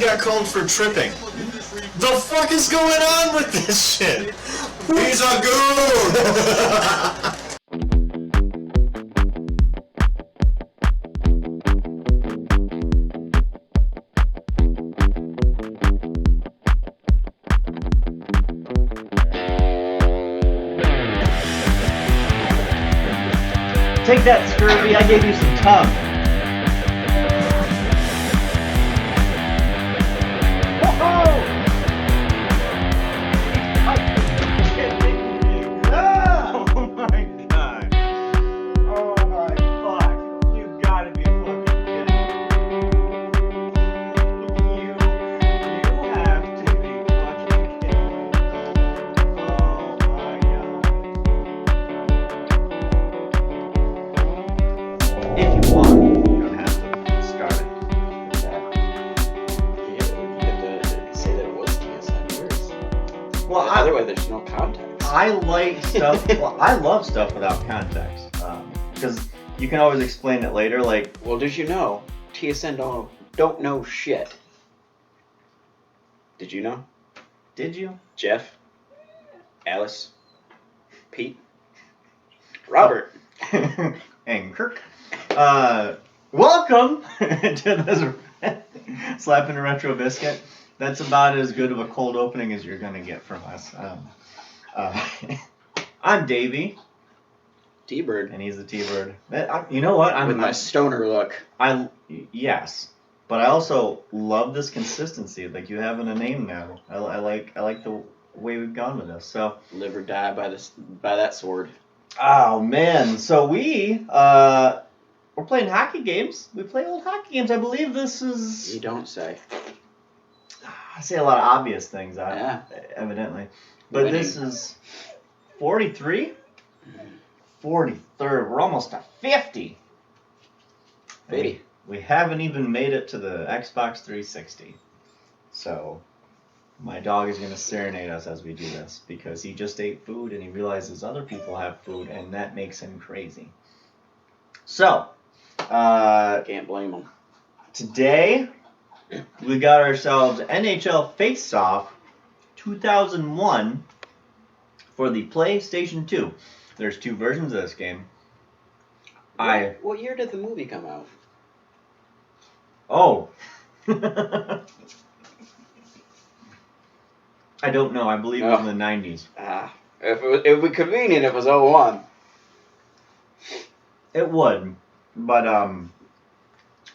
got called for tripping. The fuck is going on with this shit? He's a goon! Take that, Scurvy. I gave you some tongue. Oh my god. Oh my fuck. You gotta be fucking kidding me. You have to be fucking kidding me. Oh my god. If you want, you don't have to start it. You have to say that it was TSN yours. Well, Otherwise, there's no context. I like stuff. Well, I love stuff without context because you can always explain it later. Like, Well, did you know TSN don't know shit? Did you know? did you? Jeff, Alice, Pete, Robert. And Kirk. Welcome to this Slappin' Retro Biscuit. That's about as good of a cold opening as you're gonna get from us. I'm Davey, T-Bird. and he's the T-Bird. You know what? With my stoner look. Yes, but I also love this consistency. Like you having a name now. I like the way we've gone with this. So. Live or die by that sword. Oh man! So we're playing hockey games. We play old hockey games. I believe this is. You don't say. I say a lot of obvious things, Yeah. evidently. But Winning. this is 43? 43rd. We're almost to 50. 50. We haven't even made it to the Xbox 360. So my dog is going to serenade us as we do this because he just ate food and he realizes other people have food and that makes him crazy. So, Can't blame them. today we got ourselves NHL FaceOff 2001 for the PlayStation 2. There's two versions of this game. What year did the movie come out? Oh. I don't know. I believe it was in the 90s. If it would be convenient, it was 01. It would, but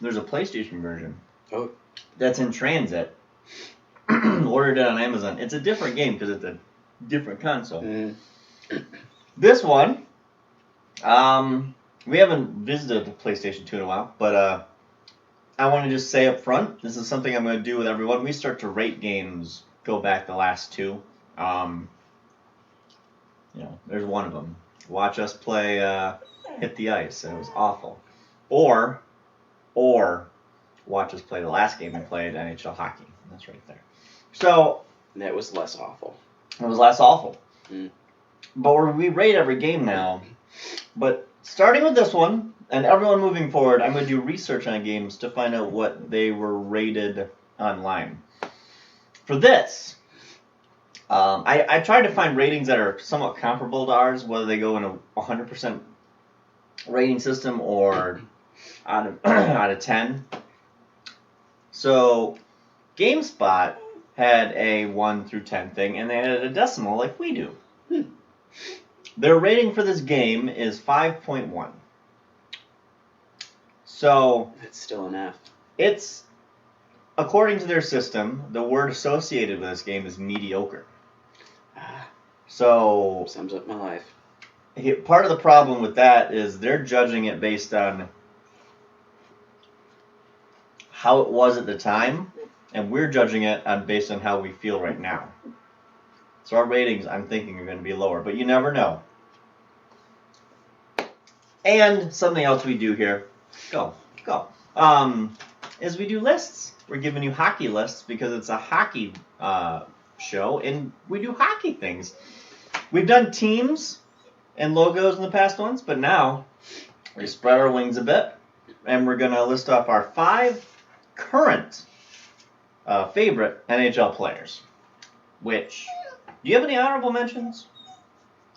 there's a PlayStation version. Oh. That's in transit. Ordered it on Amazon. It's a different game because it's a different console. Mm. This one, we haven't visited the PlayStation 2 in a while, but I want to just say up front, this is something I'm going to do with everyone. We start to rate games, go back the last two. There's one of them. Watch us play Hit the Ice, and it was awful. Or watch us play the last game we played, NHL Hockey. That's right there. So That was less awful. it was less awful. Mm. But we rate every game now. But starting with this one, and everyone moving forward, I'm going to do research on games to find out what they were rated online. For this, I tried to find ratings that are somewhat comparable to ours, whether they go in a 100% rating system or out of 10. So GameSpot had a 1 through 10 thing, and they added a decimal like we do. Their rating for this game is 5.1. So It's still an F. it's, according to their system, the word associated with this game is mediocre. So Sums up my life. part of the problem with that is they're judging it based on how it was at the time, and we're judging it based on how we feel right now. So our ratings, I'm thinking, are going to be lower, but you never know. And something else we do here, is we do lists. We're giving you hockey lists because it's a hockey show, and we do hockey things. We've done teams and logos in the past ones, but now we spread our wings a bit, and we're going to list off our 5 current favorite NHL players. Which, do you have any honorable mentions?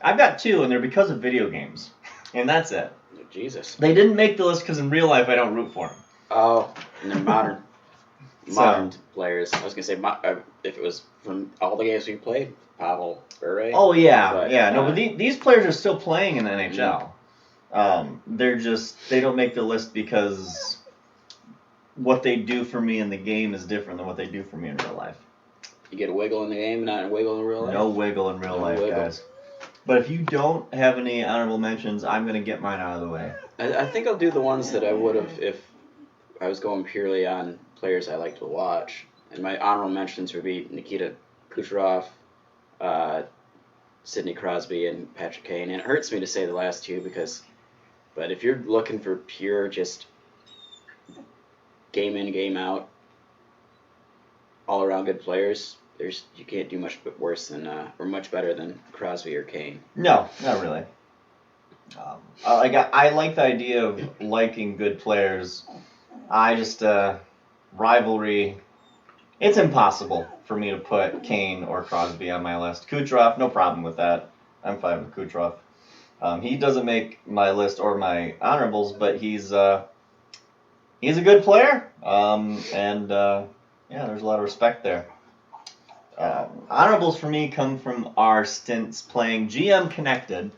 I've got 2, and they're because of video games. And that's it. Jesus. They didn't make the list because in real life I don't root for them. Oh, and they're modern players. I was gonna say if it was from all the games we played, Pavel Bure. Oh yeah, But, but these players are still playing in the NHL. They don't make the list because what they do for me in the game is different than what they do for me in real life. You get a wiggle in the game, not a wiggle in real life. No wiggle in real life, wiggle. guys. But if you don't have any honorable mentions, I'm gonna get mine out of the way. I think I'll do the ones that I would have if I was going purely on players I like to watch. And my honorable mentions would be Nikita Kucherov, Sidney Crosby, and Patrick Kane. And it hurts me to say the last 2 but if you're looking for pure just game in, game out, all around good players, you can't do much worse than or much better than Crosby or Kane. No, not really. I like the idea of liking good players. I just rivalry. It's impossible for me to put Kane or Crosby on my list. Kucherov, no problem with that. I'm fine with Kucherov. He doesn't make my list or my honorables, but he's a good player. There's a lot of respect there. Honorables for me come from our stints playing GM Connected.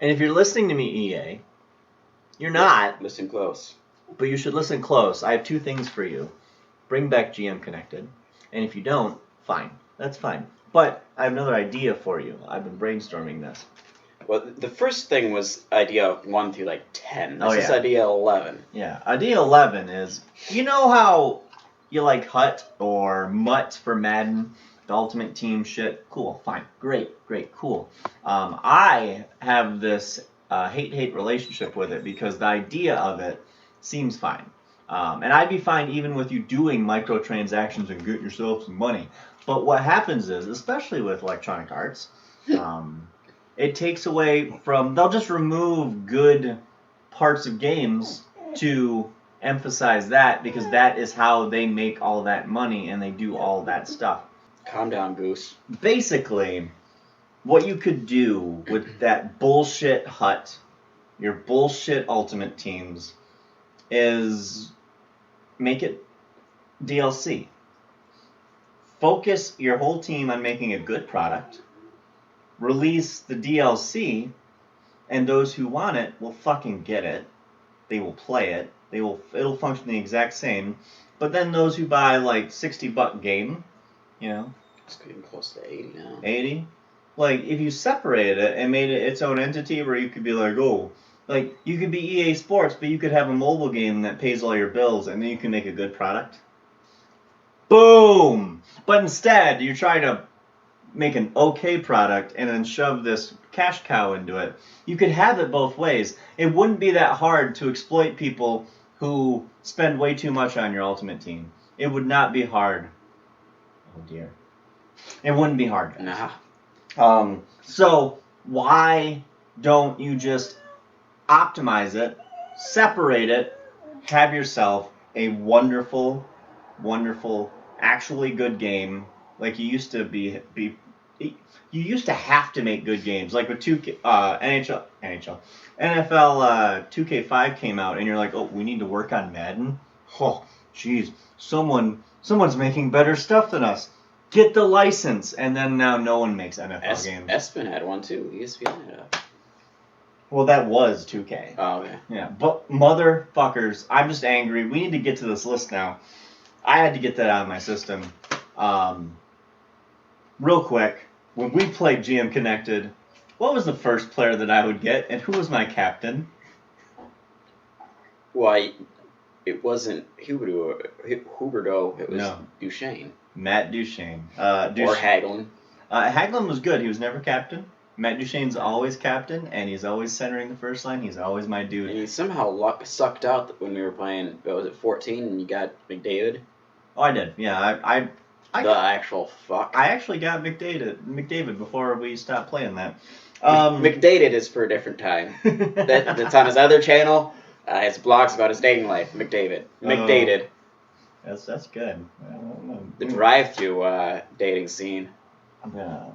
And if you're listening to me, EA, you're not. Listen close. But you should listen close. I have 2 things for you. Bring back GM Connected. And if you don't, fine. That's fine. But I have another idea for you. I've been brainstorming this. Well, the first thing was idea 1 through 10. This is yeah. idea 11. Yeah, idea 11 is, you know how you like Hut or Mutt for Madden, the Ultimate Team shit? Cool, fine, great, cool. I have this hate-hate relationship with it because the idea of it seems fine. And I'd be fine even with you doing microtransactions and getting yourself some money. But what happens is, especially with Electronic Arts, it takes away from, they'll just remove good parts of games to emphasize that because that is how they make all that money and they do all that stuff. Calm down, Goose. Basically, what you could do with that bullshit Hut, your bullshit Ultimate Teams, is make it DLC. Focus your whole team on making a good product. Release the DLC, and those who want it will fucking get it. They will play it. It'll function the exact same. But then those who buy like $60 game, It's getting close to 80 now. 80. Like if you separated it and made it its own entity, where you could be like, like you could be EA Sports, but you could have a mobile game that pays all your bills, and then you can make a good product. Boom! But instead, you're trying to make an okay product and then shove this cash cow into it. You could have it both ways. It wouldn't be that hard to exploit people who spend way too much on your Ultimate Team. It would not be hard. Oh dear. It wouldn't be hard. Nah. So why don't you just optimize it, separate it, have yourself a wonderful, actually good game like you used to be. You used to have to make good games, like with NFL 2K5 came out, and you're like, oh, we need to work on Madden. Oh, jeez, someone's making better stuff than us. Get the license, and then now no one makes NFL games. Espen had one too. ESPN had a... Well, that was 2K. Oh, okay. Yeah, but motherfuckers, I'm just angry. We need to get to this list now. I had to get that out of my system. Real quick, when we played GM Connected, what was the first player that I would get, and who was my captain? Why, it wasn't Huberdeau. It was Duchesne. Matt Duchesne. Or Hagelin. Hagelin was good. He was never captain. Matt Duchesne's always captain, and he's always centering the first line. He's always my dude. And he somehow sucked out when we were playing, what was it, 14, and you got McDavid? Oh, I did. Yeah, the actual fuck. I actually got McDavid before we stopped playing that. McDated is for a different time. That's on his other channel. His blogs about his dating life. McDavid. McDated. That's good. The drive-through dating scene. I'm gonna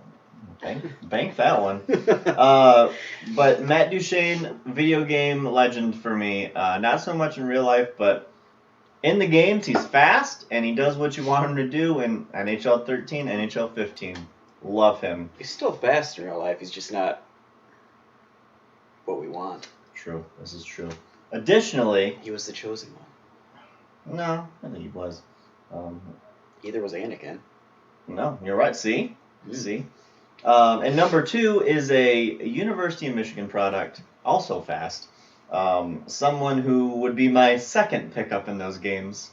bank that one. But Matt Duchene, video game legend for me. Not so much in real life, but in the games, he's fast and he does what you want him to do in NHL 13, NHL 15. Love him. He's still fast in real life. He's just not what we want. True. This is true. Additionally, He was the chosen one. no, I think he was. Either was Anakin. No, you're right. See? See? And number 2 is a University of Michigan product, also fast. Someone who would be my second pickup in those games.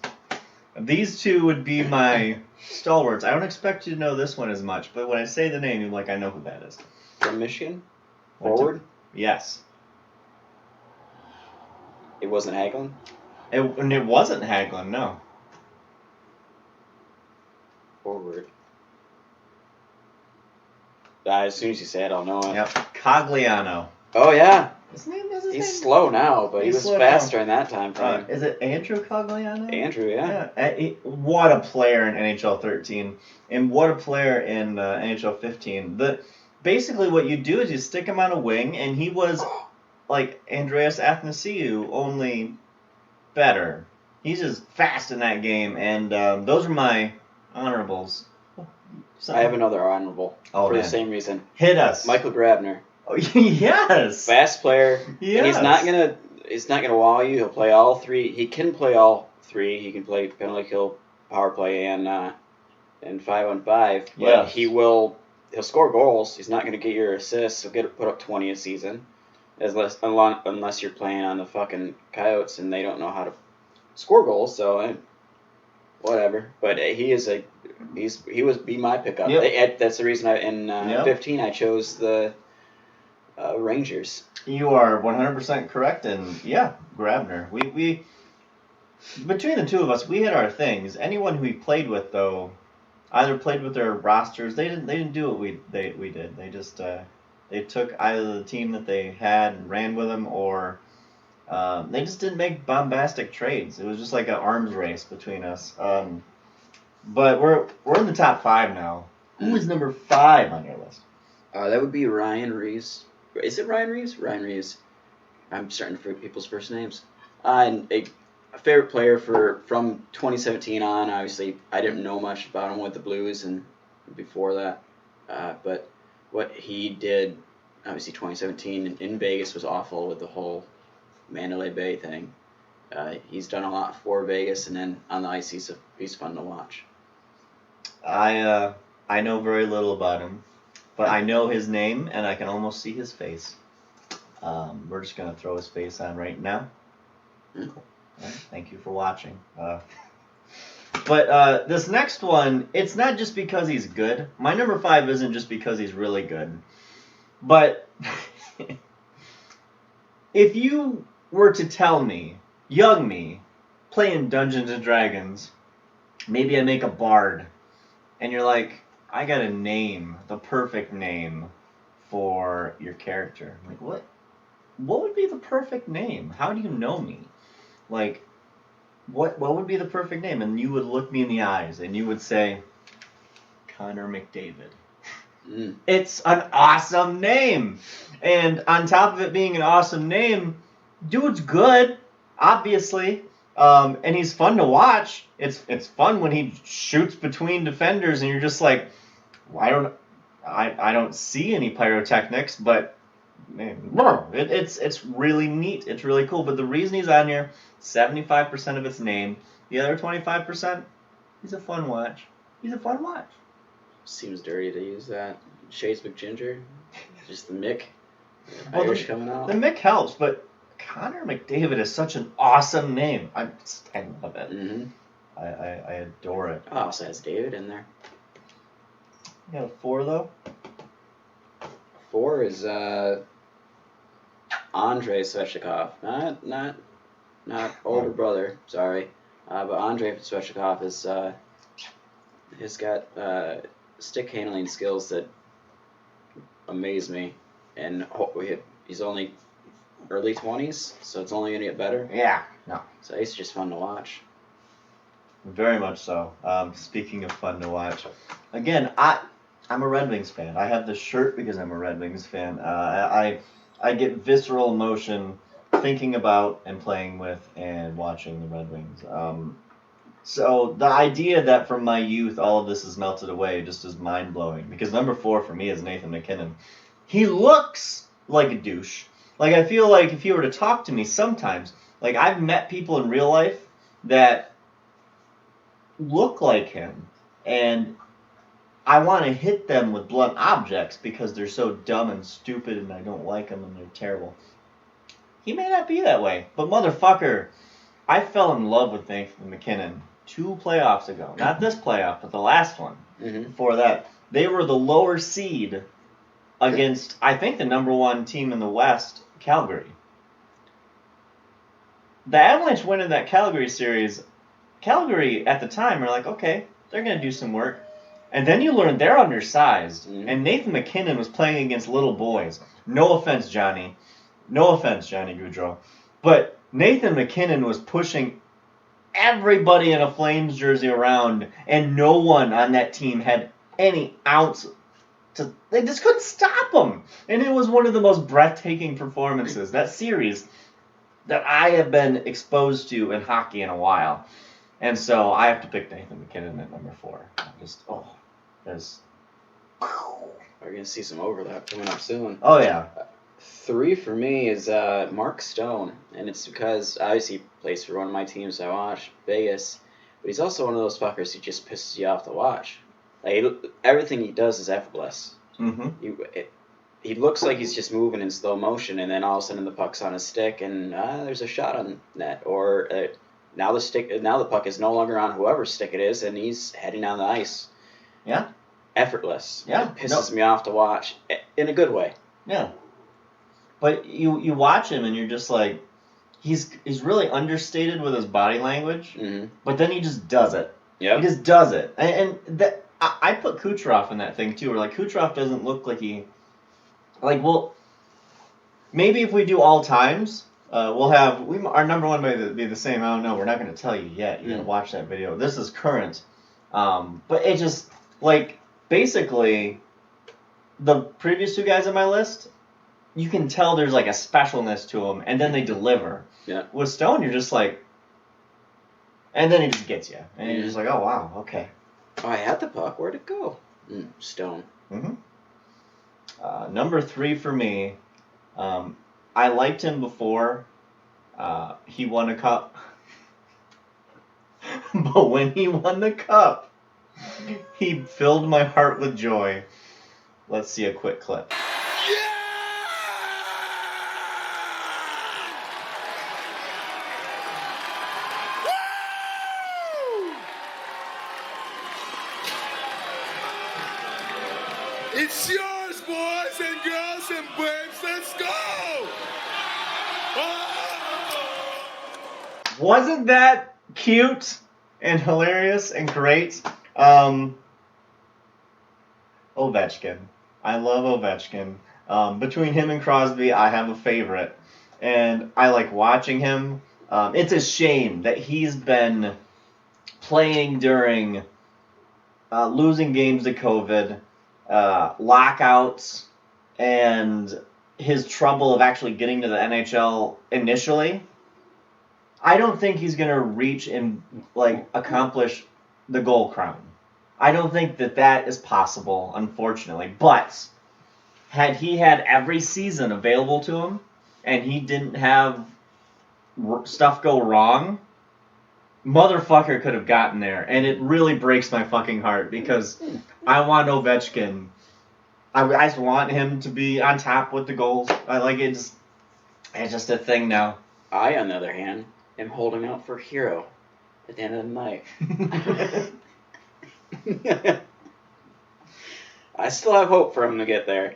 These two would be my stalwarts. I don't expect you to know this one as much, but when I say the name, you're like, I know who that is. From Michigan? Forward? Yes. It wasn't Hagelin? And it wasn't Hagelin, no. Forward. As soon as you say it, I'll know it. Yep. Cogliano. Oh, yeah. His name is his He's name. slow now, but He's he was slow fast now. during that time frame. Is it Andrew Cogliano? Andrew, yeah. What a player in NHL 13, and what a player in NHL 15. Basically, what you do is you stick him on a wing, and he was like Andreas Athanasiou, only better. He's just fast in that game, and those are my honorables. I have another honorable Oh, for man. the same reason. Hit us. Michael Grabner. Oh, yes. Fast player. Yes. And he's not gonna wow you. He'll play all three. He can play all three. He can play penalty kill, power play, and 5-on-5. But Yes. he'll score goals. He's not gonna get your assists. He'll put up 20 a season, unless you're playing on the fucking Coyotes and they don't know how to score goals. So whatever. But he would be my pickup. Yep. That's the reason in 15 I chose the Rangers. You are 100% correct, and yeah, Grabner. We between the two of us, we had our things. Anyone who we played with, though, either played with their rosters. They didn't do what we did. They just they took either the team that they had and ran with them, or they just didn't make bombastic trades. It was just like an arms race between us. But we're in the top 5 now. Who is number 5 on your list? That would be Ryan Reeves. Is it Ryan Reeves? Ryan Reeves. I'm starting to forget people's first names. And a favorite player from 2017 on. Obviously, I didn't know much about him with the Blues and before that. But what he did, obviously 2017 in Vegas was awful with the whole Mandalay Bay thing. He's done a lot for Vegas, and then on the ice he's fun to watch. I know very little about him, but I know his name and I can almost see his face. We're just gonna throw his face on right now. Cool. Right, thank you for watching. But this next one, it's not just because he's good. My number 5 isn't just because he's really good. But if you were to tell me, young me, playing Dungeons and Dragons, maybe I make a bard, and you're like, I got a name, the perfect name for your character. I'm like, what would be the perfect name? How do you know me? Like, what would be the perfect name? And you would look me in the eyes and you would say, Connor McDavid. It's an awesome name. And on top of it being an awesome name, dude's good, obviously. And he's fun to watch. It's fun when he shoots between defenders and you're just like, well, I don't see any pyrotechnics, but man, it's really neat. It's really cool. But the reason he's on here, 75% of it's name. The other 25%, he's a fun watch. He's a fun watch. Seems dirty to use that. Shades McGinger, just the Mick. Well, Irish coming out. The Mick helps, but Connor McDavid is such an awesome name. I love it. Mm-hmm. I adore it. Oh, also has David in there. You got a 4 though? 4 is Andrei Svechnikov. Not older brother. Sorry, but Andrei Svechnikov has got stick handling skills that amaze me, and he's only early 20s, so it's only gonna get better. Yeah. No. So he's just fun to watch. Very much so. Speaking of fun to watch, again, I'm a Red Wings fan. I have the shirt because I'm a Red Wings fan. I get visceral emotion thinking about and playing with and watching the Red Wings. So the idea that from my youth all of this is melted away just is mind blowing. Because number 4 for me is Nathan MacKinnon. He looks like a douche. Like I feel like if he were to talk to me sometimes, like I've met people in real life that look like him, and I want to hit them with blunt objects because they're so dumb and stupid and I don't like them and they're terrible. He may not be that way, but motherfucker, I fell in love with Nathan MacKinnon 2 playoffs ago. Not this playoff, but the last one. Mm-hmm. Before that. They were the lower seed against, I think, the number 1 team in the West, Calgary. The Avalanche winning that Calgary series, Calgary at the time were like, okay, they're going to do some work. And then you learn they're undersized. Mm-hmm. And Nathan MacKinnon was playing against little boys. No offense, Johnny. No offense, Johnny Gaudreau. But Nathan MacKinnon was pushing everybody in a Flames jersey around, and no one on that team had any ounce to... They just couldn't stop him. And it was one of the most breathtaking performances, that series, that I have been exposed to in hockey in a while. And so I have to pick Nathan MacKinnon at number 4. There's... We're going to see some overlap coming up soon. Oh, yeah. 3 for me is Mark Stone, and it's because obviously he plays for one of my teams I watch, Vegas, but he's also one of those fuckers who just pisses you off to watch. Like everything he does is effortless. Mm-hmm. He looks like he's just moving in slow motion, and then all of a sudden the puck's on his stick, and there's a shot on net, or now the puck is no longer on whoever's stick it is, and he's heading down the ice. Yeah. Effortless. Yeah. It pisses me off to watch in a good way. Yeah. But you watch him and you're just like, he's really understated with his body language, Mm-hmm. but then he just does it. Yep. He just does it. And that, I put Kucherov in that thing too, where like Kucherov doesn't look like he, like, well, maybe if we do all times, we'll have, our number 1 may be the same. I don't know. We're not going to tell you yet. You got to watch that video. This is current. But it just, like, basically, the previous 2 guys on my list, you can tell there's like a specialness to them, and then they deliver. Yeah. With Stone, you're just like, and then he just gets you, and you're just like, oh wow, okay. Oh, I had the puck. Where'd it go? Stone. Mm-hmm. Number 3 for me, I liked him before he won a cup, but when he won the cup, he filled my heart with joy. Let's see a quick clip. It's yours, boys and girls and babes. Let's go! Oh! Wasn't that cute and hilarious and great? Ovechkin. I love Ovechkin. Between him and Crosby, I have a favorite. And I like watching him. It's a shame that he's been playing during losing games to COVID, lockouts, and his trouble of actually getting to the NHL initially. I don't think he's going to reach and like accomplish the Gold Crown. I don't think that is possible, unfortunately. But had he had every season available to him and he didn't have stuff go wrong, motherfucker could have gotten there. And it really breaks my fucking heart because I want Ovechkin. I just want him to be on top with the goals. I like it. It's just a thing now. I, on the other hand, am holding out for Hero at the end of the night. I still have hope for him to get there.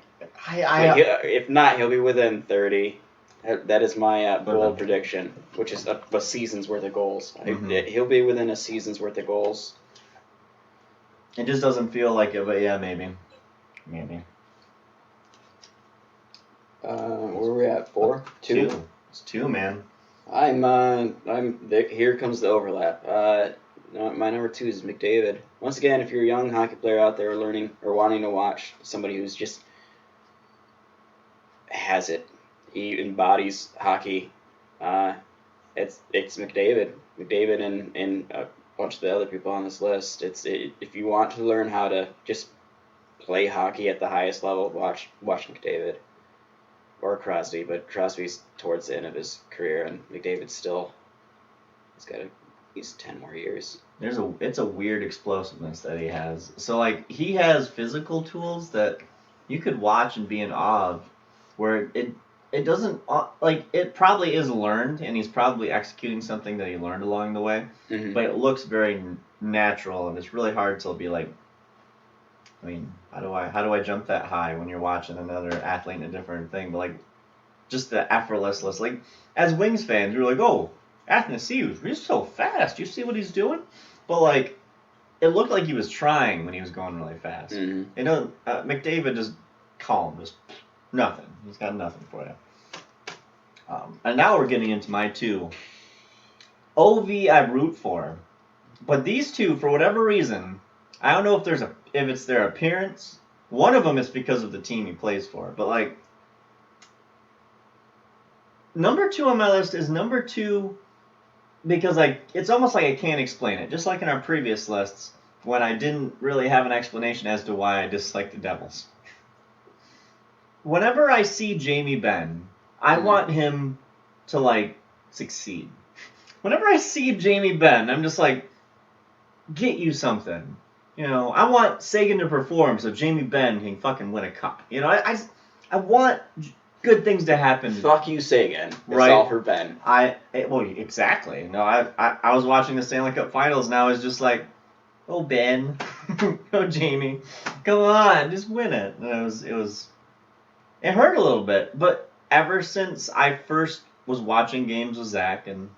If not, he'll be within 30. That is my bold prediction, which is a season's worth of goals. Mm-hmm. He'll be within a season's worth of goals. It just doesn't feel like it, but yeah, maybe. Where are we at? 4? 2? It's 2, man. Here comes the overlap. My number 2 is McDavid. Once again, if you're a young hockey player out there learning or wanting to watch somebody who's just has it, he embodies hockey. It's McDavid. McDavid and a bunch of the other people on this list. If you want to learn how to just play hockey at the highest level, watch McDavid or Crosby. But Crosby's towards the end of his career, and McDavid's still. He's got at least 10 more years. It's a weird explosiveness that he has. So like he has physical tools that you could watch and be in awe of, where it doesn't like it probably is learned, and he's probably executing something that he learned along the way. Mm-hmm. But it looks very natural, and it's really hard to be like. I mean, how do I jump that high when you're watching another athlete in a different thing? But like, just the effortlessness. Like as Wings fans, you're like, oh. Athanasius, he's so fast. You see what he's doing? But, like, it looked like he was trying when he was going really fast. Mm-hmm. You know, McDavid just calm, just nothing. He's got nothing for you. And now we're getting into my 2. OV I root for. But these 2, for whatever reason, I don't know if it's their appearance. One of them is because of the team he plays for. But, like, number 2 on my list is number 2... because it's almost like I can't explain it. Just like in our previous lists, when I didn't really have an explanation as to why I dislike the Devils. Whenever I see Jamie Benn, I want him to, like, succeed. Whenever I see Jamie Benn, I'm just like, get you something. You know, I want Sagan to perform so Jamie Benn can fucking win a cup. You know, I want good things to happen. Fuck you, Sagan. It's right. all for Ben. Well, exactly. No, I was watching the Stanley Cup Finals, and I was just like, oh, Ben. Oh, Jamie. Come on, just win it. And it hurt a little bit. But ever since I first was watching games with Zach, and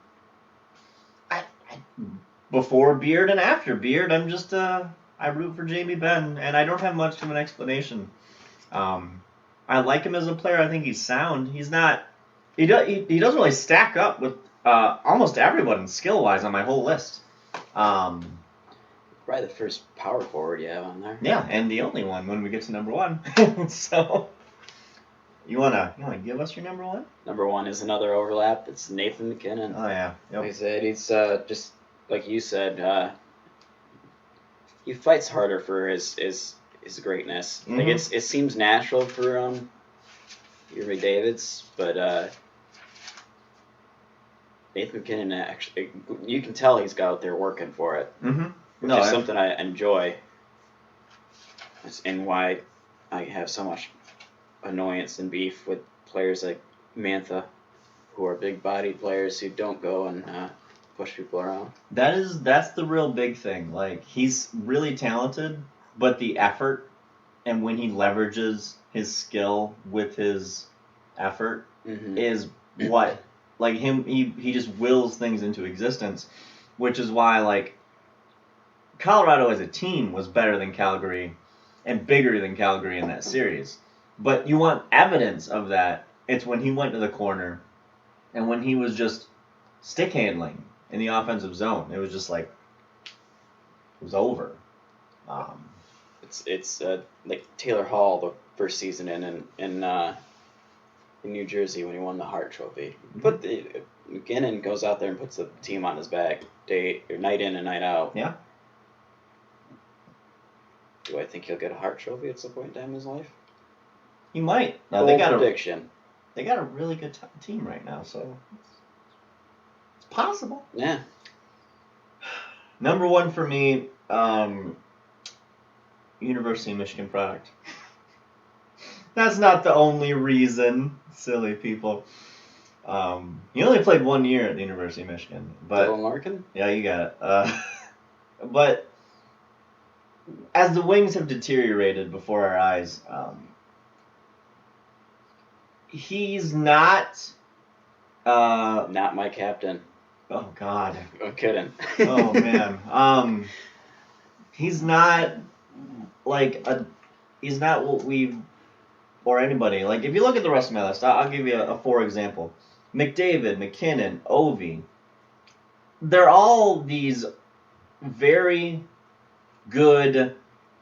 before Beard and after Beard, I'm just, I root for Jamie Benn, and I don't have much of an explanation. I like him as a player. I think he's sound. He's not. He doesn't really stack up with almost everyone skill wise on my whole list. Probably the first power forward you have on there. Yeah, and the only one when we get to number 1. So you wanna give us your number 1? Number 1 is another overlap. It's Nathan McKinnon. Oh yeah. Yep. Like I said, he's just like you said. He fights harder for his greatness. Mm-hmm. Like it seems natural for your McDavids, but Nathan McKinnon actually, you can tell he's got out there working for it. Mm-hmm. Which is something I enjoy, and why I have so much annoyance and beef with players like Mantha, who are big-bodied players who don't go and push people around. That's the real big thing. Like, he's really talented, but the effort, and when he leverages his skill with his effort, is what, like, he just wills things into existence, which is why, like, Colorado as a team was better than Calgary and bigger than Calgary in that series. But you want evidence of that. It's when he went to the corner and when he was just stick handling in the offensive zone. It was just like, it was over. It's like Taylor Hall the first season in New Jersey when he won the Hart Trophy. But McKinnon goes out there and puts the team on his back night in and night out. Yeah. Do I think he'll get a Hart Trophy at some point in time in his life? He might. No, they got prediction. They got a really good team right now, so it's possible. Yeah. Number 1 for me, University of Michigan product. That's not the only reason, silly people. He only played 1 year at the University of Michigan, but Dylan Larkin? Yeah, you got it. But as the Wings have deteriorated before our eyes, he's not. Not my captain. Oh God. I'm kidding. Oh man. He's not like he's not what we've, or anybody. Like, if you look at the rest of my list, I'll give you a for example. McDavid, McKinnon, Ovi. They're all these very good.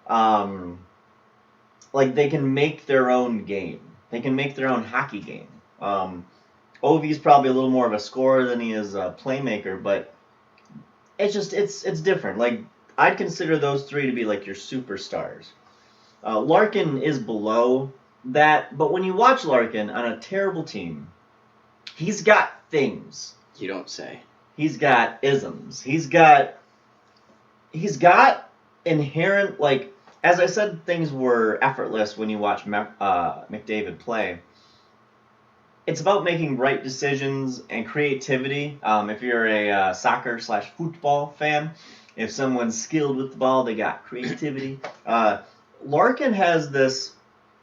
Like they can make their own game. They can make their own hockey game. Ovi's probably a little more of a scorer than he is a playmaker, but it's different. Like I'd consider those three to be like your superstars. Larkin is below that, but when you watch Larkin on a terrible team, he's got things. You don't say. He's got isms. He's got inherent, like, as I said, things were effortless when you watch McDavid play. It's about making right decisions and creativity. If you're a soccer/football fan, if someone's skilled with the ball, they got creativity. Larkin has this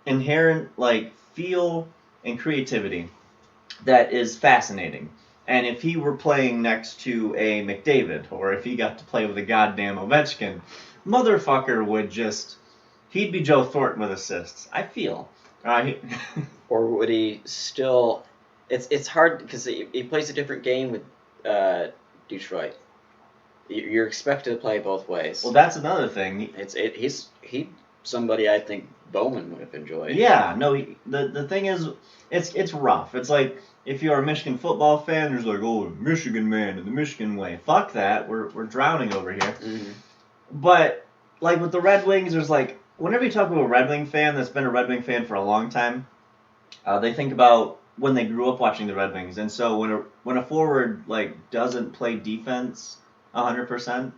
inherent like feel and creativity that is fascinating. And if he were playing next to a McDavid, or if he got to play with a goddamn Ovechkin, motherfucker would just, he'd be Joe Thornton with assists, I feel. Or would he still, it's hard because he plays a different game with Detroit. You're expected to play both ways. Well, that's another thing. He's somebody I think Bowman would have enjoyed. Yeah, no, the thing is, it's rough. It's like, if you're a Michigan football fan, there's like, oh, Michigan man in the Michigan way. Fuck that. We're drowning over here. Mm-hmm. But like with the Red Wings, there's like, whenever you talk to a Red Wing fan that's been a Red Wing fan for a long time, they think about when they grew up watching the Red Wings. And so when a forward like doesn't play defense 100%,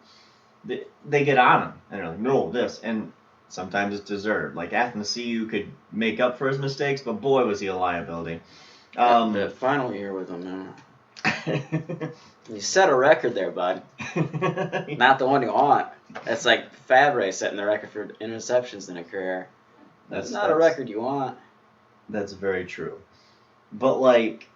they get on him and they're like, no, this, and sometimes it's deserved. Like Athanasiou could make up for his mistakes, but boy was he a liability. The final year with him, you set a record there, bud. Not the one you want. That's like Fabre setting the record for interceptions in a career. That's not a record you want. That's very true. But like,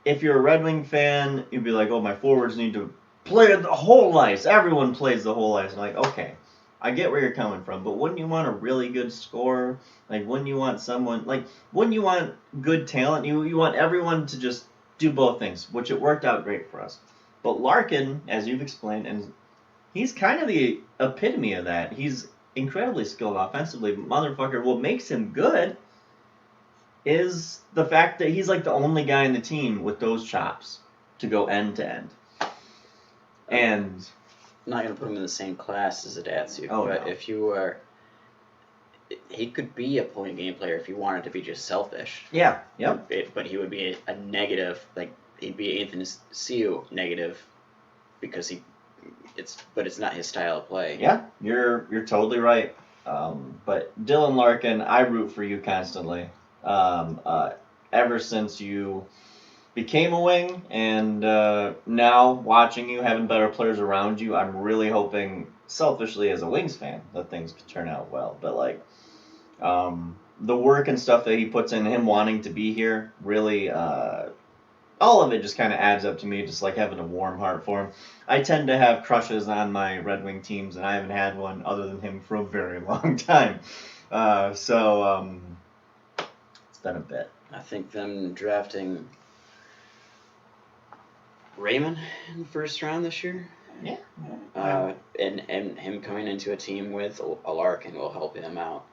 if you're a Red Wing fan, you'd be like, oh, my forwards need to play the whole ice. Everyone plays the whole ice. And like, okay, I get where you're coming from, but wouldn't you want a really good scorer? Like, wouldn't you want someone, like, wouldn't you want good talent? You want everyone to just do both things, which it worked out great for us. But Larkin, as you've explained, and he's kind of the epitome of that. He's incredibly skilled offensively. Motherfucker, what makes him good is the fact that he's like the only guy in the team with those chops to go end to end. And I'm not going to put him in the same class as Adatsu, but no. If you are, he could be a point game player if he wanted to be just selfish. Yeah, yep. But he would be a negative, like he'd be Athanasiou negative because it's not his style of play. Yeah, you're totally right. But Dylan Larkin, I root for you constantly. Ever since you became a wing, and now watching you, having better players around you, I'm really hoping, selfishly as a Wings fan, that things could turn out well. But like, the work and stuff that he puts in, him wanting to be here, really, all of it just kind of adds up to me, just like having a warm heart for him. I tend to have crushes on my Red Wing teams, and I haven't had one other than him for a very long time. So it's been a bit. I think them drafting Raymond in the first round this year. Yeah. And him coming into a team with a Larkin will help him out.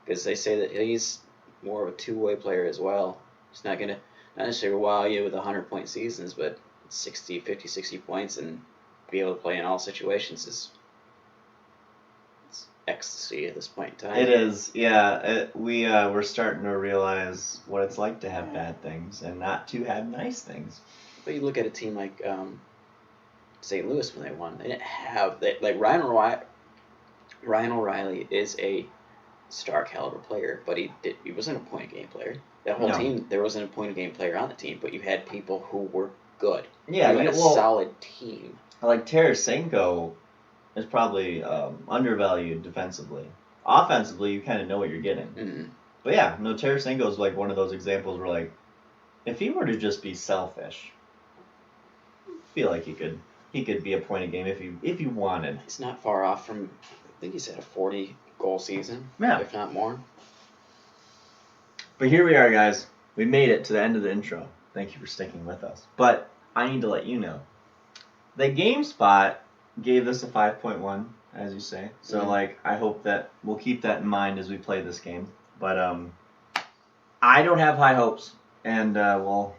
Because they say that he's more of a two-way player as well. He's not necessarily wow you with 100-point seasons, but 50, 60 points and be able to play in all situations is ecstasy at this point in time. It is, yeah. We're starting to realize what it's like to have bad things and not to have nice things. But you look at a team like St. Louis when they won. They didn't have like Ryan O'Reilly is a star caliber player, but he wasn't a point game player. That whole team, there wasn't a point game player on the team, but you had people who were good. Yeah, you had a solid team. Like Tarasenko is probably undervalued defensively. Offensively, you kind of know what you're getting. Mm-hmm. But yeah, no, Tarasenko is like one of those examples where like, if he were to just be selfish, I feel like he could be a point a game if he wanted. He's not far off from, I think he's had a 40-goal season, if not more. But here we are, guys. We made it to the end of the intro. Thank you for sticking with us. But I need to let you know that GameSpot gave this a 5.1, as you say. So, Mhm. like, I hope that we'll keep that in mind as we play this game. But, I don't have high hopes. And, we'll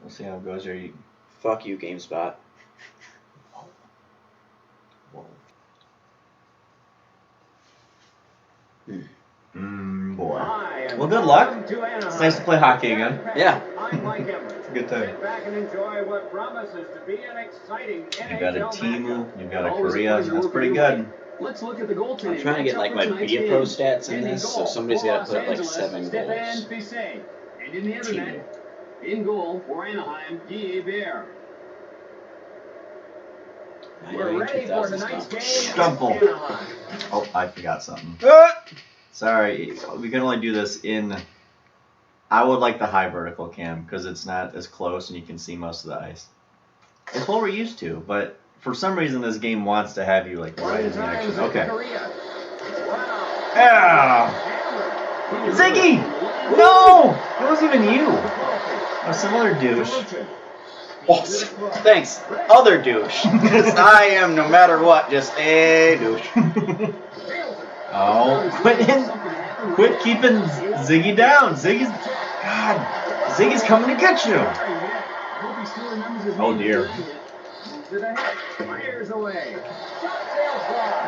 see how it goes here. Fuck you, GameSpot. Boy. Well, good luck. It's nice to play hockey again. Yeah. It's a good time. You've got a Timu, you've got a Korea. That's pretty good. Let's look at the goaltending. I'm trying to get like my Media Pro stats in this, so somebody's got to put up like 7 goals. And in the internet, in goal for Anaheim, Guy Bear. We're ready for tonight's game. Stumble. Oh, I forgot something. Sorry, we can only do this in. I would like the high vertical cam because it's not as close and you can see most of the ice. It's what we're used to, but for some reason this game wants to have you like right in the action. Okay. Yeah. Ziggy! No! It wasn't even you. Oh, some other douche. Oh, thanks, other douche. Because I am, no matter what, just a douche. Oh, quit keeping Ziggy down. Ziggy's coming to get you. Oh dear.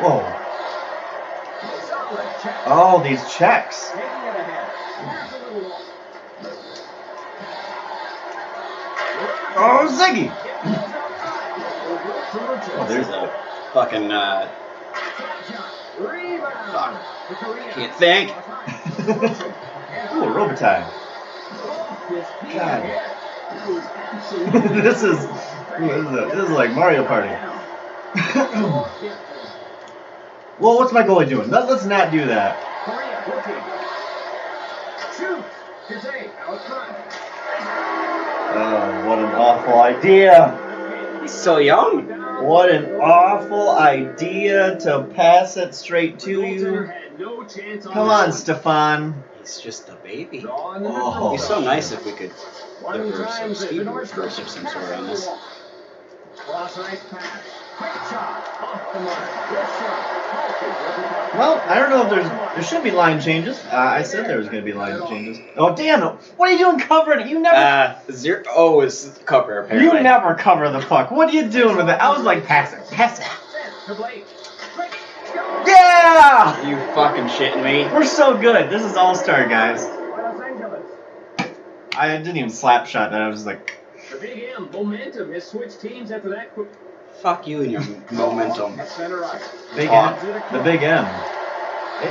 Whoa. Oh, these checks. Oh, Ziggy. Oh, there's a fucking, fuck. Can't think. Ooh, Robotime. God. This is like Mario Party. Well, what's my goalie doing? Let's not do that. Oh, what an awful idea. He's so young. What an awful idea to pass it straight to you. Come on, Stefan. He's just a baby. Oh. He's so nice if we could look for some speed burst of some sort on this. Well, I don't know if there should be line changes. I said there was going to be line changes. Oh, damn it. What are you doing covering it? You never... 0 is cover, apparently. You never cover the puck. What are you doing with it? I was like, pass it. Yeah! You fucking shitting me? We're so good. This is all-star, guys. I didn't even slap shot that. I was just like... The Big M momentum has switched teams after that. Fuck you and your momentum. Big M. The Big M.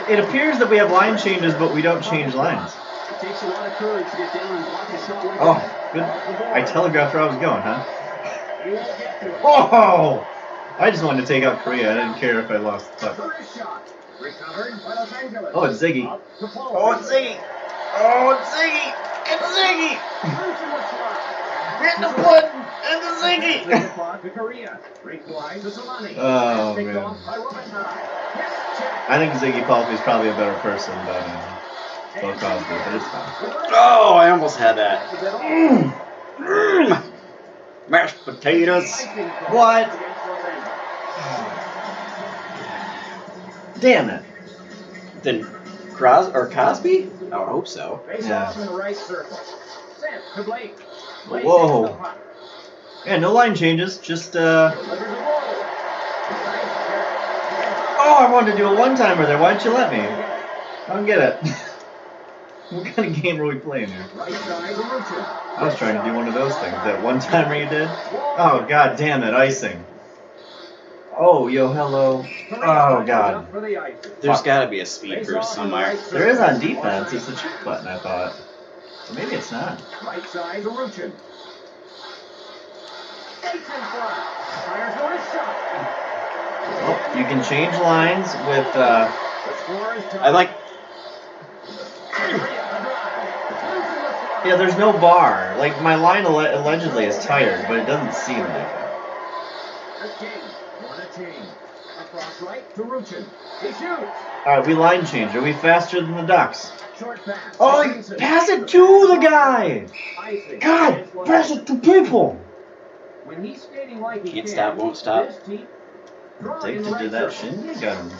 It appears that we have line changes, but we don't change lines. It takes a lot of courage to get down and block a shot like Oh, good. I telegraphed where I was going, huh? Oh! I just wanted to take out Korea. I didn't care if I lost the puck. Oh, it's Ziggy. Oh, it's Ziggy. Oh, it's Ziggy. It's Ziggy. Hit the button and the Ziggy. Oh, man. I think Ziggy Palfy's probably a better person than Bill Cosby, but it's fine. Oh, I almost had that. Mashed potatoes. What? Damn it. Then Cosby? I would hope so. Yeah. Whoa. Yeah, no line changes. Just, Oh, I wanted to do a one-timer there. Why'd you let me? I don't get it. What kind of game are we playing here? I was trying to do one of those things. That one-timer you did? Oh, god damn it. Icing. Oh, yo, hello. Oh, god. There's got to be a speed boost somewhere. There is on defense. It's the check button, I thought. Or maybe it's not. Right side, Ruchin. Oh, you can change lines with, I like... Yeah, there's no bar. Like, my line allegedly is tired, but it doesn't seem like it. Alright, we line change. Are we faster than the Ducks? Oh, pass it to the guy! God, pass it to people! When he's skating like he Can't can, stop, won't stop. this team- Addicted to that shindig gun.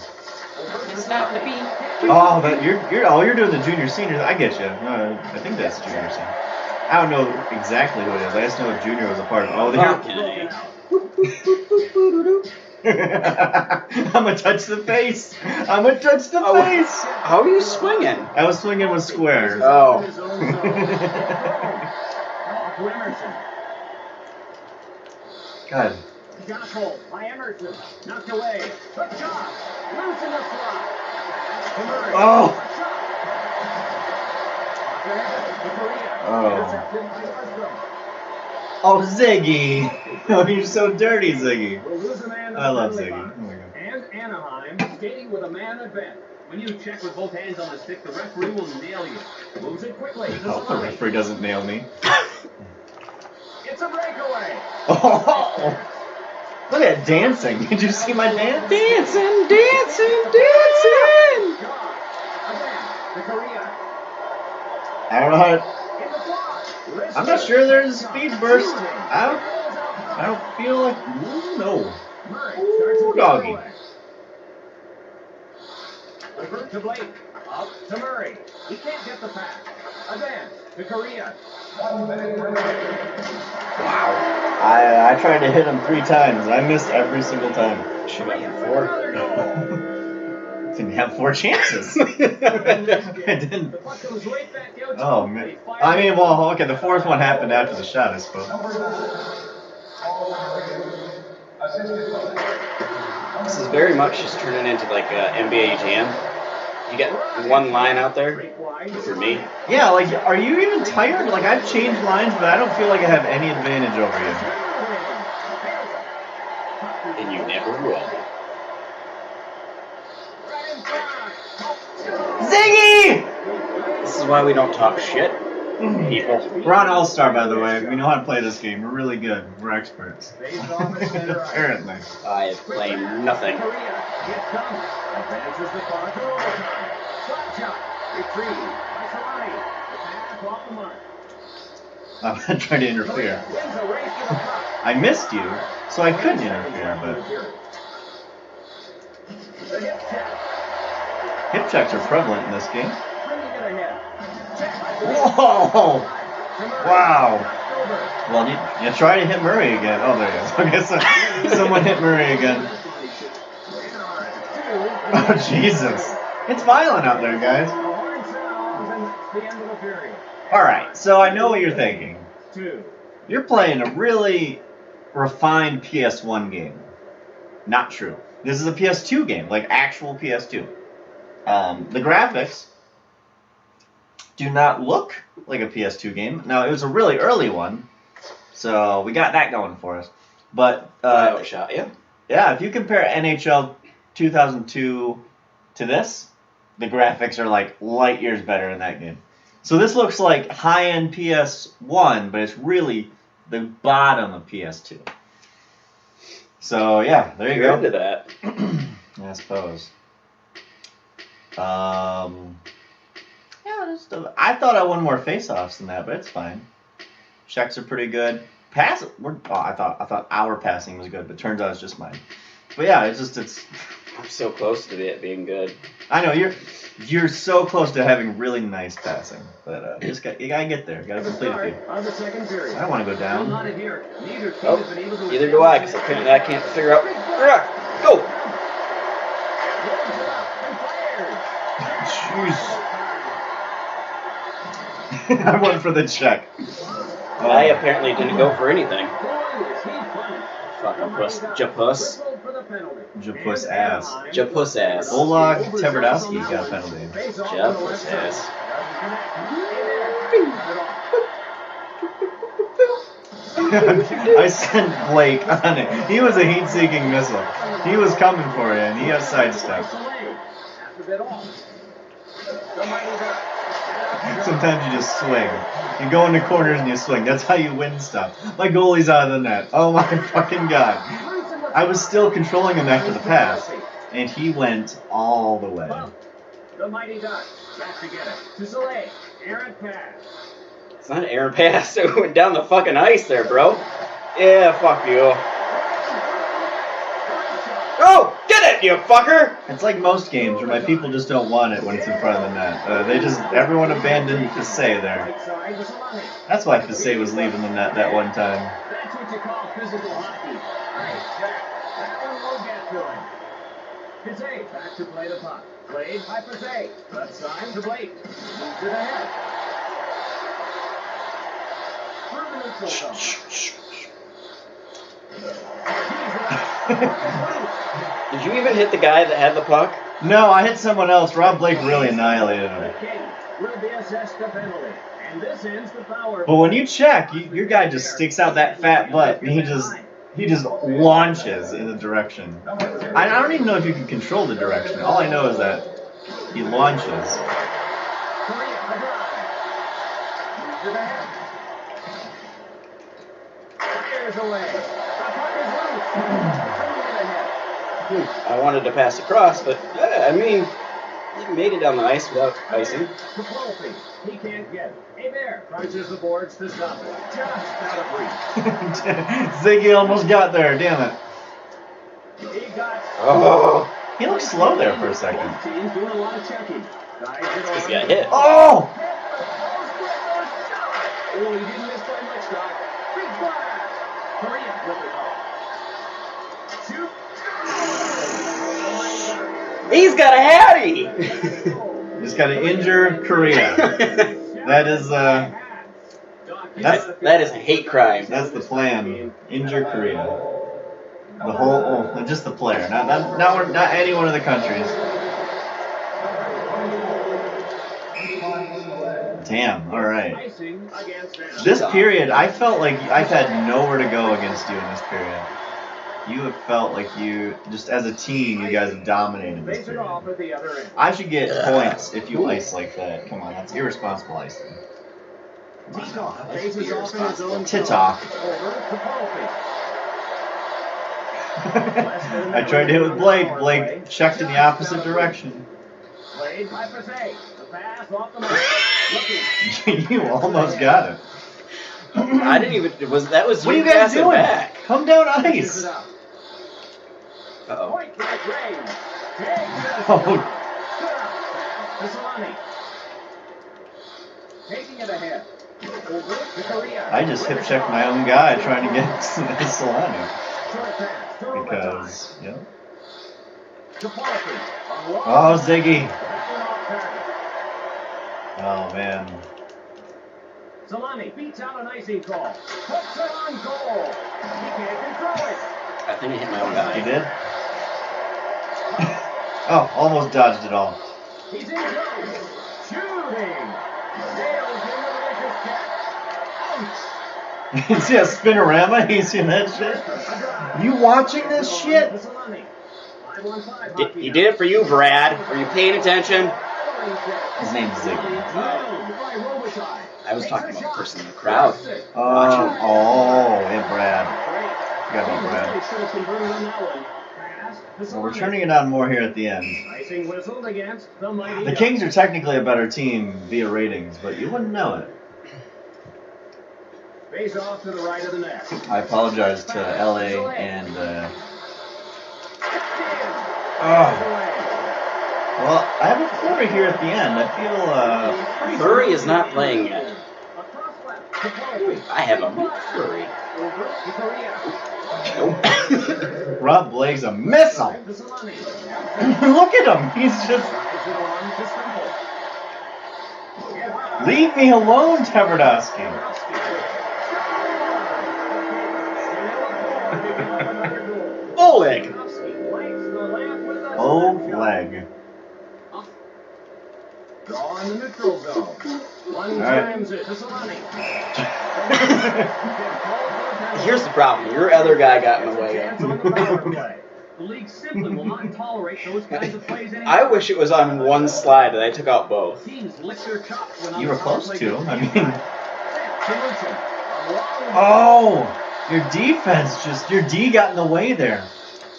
Stop the beat. Oh, but you're doing the junior seniors. I get you. I think that's junior senior. I don't know exactly what it is. I just know if junior was a part of it. Oh, Fucking I'm gonna touch the face. I'm gonna touch the Oh. face. How are you swinging? I was swinging with squares. Oh. His own zone. Off to Emerson. God. Shot hole by Emerson. Knocked away. Good shot. Loose in the slot. To Murray. Oh. To Korea. Oh. Intercepted by Lundstrom. Oh, Ziggy. Oh, you're so dirty, Ziggy. We'll lose a man in the I love penalty Ziggy. box. Oh my God. And Anaheim skating with a man advance. When you check with both hands on the stick, the referee will nail you. Moves it quickly. I hope the referee doesn't nail me. It's a breakaway. Oh, look at dancing. Did you see my dance? Dancing, dancing, dancing. Shot. Again. To Korea. I don't know how to, In the block. I'm not sure there's a speed burst. I don't feel like, no. Murray Ooh, starts it the doggy. other way. Over to Blake. Up to Murray. He can't get the pass. Advance to Korea. Wow. I tried to hit him 3 times. I missed every single time. Should have For got another goal. Didn't have 4 chances. I didn't. The puck goes right back out. Oh, man. I mean, well, okay, the 4th one happened after the shot, I suppose. This is very much just turning into like a NBA Jam. You get one line out there for me. Yeah, like, are you even tired? Like, I've changed lines, but I don't feel like I have any advantage over you. And you never will. Ziggy! This is why we don't talk shit, people. We're on All-Star, by the way. We know how to play this game. We're really good. We're experts. Apparently. I play nothing. Advances the far to overtime. Slap shot. Retrieve by Solani. The pass off the mark. I'm not trying to interfere. Wins a race to the puck. I missed you, so I couldn't interfere, but The hip check. hip checks are prevalent in this game. Bringing it ahead. Check by Whoa! Wow. Over. Well, you try to hit Murray again. Oh, there he is. Okay, so someone hit Murray again. Oh, Jesus. It's violent out there, guys. The horn sounds and that's the end of the period. All right, so I know what you're thinking. 2. You're playing a really refined PS1 game. Not true. This is a PS2 game, like actual PS2. The graphics do not look like a PS2 game. Now, it was a really early one, so we got that going for us. But, Shot, yeah. yeah, if you compare NHL 2002 to this, the graphics are like light years better in that game. So this looks like high-end PS1, but it's really the bottom of PS2. So yeah, there you You're go. into that. I suppose. Yeah, I thought I won more face-offs than that, but it's fine. Checks are pretty good. I thought our passing was good, but turns out it's just mine. But yeah, it's. I'm so close to it being good. I know you're so close to having really nice passing, but you gotta get there. You gotta complete a few. Of the second period. I don't want to go down. Not adherent. Neither team Oh, has been able to neither do I, because I can't figure out. Go! Jeez. I went for the check. I apparently didn't go for anything. Fucking puss. Japuss. Japuss ass. Japuss ass. Oleg Tverdowski got a penalty. Japuss ass. I sent Blake on it. He was a heat-seeking missile. He was coming for you, and he got sidestepped. Sometimes you just swing. You go into corners and you swing. That's how you win stuff. My goalie's out of the net. Oh my fucking god. I was still controlling him after the pass, and he went all the way. The mighty Ducks back to get it. To Soleil. Errant pass. It's not an air pass. It went down the fucking ice there, bro. Yeah, fuck you. Oh, get it, you fucker! It's like most games where my people just don't want it when it's in front of the net. Everyone abandoned Pisay there. Right side to Solani. That's why Pisay was leaving the net that one time. That's what you call physical hockey. Nice check. That one will get to him. Pizay back to play the puck. Played by Pizay. Left side to Blake. Moves it ahead. Through the neutral zone. Did you even hit the guy that had the puck? No, I hit someone else. Rob Blake really annihilated The him. King will be assessed the penalty. And this ends the power. But when you check, your guy just sticks out that fat butt and he just launches in the direction. I don't even know if you can control the direction. All I know is that he launches. Korea, a drive. Moves it ahead. Fires away. The puck is loose. Bringing it ahead. I wanted to pass across, but I mean, you made it down the ice without icing. To Wolfie. He can't get it. Hebert crunches the boards to stop it. Just out of reach. Ziggy almost got there, damn it. He got. Oh, He looked slow there for a second. Both teams doing a lot of checking. Guys he's got hit. Oh! Oh, he didn't miss by much, Doc. Big blast. Korea with the call. Shoot. He's got a hattie! Just gotta injure Korea. That is Doc, that is a hate crime. that's the plan. Injure Korea. The whole, just the player, not any one of the countries. Damn. All right. icing against them. This period, I felt like I've had nowhere to go against you in this period. You have felt like you, just as a team, you guys have dominated this Face it period. off at the other end. I should get points if you ice like that. Come on, that's irresponsible icing. Titoff faces off in his own Titoff. zone. Over to Kofi. I tried to hit with Blake. Blake checked in the opposite direction. Played by Pizay. The pass off the mark. Looking. You almost got it. I didn't even. That was What are you you guys passing doing? back. Come down Pushes ice. it up. Uh-oh. Point blank range. Takes it. Oh, To Solani. Taking it ahead. Over to Korea. I just hip checked my own guy trying to get Solani. Short pass. Turnover time. Because, yeah. To Paulson. Oh, Ziggy. That one off target. Oh, man. Solani beats out an icing call. Puts it on goal. He can't control it. I think I hit my own guy. You did? Oh, almost dodged it all. He's in close. Shooting. Nails in the vicious catch. Out. You see a spinorama? You seen that shit? You watching this shit? To Solani. 5-on-5 He hockey did it for you, Brad. Are you paying attention? His name's Ziggy. I was talking about the person in the crowd. Oh, yeah, Brad. Forgot about Brad. Well, we're turning it on more here at the end. Icing whistled against the mighty The Kings are technically a better team via ratings, but you wouldn't know it. Face off to the right of the net. I apologize to LA and well, I have a Flurry here at the end. I feel pretty Flurry is not playing yet. Across left to Paulson. I have a Flurry. Over to Korea. Rob Blake's a missile. To Solani. Look at him. He's just Drives it on to Stumble. leave me alone, Tverdovsky. Oleg. Oh, flag. Draw in the neutral zone. One right. times it to Solani. Here's the problem. Your other guy got in the way. Chance on the power play. The league simply will not tolerate those kinds of plays anymore. I wish it was on one slide and I took out both. Teams lick their chops when You were close to. I mean, Solution. oh, your defense your D got in the way there.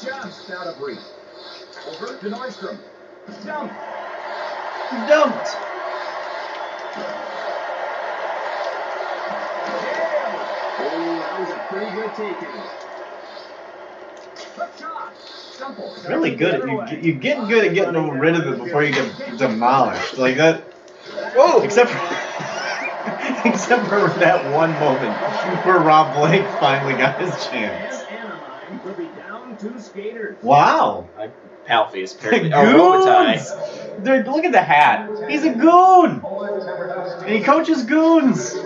Just out of reach. Over to Nordstrom. Dump. Dumped. That was a pretty good taking. Hook shot. Simple. Really good. You get good at getting rid of it before you get demolished. Like that. Whoa! Except for that one moment where Rob Blake finally got his chance. And Anaheim will be down 2 skaters. Wow. Palfy is apparently. Oh, Robitaille. Goons! Dude, look at the hat. He's a goon! And he coaches goons! Stretch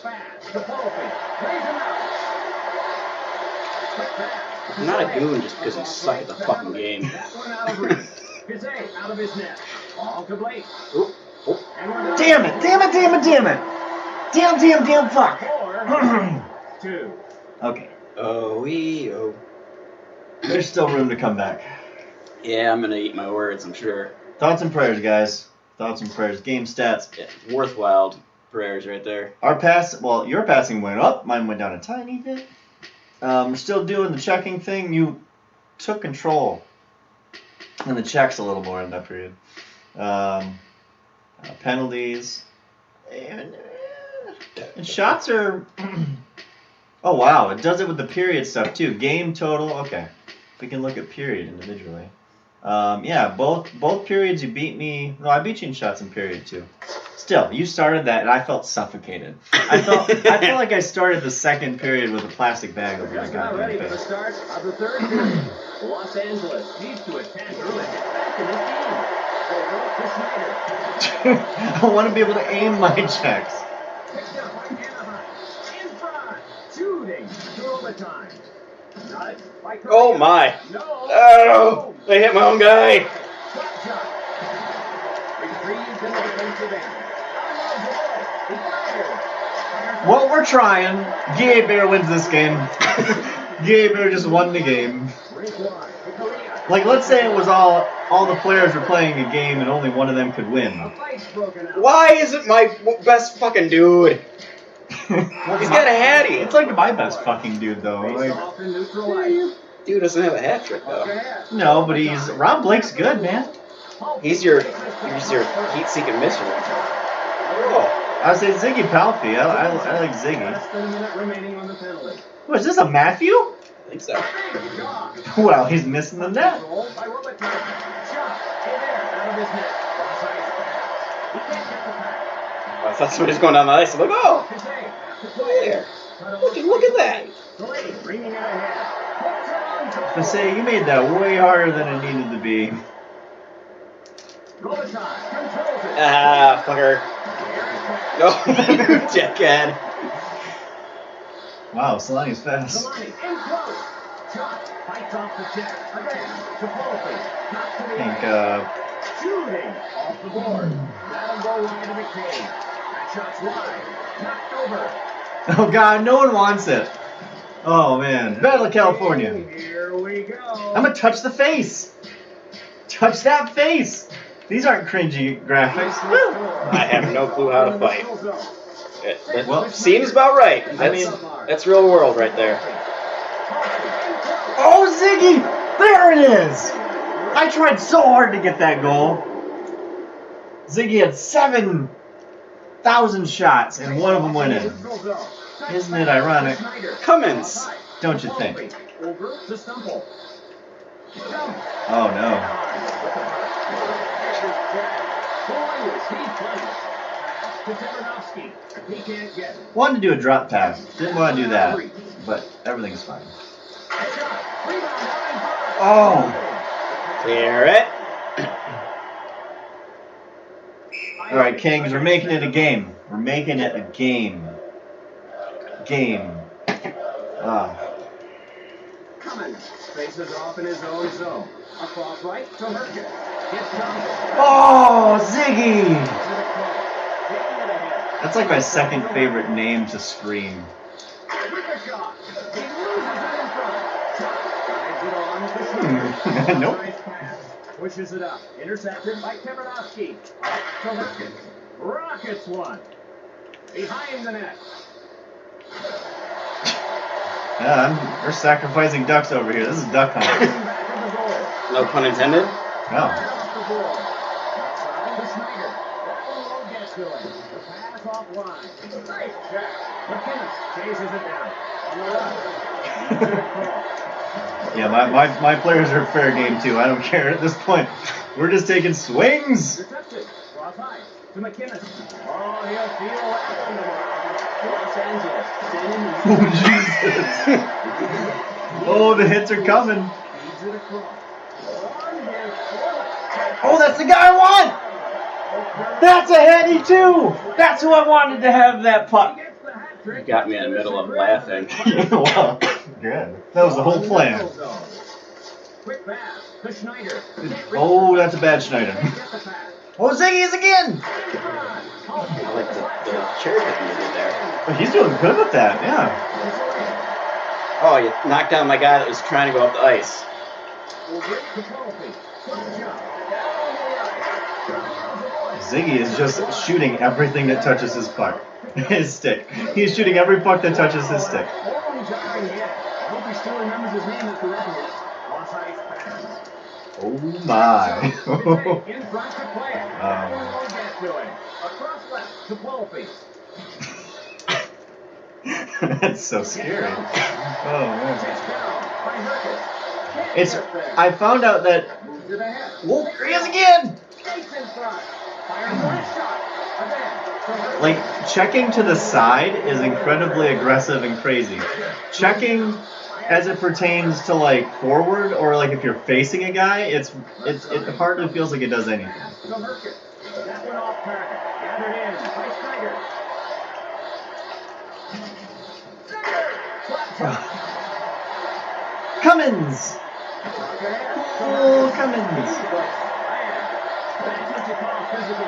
pass to Palfy. Raise him out. Quick pass. I'm not a goon just because you suck at the fucking game. That one out of reach. Kazay out of his net. Ball to Blake. Oop, oop. And we're down Damn it! Damn it! Damn it! Damn it! Damn fuck! 4-2. Okay. Oh, oh. There's still room to come back. Yeah, I'm gonna eat my words, I'm sure. Thoughts and prayers, guys. Thoughts and prayers. Game stats. Yeah, worthwhile prayers right there. Your passing went up. Mine went down a tiny bit. We're still doing the checking thing. You took control in the checks a little more in that period. Penalties. And shots are... Oh, wow. It does it with the period stuff, too. Game total. Okay. We can look at period individually. Yeah, both periods you beat me. No, I beat you in shots in period, too. Still, you started that, and I felt suffocated. I felt like I started the second period with a plastic bag over my Just not goddamn ready for the face. start of the third period. Los Angeles needs to attend early. Get back in this game. Over to Schneider. I want to be able to aim my checks. Picked up by Anaheim. In front. Shooting to overtime. Got it by Correa. Oh my! No. Oh! I hit my own guy! Shot shot. Retrieved in the defensive end. He fired. What we're trying. Gay Bear wins this game. Gay Bear just won the game. Break one to Correa. Like, let's say it was all the players were playing a game and only one of them could A win. fight's broken out. Why isn't my best fucking dude? He's got a hattie. It's like my best fucking dude, though. Face Like, off in neutral ice. Dude doesn't have a hat trick though. no, but Rob Blake's good, man. He's your heat-seeking missile. Oh. I would say Ziggy Palfy. I like Ziggy. Less than a minute remaining on the penalty. What, is this a Matthew? I think so. Big shot. Well, he's missing the net. Roll by Robitaille. Shot. In there. Out of his net. Cross ice pass. He can't get the pass. I thought somebody was going down the ice. I'm like, oh, Kazay. look there. Look at that. Delayed. Bringing it ahead. Puts it on goal. I say you made that way harder than it needed to be. Robitaille controls it. Ah, fucker. No, dickhead. Wow, Solani's fast. Delaney in close. Shot. Fights off the check. Again. To Palfy. Not to I the think, ice. Shooting. Off the board. That'll go wide to McCabe. That shot's wide. Knocked over. oh God, no one wants it. Oh man, Battle of California. Here we go. I'm gonna touch the face. Touch that face. These aren't cringy graphics. Woo. I have no clue how to fight. That Well, seems about right. That's real world right there. Oh, Ziggy! There it is! I tried so hard to get that goal. Ziggy had 7,000 shots, and one of them went in. Isn't it ironic? Cummins. Don't you think? Over to Stumple. Oh, no. He can't get it. Wanted to do a drop pass. Didn't want to do that. But everything's fine. Oh! Clear it. Alright, Kings, we're making it a game. We're making it a game. Game. Ah. Cummins faces off in his own zone. Across right to Herkin. Gets Thompson. Oh, Ziggy! To the cross. Hitting it ahead. That's like my second favorite name to scream. With a shot. He loses it in front. Drives it on to Schneider. Nope. Nice pass. Pushes it up. Intercepted by Kevardowski. Up to Herkin. Rockets one. Behind the net. Yeah, we're sacrificing ducks over here. This is duck hunt. Back of the goal. No pun intended. No. Off the board. Outside to Schneider. That one won't get to him. The pass pass offline. Nice check. McKinnon chases it down. On the left. Easy to cross. Yeah, my players are fair game too. I don't care at this point. We're just taking swings. Intercepted. Cross ice to McKinnon. Oh, he'll feel that one tomorrow. Los Angeles sending the Oh, Jesus. Oh, the hits are coming. feeds it across. On his foot. Oh, that's the guy I want. That's a heady too. That's who I wanted to have that puck. He gets the hat trick. You got me in the middle of laughing. Wow, good. That was the whole plan. Quick pass to Schneider. Oh, that's a bad Schneider. Get the pass. Oh, Ziggy's again. I like the cherry picking you did there. Oh, he's doing good with that. Yeah. Oh, you knocked down my guy that was trying to go up the ice. Ziggy is just shooting everything that touches his puck. His stick. He's shooting every puck that touches his stick. I hope he still remembers his name after that. Oh my. In front to play it. We'll get to him. Across left to Volpe. That's so scary. Oh man. It's down by Herkett. It's. I found out that. Moves it ahead. Whoa, there he is again. Skates in front. Fires one shot. Again. to Herkett. Like checking to the side is incredibly aggressive and crazy. Checking as it pertains to like forward or like if you're facing a guy, it hardly feels like it does anything. To Herkett. That one off target. Gathered in by Schneider. Slap shot. Cummins. Oh, Cummins.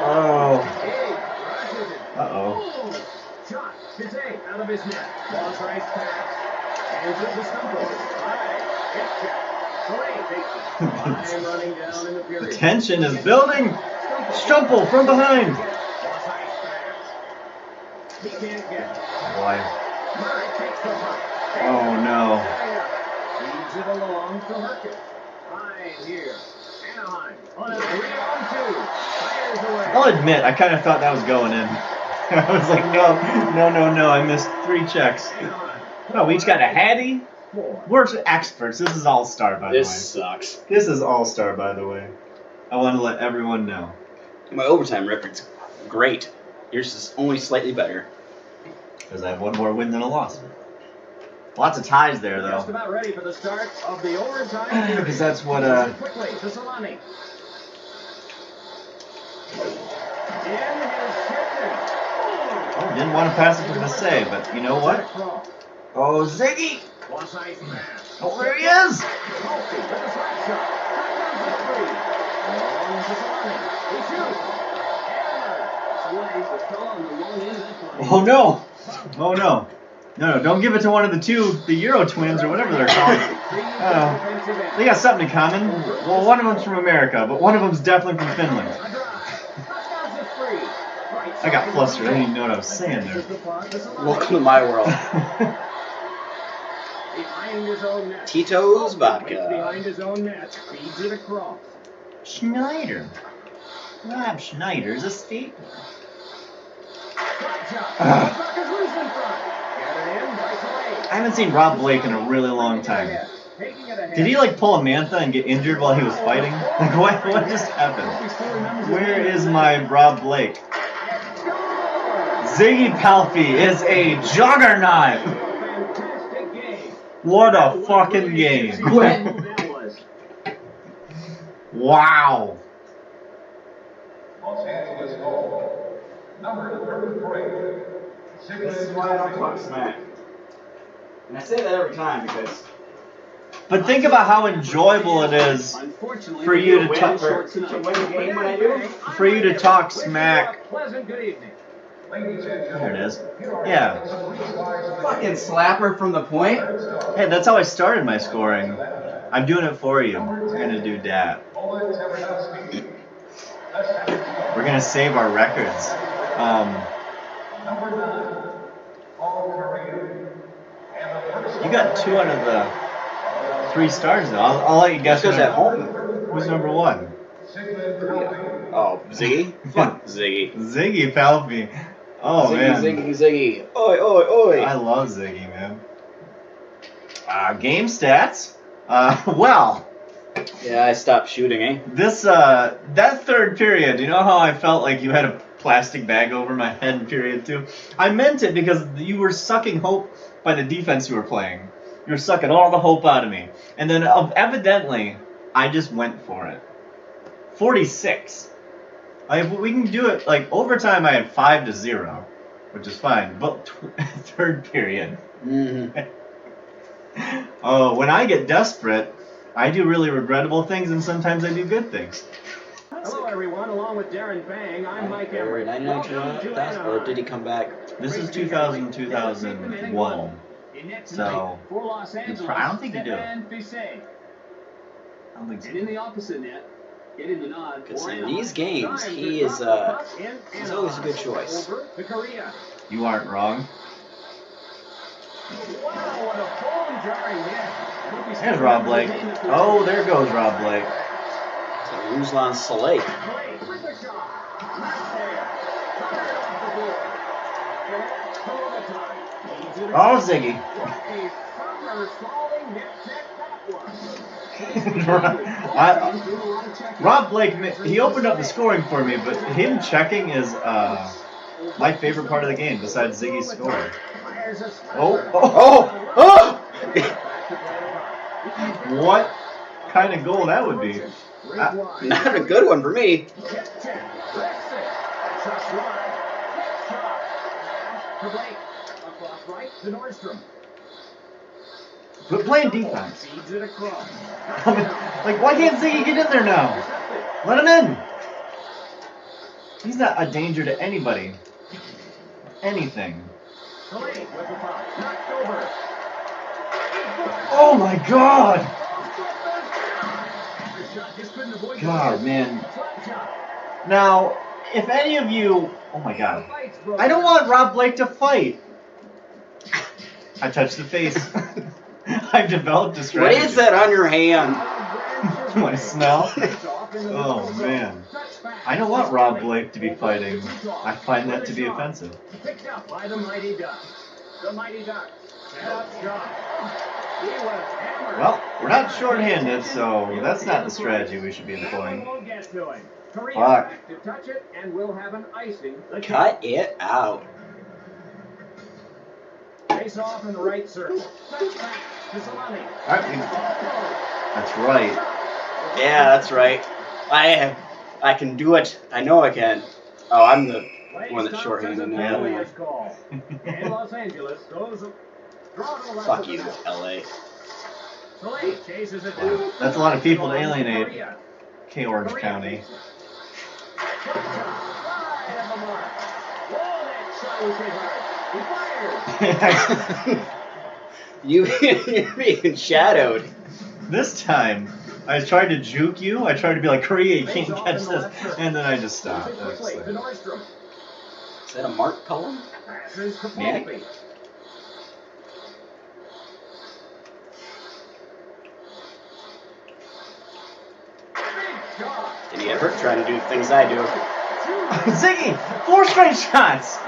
Oh. Uh-oh. Shot. His eight out of his net. Lost ice pass. Hands it to Stumble. Alright. Hit check. Delayed takes it. Line running down in the The period. tension is building. Strumple from behind. Lost ice pass. He can't get it. Boy. Murray takes the puck. Oh no. Feeds it along to Herkett. Fine here. Anaheim on a 3-on-2. Fires away. I'll admit, I kind of thought that was going in. I was like, no. I missed 3 checks. Oh, we each got a Hattie. We're experts. This is all-star, by the This way. sucks. This is all-star, by the way. I want to let everyone know. My overtime record's great. Yours is only slightly better. Because I have one more win than a loss. Lots of ties there, Just though. about ready for the start of the overtime period. Because that's what, Quickly to Solani. In his shifted. Oh, didn't want to pass it to Massey, but you know what? Oh, Ziggy! Lost ice pass. Oh, there he is! Volpe with a slap shot. Back down to 3. Long to Solani. He shoots. Hammer. Solani was still on the long end of that one. Oh, no! Oh, no. No, don't give it to one of the Euro twins or whatever they're called. They got something in common. Well, one of them's from America, but one of them's definitely from Finland. I got flustered. I didn't even know what I was saying there. Welcome to my world. Behind his own net. Tito's Behind vodka. his own net. Feeds it across. Schneider. Rob Schneider's a staple. Slap shot. Ah. Puck is loose in front. Gathered in by Slade. I haven't seen Rob Blake in a really long time. Taking it ahead. Did he like pull a Mantha and get injured while he was fighting? Like what just happened? Where is my Rob Blake? Ziggy Palffy is a juggernaut. Fantastic game. What a fucking game. That was. Wow. Los Angeles goal, number 33. This is why I don't talk smack. And I say that every time because But think about how enjoyable it is Unfortunately, for you to win talk for to win the game when I do. for you to talk smack. Pleasant good evening. Ladies and There gentlemen, it is. Yeah. Fucking slapper from the point. Hey, that's how I started my scoring. I'm doing it for you. We're gonna do that. We're gonna save our records. You got 2 out of the 3 stars though. I'll let you guess. Because at home. Who's number 1? Oh, Ziggy? Fuck Ziggy. Ziggy Palffy. Oh, man. Ziggy. Oi, oi, oi. I love Ziggy, man. Game stats. Well, Yeah, I stopped shooting, eh? this that third period, you know how I felt like you had a plastic bag over my head in period 2? I meant it because you were sucking hope by the defense you were playing. You were sucking all the hope out of me. And then evidently, I just went for it. 46. We can do it, like, overtime I had 5-0, which is fine. But third period. Mm-hmm. Oh, when I get desperate, I do really regrettable things, and sometimes I do good things. Hello, everyone. Along with Darren Bang, I'm Mike Or Everett. 99 or did he come back? This is 2001. So, For Los Angeles, I don't think you do. Stefan Fiset. I don't think And in so. the opposite net, getting the nod. Because for in Anaheim. these games, Time he to is drop the puck in he's always a good choice. Over to Korea. You aren't wrong. Wow, what a bone jarring hit. There's Rob Blake. Oh, there goes Rob Blake. So Ruslan Saleh. Blake with the shot. Not there. Fired off the board. And to overtime. Needs it Oh, again. Ziggy. What a somersaulting hit check that was. Rob Blake, he opened up the scoring for me, but him checking is my favorite part of the game, besides Ziggy's scoring. Oh. What kind of goal that would be? Not a good one for me. But playing defense. Like, why can't Ziggy get in there now? Let him in. He's not a danger to anybody. Anything. Oh my God! God, man. Now, if any of you... Oh my God. I don't want Rob Blake to fight. I touched the face. I've developed a What strategy. is that on your hand? My smell? Oh, man. I don't want Rob Blake to be fighting. I find that to be offensive. Picked up by the Mighty Ducks. The Mighty Ducks. Set up shot. He was hammered. Well, we're not shorthanded, so that's not the strategy we should be employing. Won't get to him. Korea Fuck. back to touch it, and we'll have an icing. The Cut it out. Face off in the right circle. Touch back to Solani. All right, that's right. Yeah, that's right. I can do it. I know I can. Oh, I'm the one that's shorthanded now. Yeah. And Los Angeles goes draw to the left. Fuck you, LA. Soleil chases it down. That's a lot of people to alienate. Korea. K-Orange County. Wide of the mark. Whoa, that shot was hit hard. He fired. You're being shadowed. This time, I tried to juke you. I tried to be like, Korea, you can't catch this. And then I just stopped. That's Quickly to like, Nordstrom. Is that a Mark Cullen? Passes to Yeah. Volpe. Big shot. Did he get hurt trying to do things I do? Ziggy! 4 straight shots!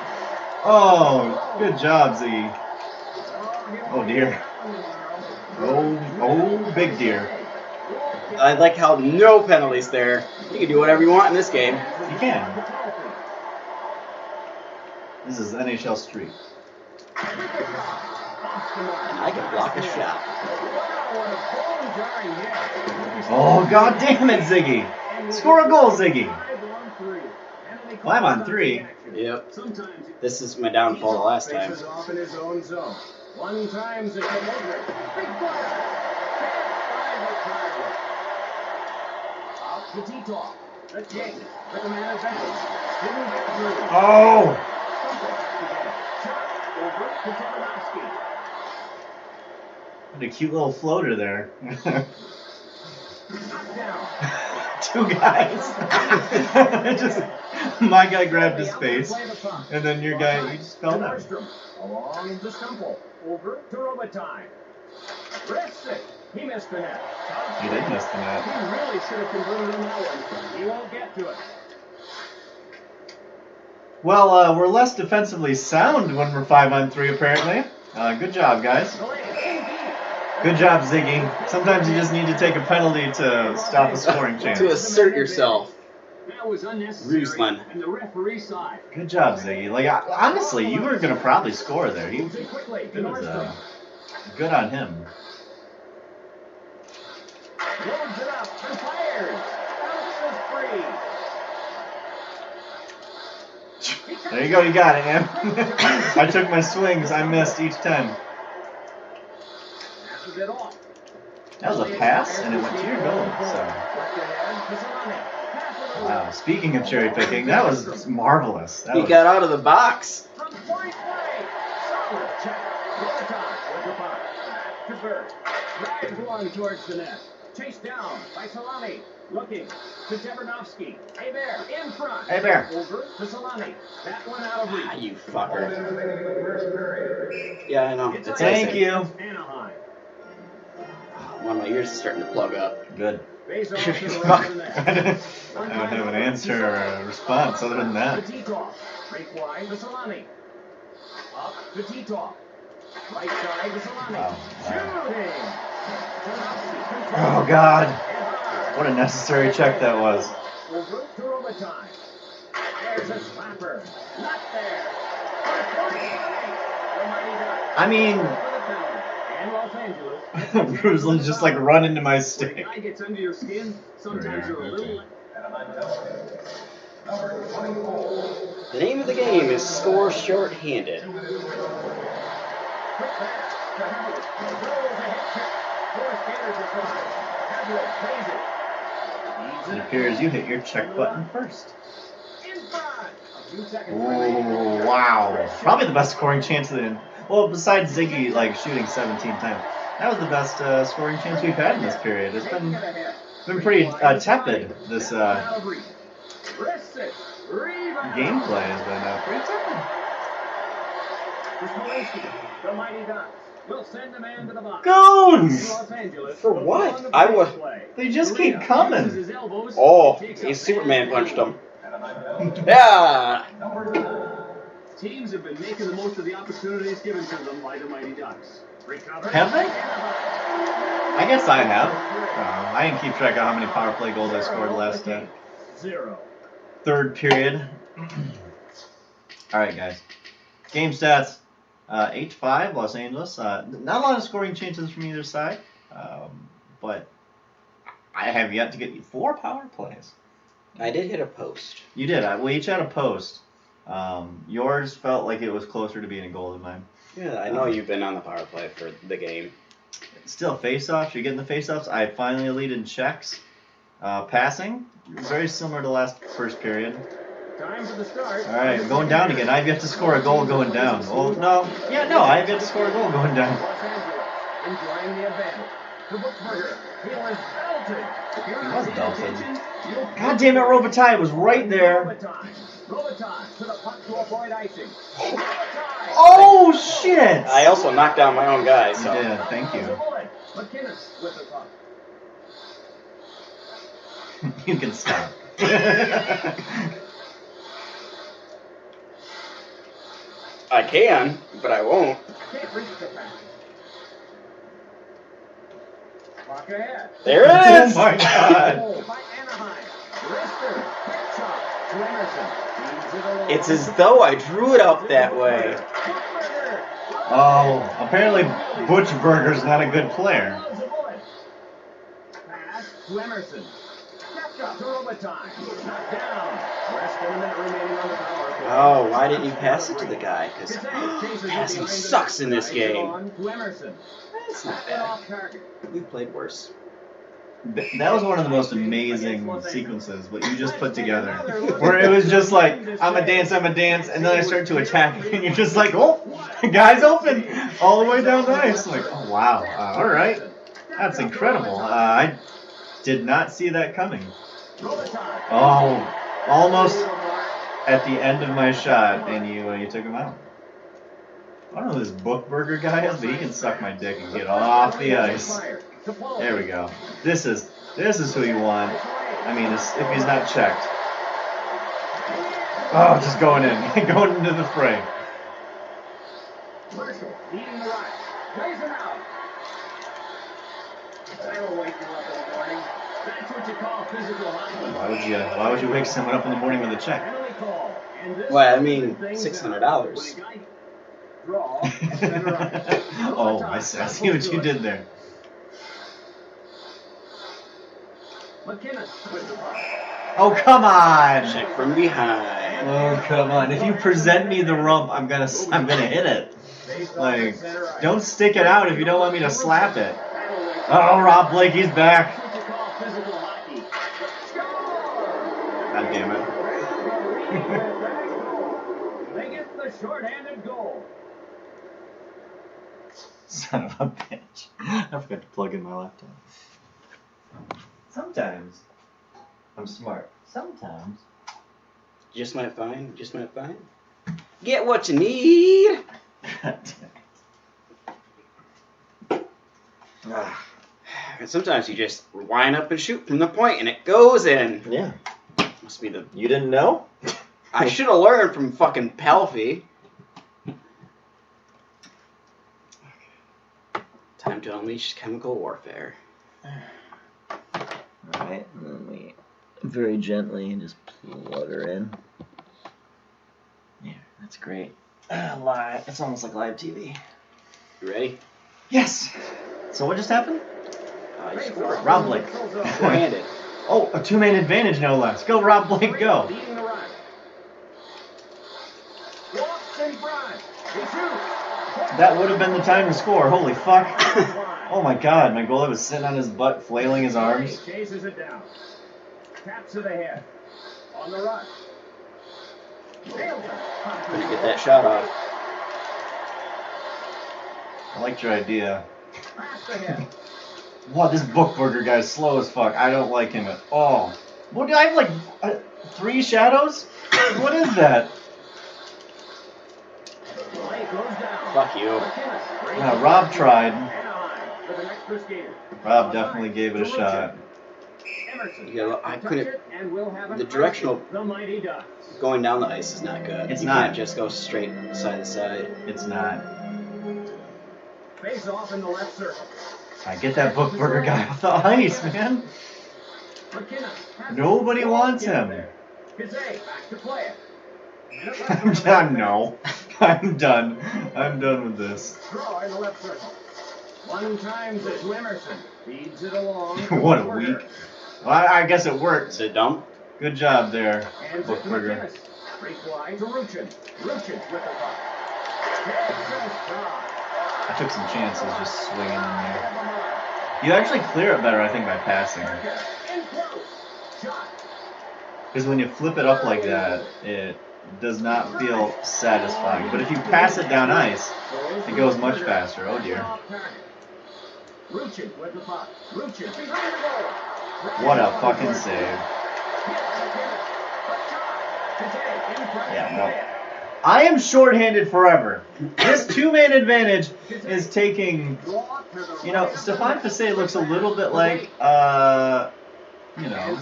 Oh, good job, Ziggy. Oh, dear. Oh, big dear. I like how no penalties there. You can do whatever you want in this game. You can. This is NHL Street. And I can block a shot. Oh, God damn it, Ziggy! Score a goal, Ziggy! Well, I'm on 3. Yep. This is my downfall the last time. Off in his own zone. One time to Modric. Big fire. Out to Tito. The King with the man advantage. Didn't get through. Oh! Shot over to Tavanovsky. What a cute little floater there. Knocked down. 2 guys. Just my guy grabbed his face, and then your guy he just fell down. Along the stumble. Over to Robitaille. Rips it. He missed the net. He did miss the net. He really should have converted on that one. He won't get to it. Well, we're less defensively sound when we're 5-on-3, apparently. Good job, guys. Good job, Ziggy. Sometimes you just need to take a penalty to stop a scoring chance. To assert yourself. That was unnecessary. Ruslan. And the referee side. Good job, Ziggy. Like, honestly, you were going to probably score there. He was good on him. Loads it up and fires. Bounce is free. There you go, you got it, man. I took my swings, I missed each time. Passes it off. That was a pass, and it went to your goal, so. Wow, speaking of cherry picking, that was marvelous. That He was, got out of the box. From point play. Solid check. Roberton with the puck. Back to Burt. Drives one towards the net. Chased down by Salami. Looking to Debernovsky. Hey Bear in front. Hey, Bear. Over to Salami. That one out of reach. Ah, you fucker. Yeah, I know. It's Thank icing. you. Anaheim. One of my ears is starting to plug up. Good. Face off to the I right of the net. don't have an answer or a response other than that. To Titov. Break wide to Salami. Up to Titov. Right side to Salami. Wow. Shooting. Oh, God. What a necessary check that was. Over to Roberton. There's a slapper. Not there. I mean, And Los Angeles. Ruslan's just like run into my When a stick. guy gets under your skin, sometimes you're a little. The name of the game is Score Short-Handed. Quick pass to Havlet. Throws a hit check. Four skaters across. Havlet plays it. It appears you hit your check button first. In front. A few seconds Oh, remaining. wow. Probably the best scoring chance of the. Well, besides Ziggy like shooting 17 times, that was the best scoring chance we've had in this period. It's been pretty tepid. This gameplay has been pretty tepid. The mighty Ducks will send a man to the box. Goons! Los Angeles For will what? go on the I was- play. They just keep Korea coming. uses his elbows, Oh, takes he up Superman that punched him. lead. Yeah! Teams have been making the most of the opportunities given to them by the mighty Ducks. Recover. Have they? I guess I have. I didn't keep track of how many power play goals I scored last 0. third period. All right, guys. Game stats. 8-5, Los Angeles. Not a lot of scoring chances from either side, but I have yet to get 4 power plays. I did hit a post. You did. We each had a post. Yours felt like it was closer to being a goal than mine. Yeah, I know you've been on the power play for the game. Still, face-offs. You're getting the face-offs. I finally lead in checks. Passing, very similar to first period. Time for the start. All right, going down again. I've yet to score a goal going down. Well, no. Yeah, no, I've yet to score a goal going down. Los Angeles enjoying the advantage. To Buchberger. He was belted. Here He was is the belted. attention. You'll- God damn it, Robitaille was right there. Roberton to the puck to avoid icing. Roberton. Oh, shit! I also knocked down my own guy, You so. did, thank you. McKinnis with the puck. You can stop. I can, but I won't. Can't reach the pass. Puck ahead. There it Oh is! my god. Goal by Anaheim. Wrister. Quick shot to Emerson. Leaves it alone. It's as though I drew it up that way. Buchberger. Oh, apparently Butchburger's not a good player. Loves a bullet. Pass to Emerson. Kept up to Roberton. Knocked down. Less than a minute remaining on the power play. Oh, why didn't you pass it to the guy? Because passing sucks in this game. To Emerson. It's not Get bad. off target. We've played worse. That was one of the most amazing sequences, what you just put together. Where it was just like, I'm a dance, and then I start to attack, and you're just like, oh, guy's open, all the way down the ice. Like, oh, wow, all right. That's incredible. I did not see that coming. Oh, almost at the end of my shot, and you took him out. I don't know who this Buchberger guy is, but he can suck my dick and get off the ice. There we go. This is who you want. I mean, if he's not checked. Oh, just going in. Going into the fray. Marshall leading the rush. Plays him out. That'll wake you up in the morning. That's what you call physical hockey. Why would you wake someone up in the morning with a check? Penalty call. And this Well, I is mean, the things $600. that when a guy draw at center ice. Oh, I see what you did there. McKinnon with the puck. Oh, come on. Check from behind. Oh, come on. If you present me the rump, I'm gonna hit it. Faced off Like, at center ice. don't stick it out if you don't want me to slap it. Oh, Rob Blake, he's back. That's what you call physical hockey. God damn it. They get the shorthanded goal. Son of a bitch. I forgot to plug in my laptop. Sometimes I'm smart. Sometimes. Just might find. Get what you need. God damn it. Ah. And sometimes you just line up and shoot from the point and it goes in. Yeah. Must be the. You didn't know? I should have learned from fucking Palfy. Time to unleash chemical warfare. Alright, and then we very gently just plug her in. Yeah, that's great. Live. It's almost like live TV. You ready? Yes. So what just happened? You scored. Rob Blake. Four-handed. Oh, a two-man advantage, no less. Go, Rob Blake, go. Leading the rush. Walks in front. He shoots. That would have been the time to score. Holy fuck. Oh my god, my goalie was sitting on his butt, flailing his arms. Chases it down. Taps to the head. On the rush. Nails it. Couldn't get that shot off. I liked your idea. Past the head. Wow, this Bookburger guy's slow as fuck. I don't like him at all. What, do I have like 3 shadows? What is that? Play goes down. Fuck you. Now, Rob tried. Anaheim with an extra skater. Rob definitely gave it a shot. Emerson. Yeah, I couldn't. Touch it and we'll have it The directional the mighty Ducks. going down the ice is not good. It's you not. can't just go straight side to side. It's not. Face off in the left circle. I get that Bookburger guy off the ice, man. McKinnon has Nobody it. wants Get him. there. Kazay back to play it. And it left I'm from the done. back. No. I'm done. I'm done with this. Draw in the left circle. One time to Emerson. Feeds it along. What a week. Well, I guess it worked. Is it dumb? Good job there, Hands it to Bookburger. McInnes. Free fly to Ruchin. Ruchin with the puck. Takes a shot. I took some chances just swinging in there. You actually clear it better, I think, by passing. In close. Shot. Because when you flip it up like that, it does not feel satisfying. But if you pass it down ice, it goes much faster. Oh dear. Ruchin with the puck. Ruchin behind the goal. What a fucking save. Yeah, no. I am shorthanded forever. This two-man advantage is taking, you know, Stefan Facet looks a little bit like, you know,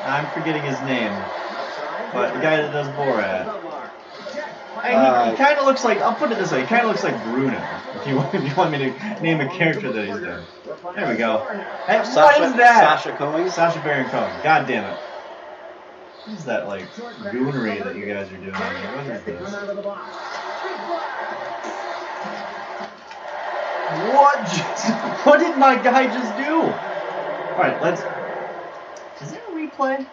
I'm forgetting his name, but the guy that does Borat. He kind of looks like, I'll put it this way, he kind of looks like Bruno, if you want me to name a character that he's done. There we go. Hey, what is that? Sasha Cohen? Sasha Baron Cohen. God damn it. What is that, like, goonery that you guys are doing? What is this? What did my guy just do? Alright, let's... Is there a replay?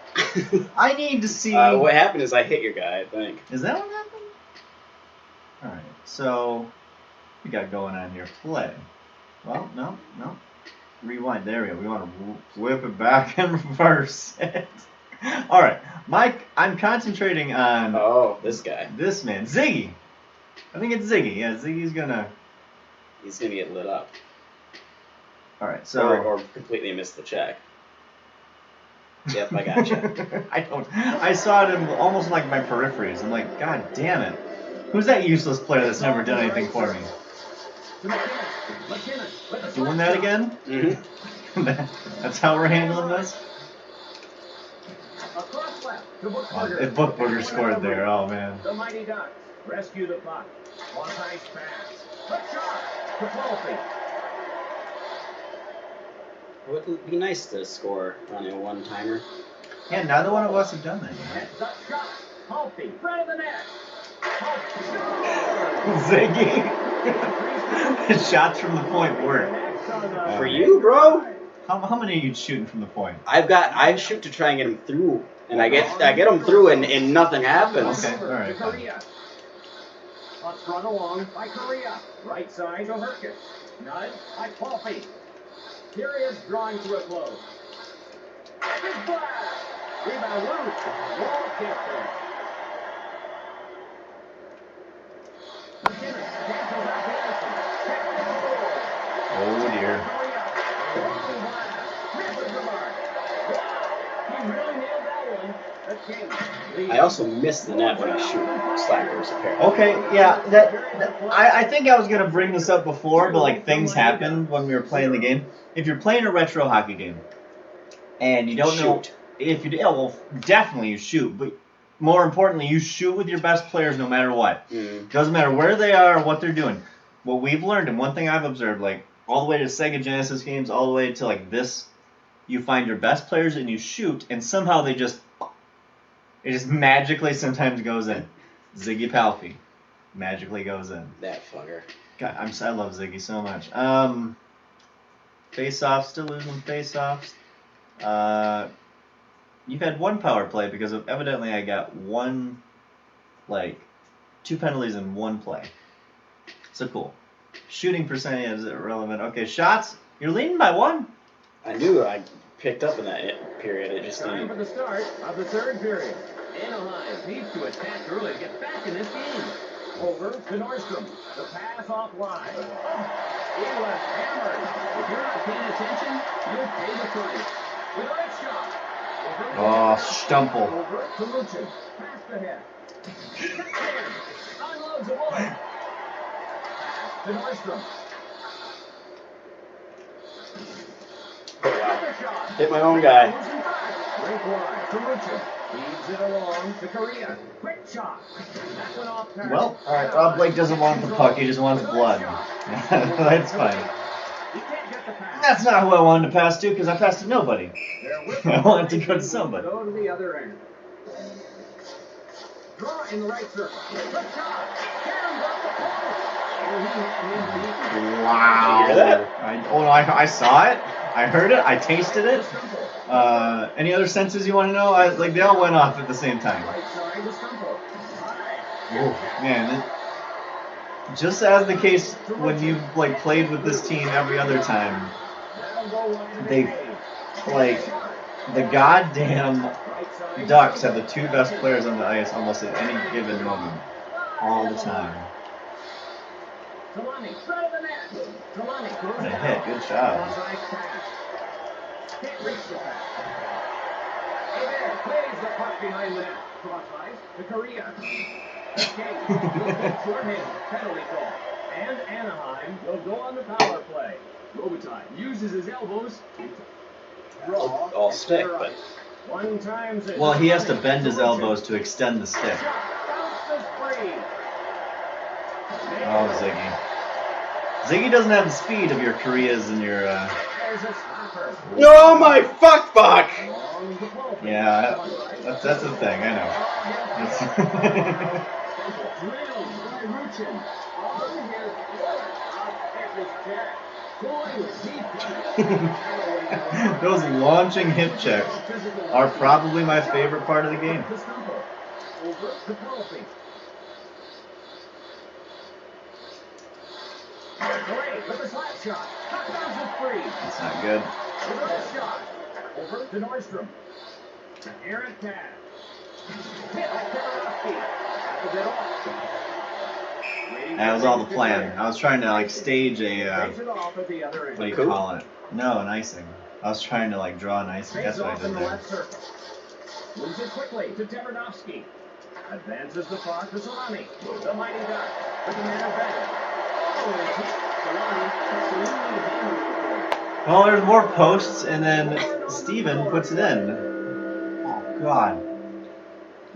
I need to see... What happened is I hit your guy, I think. Is that what happened? Alright, so... We got going on here. Play. Well, no. Rewind. There we go. We want to whip it back and reverse it. Alright, Mike, I'm concentrating on Oh, this guy. this man, Ziggy. I think it's Ziggy. Yeah, Ziggy's gonna... He's gonna get lit up. Alright, so... Or completely miss the check. Yep, I gotcha. I saw it in almost like my peripheries. I'm like, God damn it. Who's that useless player that's never done anything for me? Doing that again? Mm-hmm. That's how we're handling this? Across left to Bookburger. If Bookburger scored there, oh man. The Mighty Ducks rescue the puck. On ice pass. Hook shot to Polfey. It would be nice to score on a one-timer. Yeah, neither one of us have done that yet. Heads up shot. Polfey, front of the net. Ziggy. Shots from the point work. For you, bro? How many are you shooting from the point? I shoot to try and get him through, and I get them through, and nothing happens. Okay, all right, fine. Korea. Puck run along by Korea. Right side to Herkis. Nudge by Polfey. Period drawing to a close. Big blast. Rebound loose. Wall kick there. McKinnon cancels out the action. Oh dear. I also miss the net when I shoot Slackers apparently. Okay, yeah, I think I was gonna bring this up before, but like things happened when we were playing the game. If you're playing a retro hockey game and you don't know if you well, definitely you shoot, but more importantly, you shoot with your best players no matter what. Doesn't matter where they are or what they're doing. What we've learned, and one thing I've observed, like all the way to Sega Genesis games, all the way to like this, you find your best players and you shoot, and somehow it just magically sometimes goes in. Ziggy Palfy magically goes in. That fucker. God, I love Ziggy so much. Face-offs, still losing face-offs. You've had one power play because of, evidently I got two penalties in one play. So cool. Shooting percentage is irrelevant. Okay, shots. You're leading by one. I knew I picked up in that period. It just Time for the start of the third period. Anaheim needs to attack early to get back in this game. Over to Nordstrom. The pass offline. He was hammered. If you're not paying attention, you'll pay the price. With a right shot. Oh, Stumple. Over to Luchin. Pass ahead. Unloads a bullet. To Nordstrom. Oh, wow. Hit my own guy. Break wide to Luchin. Leads it along to Korea. Quick shot. That went off target. Well, alright, Rob Blake doesn't want the puck, he just wants blood. That's fine. You can't get the pass. That's not who I wanted to pass to, because I passed to nobody. I wanted to go to somebody. Go to the other end. Draw in the right circle. Good shot. Cameron got the post. Wow. Did you hear that? I saw it. I heard it. I tasted it. Any other senses you want to know? They all went off at the same time. Oh, man, just as the case when you played with this team every other time, they the goddamn Ducks have the two best players on the ice almost at any given moment, all the time. What a hit! Good job. Can't reach the pass. Amen. Plays the puck behind the net. Cross ice to Korea. Okay. Shorthand penalty call. And Anaheim will go on the power play. Robitaille uses his elbows. I'll stick, but One time. Well, he has to bend his elbows to extend the stick. Bounces free. Oh, Ziggy. Ziggy doesn't have the speed of your Koreas and your. There's a stopper. no, my fuck. Yeah, that's the thing. I know. Drilled by Ruchin. On his Those launching hip checks are probably my favorite part of the game. Over to Polfey. With a slap shot. Puck bounces free. That's not good. With a wrist shot. Over to Nordstrom. Aaron pass. Hit by Kamarowski. Passes it off. That was all the plan. I was trying to stage a Takes it off at the other end. what do you call it? No, an icing. I was trying to draw an icing. That's Face what I off did in the there. left circle. Moves it quickly to Tebernowski. Advances the puck to Salami. The Mighty Duck with the man advantage. Oh, there's more posts, and then Steven puts it in. Oh, God.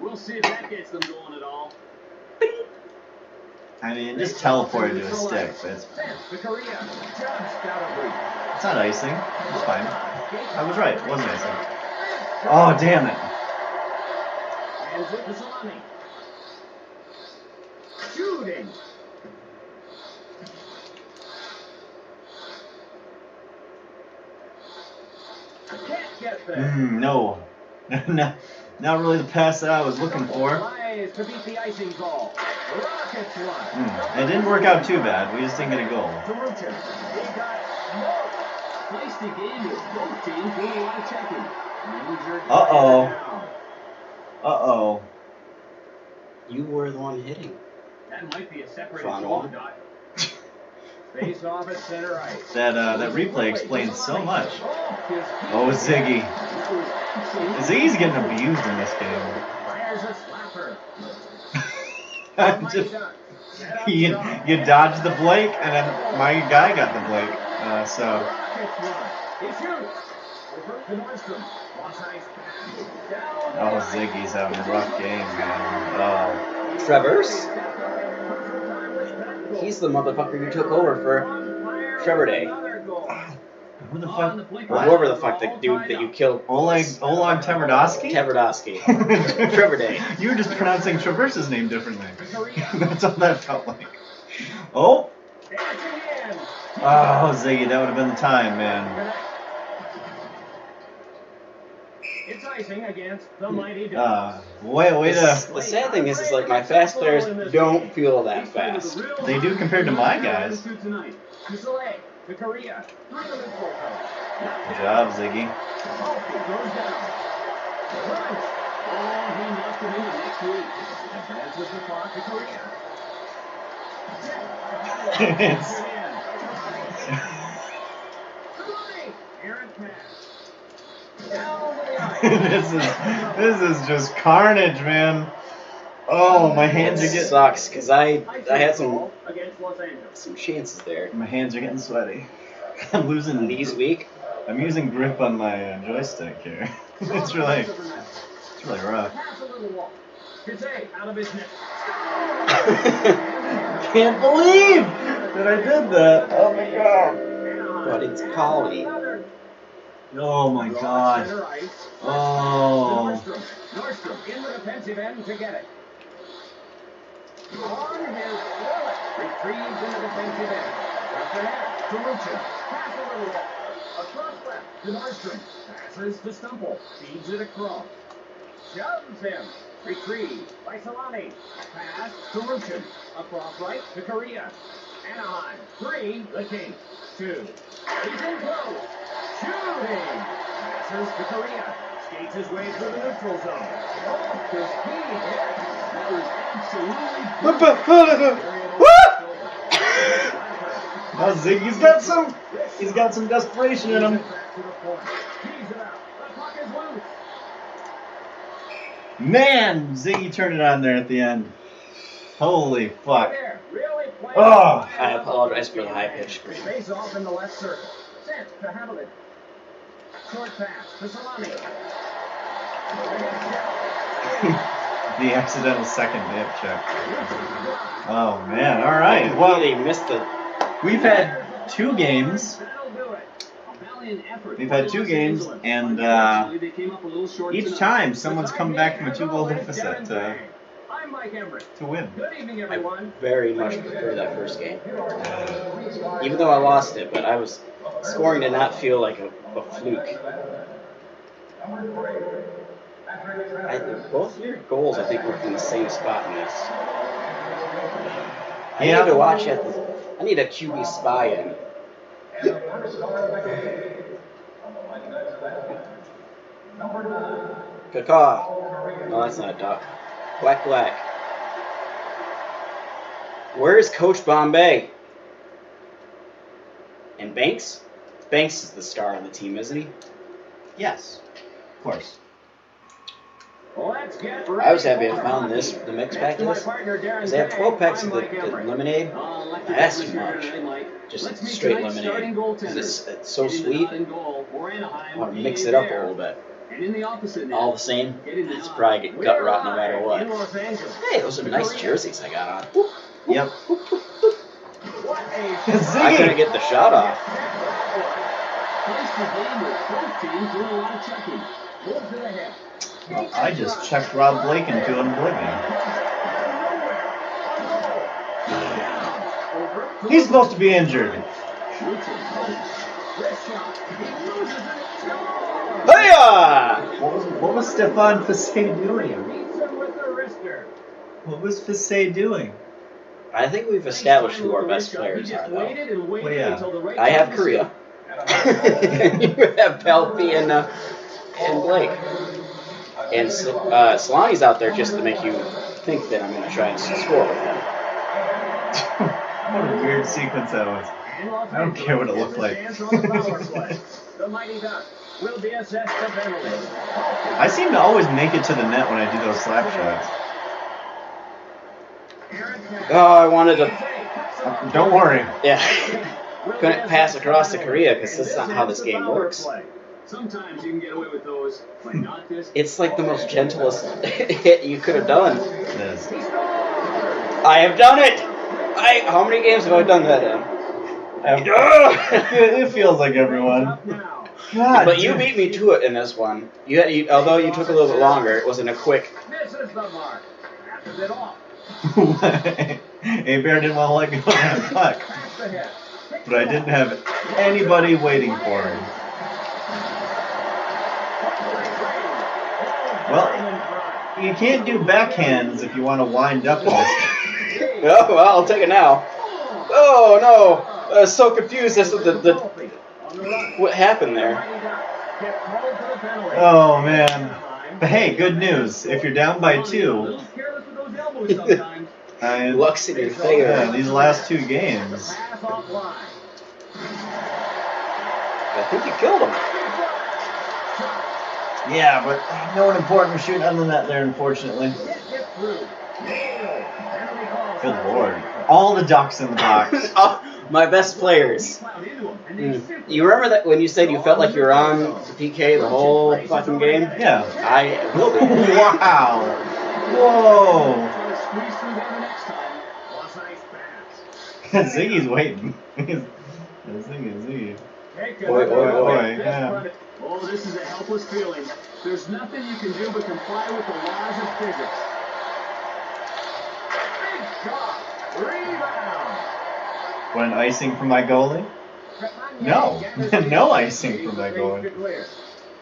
We'll see if that gets them going at all. I mean, just teleported to a stick, but it's not icing. It's fine. I was right. It wasn't icing. Oh, damn it. Hands it to Salami. Shooting. Can't get there. No. Not really the pass that I was looking for. Tries to beat the icing ball. Rockets one. It didn't work out too bad. We just didn't get a goal. He got feisty game with both teams doing a lot of checking. Uh-oh. You were the one hitting. That might be a separate Front shoulder wall. dot. Face off at center ice. That replay explains so much. Oh, Ziggy. Ziggy's getting abused in this game. Fires a slapper. Just, you dodged the Blake, and then my guy got the Blake. So. Oh, Ziggy's having a rough game, man. Oh. Trevor's? He's the motherfucker you took over for Trevor Day. Who the fuck? Or whoever the fuck the dude that you killed. Oleg Tverdovsky? Tverdovsky. Trevor Day. You were just pronouncing Traverse's name differently. That's all that felt like. Oh! Oh, Ziggy, that would have been the time, man. It's icing against the mighty Ducks. Way to... The sad thing is like my fast players don't feel that fast. They do compared to my guys. To Korea. Good job, Ziggy. He knocked him into next week. Advances the clock to Korea. Aaron pass. This is just carnage, man. Oh, my hands are It getting... sucks because I had some chances there. My hands are getting sweaty. I'm losing Knees weak. I'm using grip on my joystick here. It's really rough. Can't believe that I did that. Oh my god. But it's quality. Oh my god. Oh. Nordstrom in the defensive end to get it. On his wallet. Retrieves in the defensive end. After that, to Lucha. Pass a little bit. Across left to Nordstrom. Passes to Stumple. Feeds it across. Shoves him. Retrieve by Solani. Pass to Lucha. Across right to Korea. Anaheim. 3, the Kings. 2. He's in close. Shooting. Passes to Korea. Skates his way through the neutral zone. Off his feet. That was absolutely Now Ziggy's got some desperation in him. Man, Ziggy turned it on there at the end. Holy fuck. Oh. I apologize for the high pitch scream. Face off in the left circle. Sent to Hamilton. Short pass to Salami. The accidental second hip check. Oh man, alright. Well, They missed the. we've had 2 games. That'll do it. A valiant effort. We've had 2 games, and each time someone's come back from a 2-goal deficit to I'm Mike Emmerich. win. Good evening, everyone. Very much prefer that first game. Even though I lost it, but I was scoring to not feel like a fluke. Both your goals, I think, were from the same spot in this. I need to watch it. I need a QB spy in. Caw. No, that's not a duck. Black. Where's Coach Bombay? And Banks? Banks is the star on the team, isn't he? Yes, of course. I was happy I found the mix pack to this. Because they have 12 packs of the lemonade. That's too much. Just straight lemonade. And it's so sweet. I want to mix it up a little bit. And in the opposite net, All the same, getting the it's nod. probably get gut rot no matter In what. Los Angeles. Hey, those are nice jerseys I got on. Yep. What a I couldn't get the shot off. Place the game with both teams doing a lot of checking. Moves it ahead. Well, I just checked Rob Blake into an oblivion. He's supposed to be injured. Hiya! What was Stefan Fissé doing? With the wrister. What was Fissé doing? I think we've established who our best players are, though. Well, yeah. I have Korea. You have Pelpy and Blake. And Solani's out there just to make you think that I'm going to try and score with him. What a weird sequence that was. I don't care what it looked like. The Mighty Ducks will be assessed the penalty. I seem to always make it to the net when I do those slap shots. Oh, I wanted to. Don't worry. Yeah. Couldn't pass across to Korea because that's not how this game works. Sometimes you can get away with those, but not this. It's like the most gentlest hit you could have done. It is. I have done it! How many games have I done that in? It feels like everyone. God, But you beat me to it in this one. Although you took a little bit longer, it wasn't a quick. Misses the mark. Passes it off. A-Bear didn't want to let go of that puck. Past the head. But I didn't have anybody waiting for him. Well, you can't do backhands if you want to wind up this. Oh, well, I'll take it now. Oh, no. I was so confused as to what happened there. Oh, man. But hey, good news. If you're down by 2, Luck's in your favor. yeah, these last 2 games. I think you killed him. Yeah, but no one important was shooting other than that there, unfortunately. Good lord. All the ducks in the box. Oh, my best players. You remember that when you said you felt like you were on the PK the whole fucking game? Yeah. I will be. Wow. Whoa. Ziggy's waiting. Ziggy. Oi, oi, oi. Yeah. Oh, this is a helpless feeling. There's nothing you can do but comply with the laws of physics. Big shot. Rebound. What, an icing from my goalie? No. No icing from my goalie.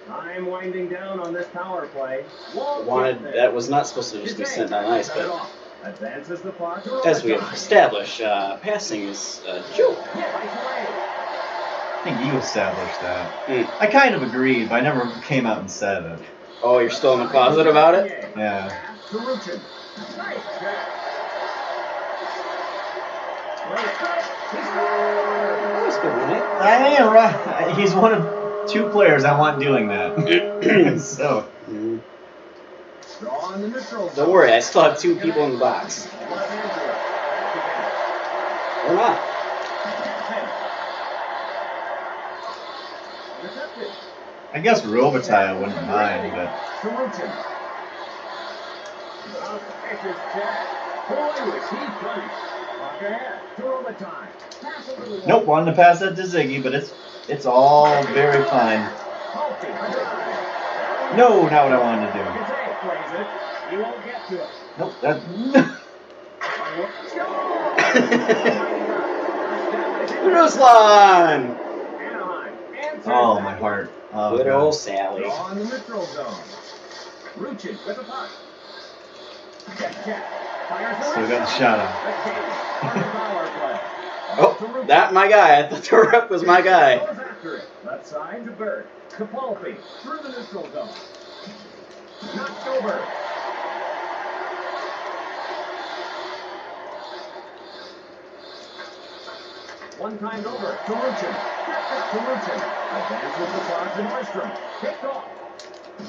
Time winding down on this power play. That was not supposed to just be sent on ice, but advances the puck. as we have established, passing is a joke. I think you established that. Mm. I kind of agreed, but I never came out and said it. Oh, you're still in the closet about it? Yeah. That was good, wasn't it? I am right. He's one of 2 players I want doing that. So. Don't worry, I still have 2 people in the box. Or not. I guess Robitaille wouldn't mind, but. Nope, wanted to pass that to Ziggy, but it's all very fine. No, not what I wanted to do. Nope, that. Ruslan! Oh, my heart. Oh, Good God. old Sally. On the neutral zone. Ruchin with the puck. Still got the shot off. Oh, that my guy. I thought the rep was my guy. Left side to Bird. Kapolfi through the neutral zone. Knocked over. One time over. To Ruchin. Advance with the puck to Nordstrom. Kicked off.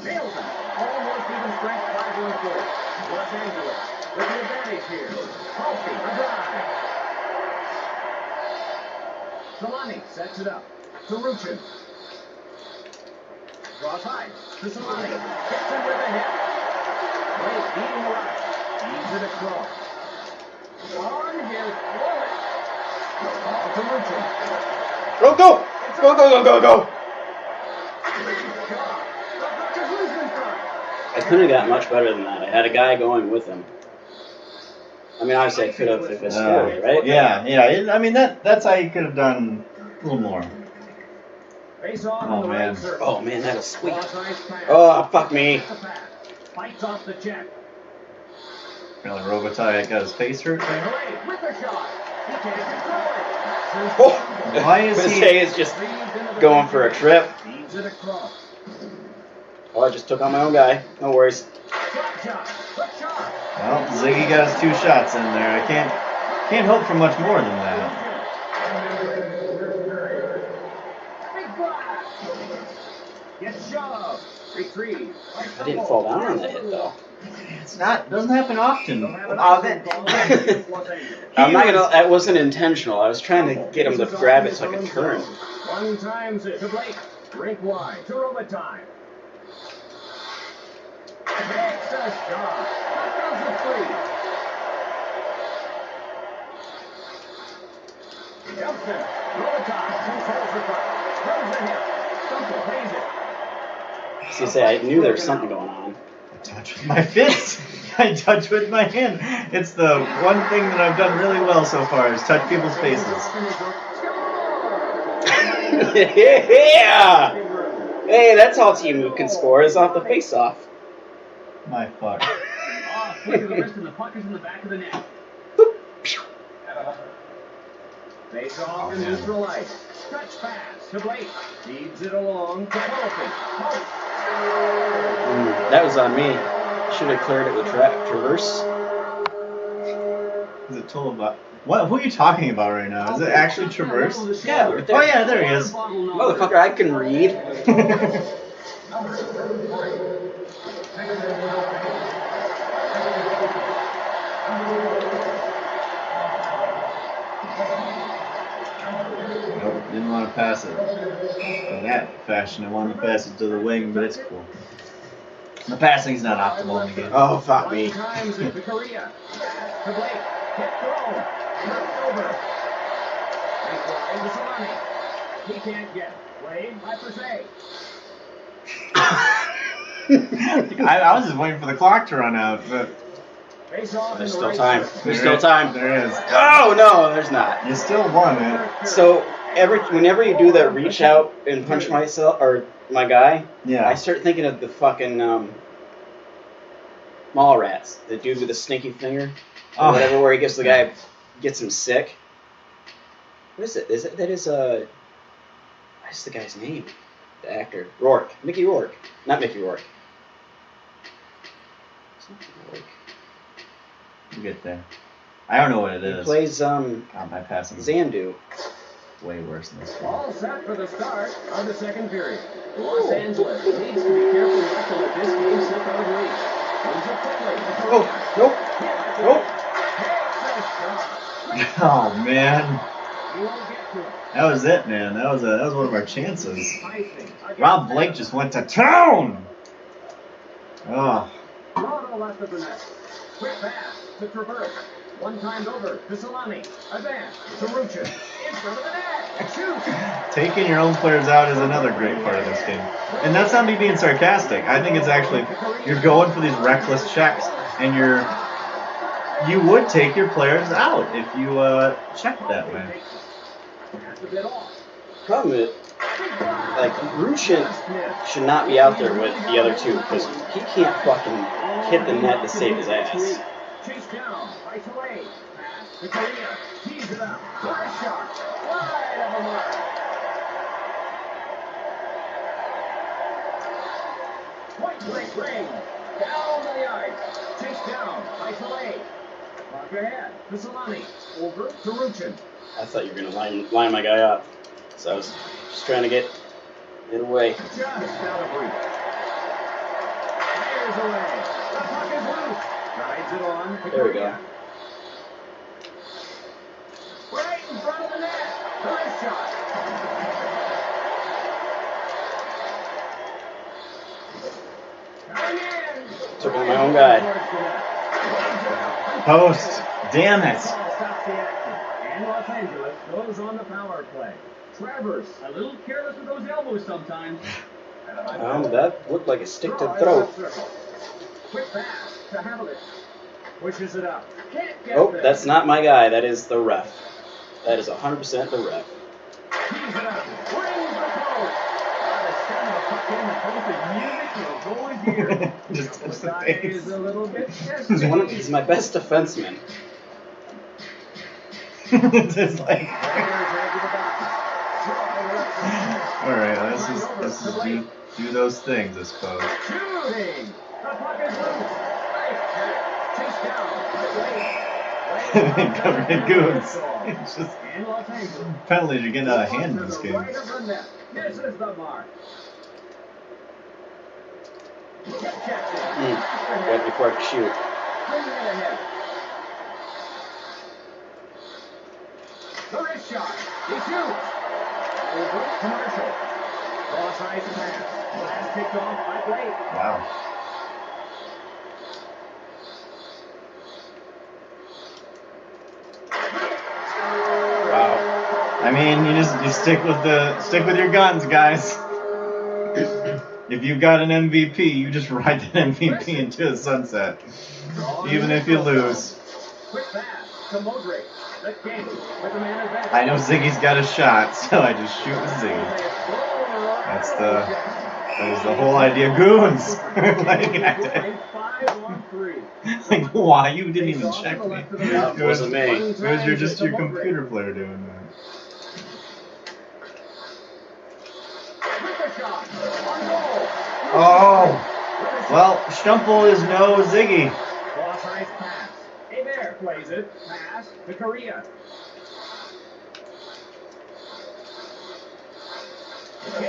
Nails it. Almost even strength 5-1-4. Los Angeles with the advantage here. Halsey, a drive. Solani sets it up to Ruchin. Cross high. To Solani. Gets him with a hit. Blake beating the rush. Leads it across. On his bullet. Ball to Luchin. Go, go! Go, go, go, go, go! I couldn't have got much better than that. I had a guy going with him. I mean, obviously I could have if I scored it, right? Yeah. I mean, that's how you could have done a little more. Face off Oh, in the man. right circle. Oh, man, that was sweet. Cross ice pass. Oh, fuck me. Fights off the check. Apparently Robitaille got his face hurt there. Away with a shot. He can't control it. Oh! Why is he... Jay is just going for a trip. Feeds it across. Oh, I just took on my own guy. No worries. Shot, shot. Quick shot. Well, Ziggy got his 2 shots in there. I can't hope for much more than that. Big blast. Gets shoved. Retrieve. I didn't fall down on that hit, though. Doesn't happen often. I'm not gonna. That wasn't intentional. I was trying to get him to grab it so I could turn. One times it to Blake. Rink wide. To Robitaille. Takes a shot. That does the free. Jumps in. Robitaille controls the puck. Throws the hit. Stumple plays it. So you say I knew there was something going on. Touch with my fist. I touch with my hand. It's the one thing that I've done really well so far is touch people's faces. Yeah! Hey, that's how Team can score is off the face-off. My fuck. Off quick to the wrist and the puck is in the back of the net. Face off in neutral ice. Stretch pass to Blake. Feeds it along to Peloton. That was on me. Should have cleared it with traverse. Is it total about... What? Who are you talking about right now? Is it actually Traverse? Yeah, right there. Oh yeah, there he is. Motherfucker, I can read. Nope, didn't want to pass it. In that fashion, I wanted to pass it to the wing, but it's cool. The passing's not optimal in the game. Oh, fuck me. Times it to Korea. To Blake. Hit thrown. Knocked over. Blake wide to Solani. He can't get. Played by Persay. I was just waiting for the clock to run out, but Face off in There's the still right time. circle. There's still time. There is. Oh, no, there's not. You still won it. So, whenever you do that reach out and punch myself, or my guy, Yeah. I start thinking of the fucking Mallrats. The dude with the stinky finger. Or Oh. whatever, where he gets the guy, gets him sick. What is it? What's the guy's name? The actor. Rourke. Mickey Rourke. Not Mickey Rourke. Something Rourke. You get there. I don't know what it He is. plays God, my passing is Zandu. way worse than this one. All set for the start of the second period. Los Angeles needs to be careful not to let this game slip out of reach. Moves it quickly. Oh, nope. Nope. Oh man, He won't get to it. that was it, man. That was one of our chances. Icing against Rob Blake just went to town. Oh, Toronto left of the net. Quick pass to Traverse. One timed over to Solani. Advance to Ruchin. In front of the net. Shoot. taking your own players out is another great part of this game, and that's not me being sarcastic. I think it's actually you're going for these reckless checks, and you would take your players out if you checked that way. That's a bit off. Problem is, like, Ruchin should not be out there with the other two because he can't fucking hit the net to save his ass. Chase down. Fights away. Pass to Korea. Tees it up. First shot. Wide of the mark. Point blank range. Down the ice. Chase down. Fights away. Mark ahead to Solani. Over to Ruchin. I thought you were going to line my guy up. So I was just trying to get it away. Just out of reach. Fires away. The puck is loose. Rides it on to There we go. Korea. Right in front of the net. First shot. Took on my own guy. Post. Damn it. Stops the action. And Los Angeles goes on the power play. Travers, a little careless with those elbows sometimes. That looked like a stick to the throat. Quick pass to Havlicek. Pushes it up. Can't get Oh, there. that's not my guy. That is the ref. That is 100% the ref. Tees it up. Brings the post. The stem of the puck in the post is music to a goalie's ear. Just touch the Guy face. is a little bit He's my best defenseman. Just like. Alright, let's just do those things, I suppose. Shooting. The puck is loose. Chase down. Covered in goons. It's just In Los Angeles. penalties are getting out of hand in this game. Right of the net. Misses the mark. Right before I could shoot. Bringing it ahead. The wrist shot. He shoots. Over commercial. Cross ice pass. Last picked off by Blake. Wow. Wow. I mean, you stick with your guns, guys. If you got an MVP, you just ride that MVP into the sunset, even if you lose. Quick pass to Modric. The king with the man advantage. I know Ziggy's got a shot, so I just shoot with Ziggy. That is the whole idea. Goons! like, why? You didn't even check me. No, it wasn't me. It was just your computer player doing that. Oh! Well, Stumpel is no Ziggy. Cross ice pass. Hebert plays it. Pass to Korea. I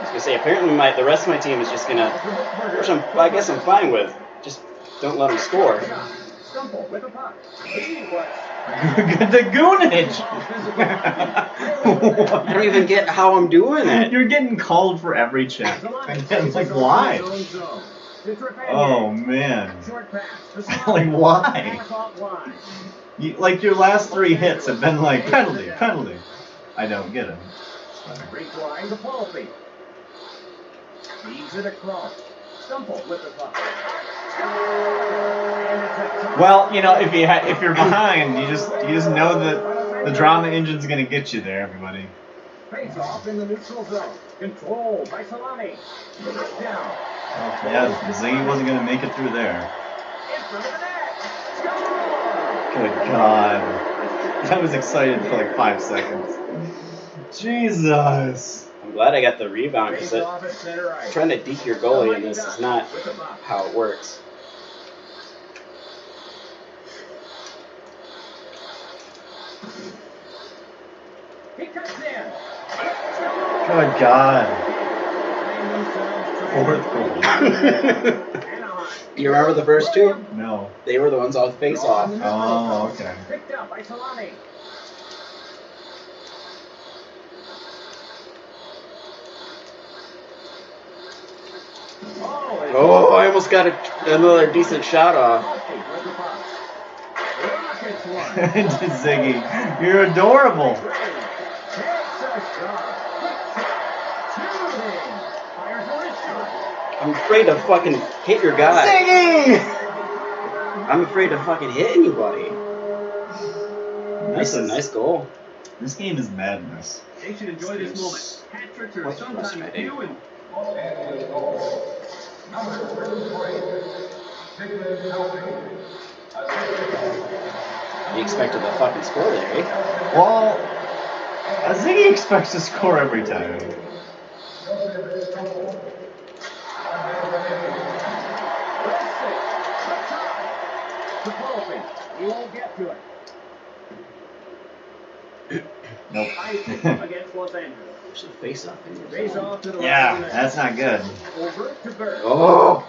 was gonna say, apparently the rest of my team is just gonna, which I guess I'm fine with. Just don't let them score. Stumple with the puck. The goonage! I don't even get how I'm doing it. You're getting called for every check. I'm like, why? Oh, man. Like, why? Like, your last 3 hits have been like, penalty. I don't get it. Break line to Paulsby. Feeds it across. Stumple with the puck. Well, you know, if you're behind, you just know that the drama engine's gonna get you there, everybody. Face off in the neutral zone. Control by Salami. Down. Yeah, Ziggy wasn't gonna make it through there. In front of the net. Score! Good God. I was excited for like 5 seconds. Jesus. I'm glad I got the rebound Face because off at center ice. trying to deke your goalie in this is not how it works. He cuts in. Good God. Fourth goal. Anaheim. You remember the first 2? No. They were the ones off face off. Oh, okay. Picked up by Salami. Oh, I almost got another decent shot off. Ziggy, you're adorable. I'm afraid to fucking hit your guy. Ziggy! I'm afraid to fucking hit anybody. Nice goal. This game is madness. They should enjoy this moment. Hat tricks are Quite sometimes frustrating. few and Los Angeles goal. Number 33, Sigmund Helping. You expected the fucking score there, eh? Well, Ziggy expects to score every time. he won't get to it. Nope. Against Los Angeles. Should face off. Face off to the Yeah, right. that's not good. Over to Bird. Oh,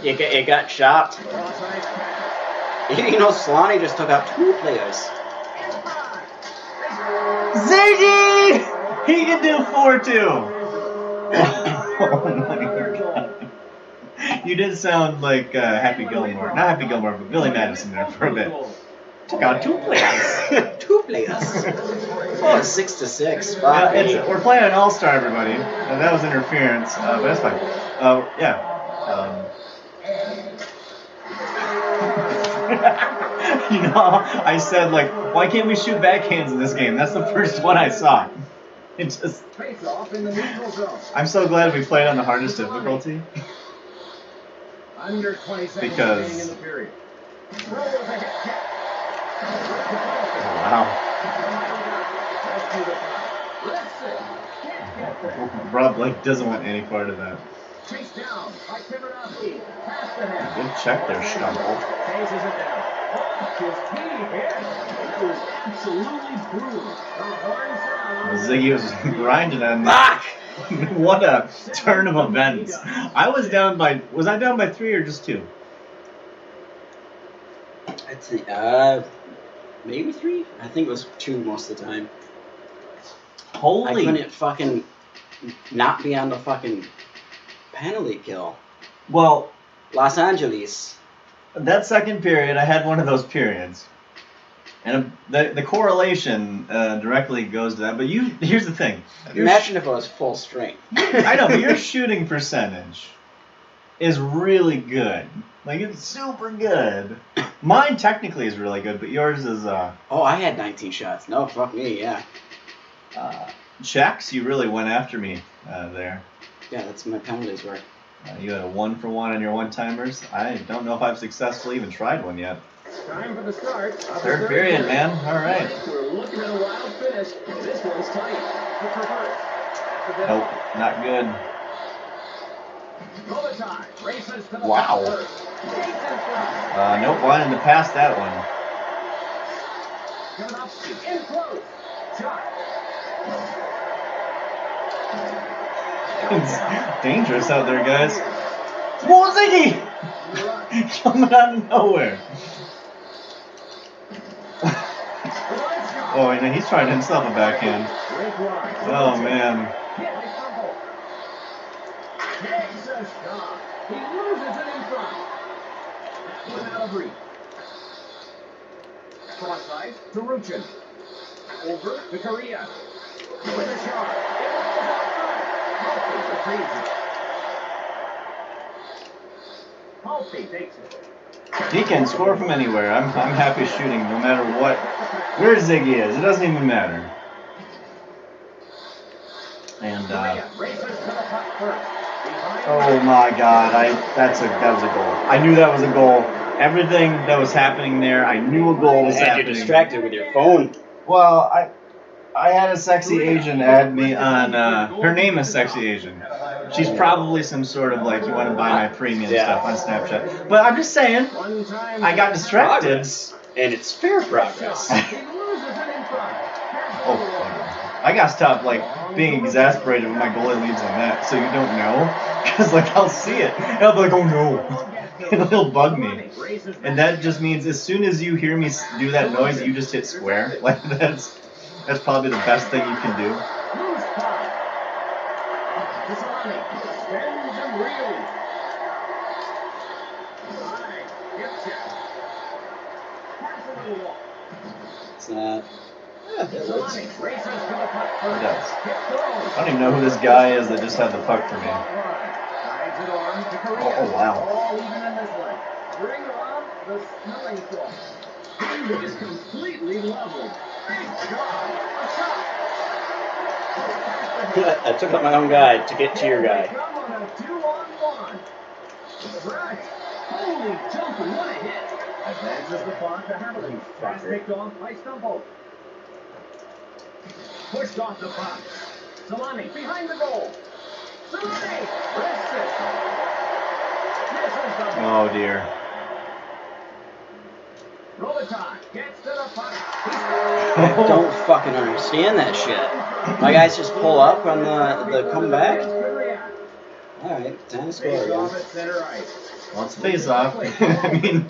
it got chopped. Cross ice pass. You know, Solani just took out 2 players. Ziggy! He can do 4 too. Oh my God. You did sound like Happy Gilmore. Not Happy Gilmore, but Billy Madison there for a bit. Took out 2 players. 2 players. Oh, 6-6. Yeah, we're playing an all-star, everybody. That was interference, but that's fine. Yeah. You know, I said, like, why can't we shoot backhands in this game? That's the first one I saw. It just... I'm so glad we played on the hardest difficulty. Under 20 seconds Because... remaining in the period. Wow. Rob Blake doesn't want any part of that. Chase down by Contemporaneity. Past the net. Good check there, Stumble. Chases it down. His team here. It was absolutely brutal. The horns sound. Ziggy was grinding on that. What a turn of events. I was down by 3 or just 2? I'd say, maybe 3? I think it was 2 most of the time. I Holy. couldn't fucking not be on the fucking penalty kill. Well, Los Angeles. that second period, I had one of those periods. And the correlation directly goes to that. But here's the thing. Imagine if I was full strength. I know, but your shooting percentage is really good. Like, it's super good. Mine technically is really good, but yours is, Oh, I had 19 shots. No, fuck me, yeah. checks. You really went after me there. Yeah, that's my penalties work. You had a 1-for-1 on your one-timers. I don't know if I've successfully even tried one yet. Time for the start. Third period, man. All right. We're looking at a wild finish. This one's tight. It's reversed. Nope, not good. Overtime. Races to the Wow. first. Jason Nope, wanted to pass that one. Konopsky in close. Shot. It's dangerous out there, guys. Whoa, Ziggy! Coming out of nowhere. Oh, and he's trying himself a backhand. Oh, man. Takes a shot. He loses it in front. That one out of reach. Cross ice to Ruchin. Over to Korea. With a shot. Holtby takes it. He can score from anywhere. I'm happy shooting no matter what. Where Ziggy is, it doesn't even matter. And Races to the puck first. oh my God, that was a goal. I knew that was a goal. Everything that was happening there, I knew a goal was And happening. you're distracted with your phone. Well, I had a sexy Asian add me on. Her name is Sexy Asian. She's probably some sort of like, you want to buy my premium stuff on Snapchat. But I'm just saying, I got distracted. Progress. And it's fair progress. Oh, I gotta stop like being exasperated when my goalie leaves on that, so you don't know. Because like I'll see it, and I'll be like, oh no, and it'll bug me. And that just means as soon as you hear me do that noise, you just hit square. Like that's probably the best thing you can do. It's not. Yeah, it looks. It does. I don't even know who this guy is that just had the puck for me. Oh wow. Bring on the smelling salt. He is completely leveled. I took up my own guy to get to your guy. Come on a 2-on-1. Right. Holy jumping, what a hit. Advances the puck to Hamilton. Pass picked off by Stumble. Pushed off the puck. Solani behind the goal. Solani wrists it. Misses the puck. Oh dear. Robitaille gets to the puck. I don't fucking understand that shit. My guys just pull up on the comeback. Alright, time to score again. Off at center ice. Well, it's face-off. I mean,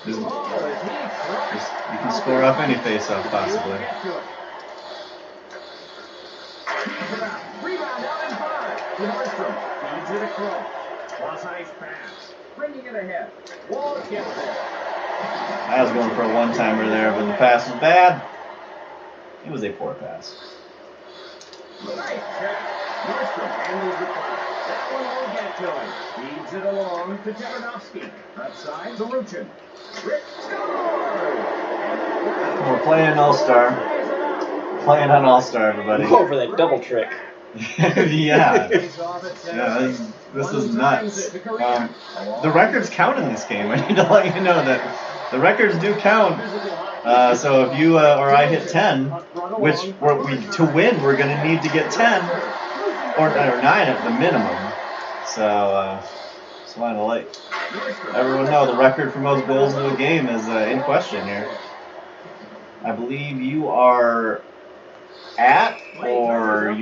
you can score off any face-off possibly. Rebound out in front. To Nordstrom. Feeds it across. Cross ice pass. Bringing it ahead. Wall gets it. I was going for a one-timer there, but the pass was bad. It was a poor pass. Nice check. Nordstrom handles the puck. That one will get to him. Feeds it along to Tebernowski. Outside to Ruchin. Rick scores! We're playing All-Star. Playing on All-Star, everybody. Go for that double trick. Yeah. Yeah, this is nuts. The records count in this game. I need to let you know that the records do count. So if you or I hit 10, which to win we're going to need to get 10 or 9 at the minimum. So just wanted to let everyone know the record for most goals in a game is in question here. I believe you are at, or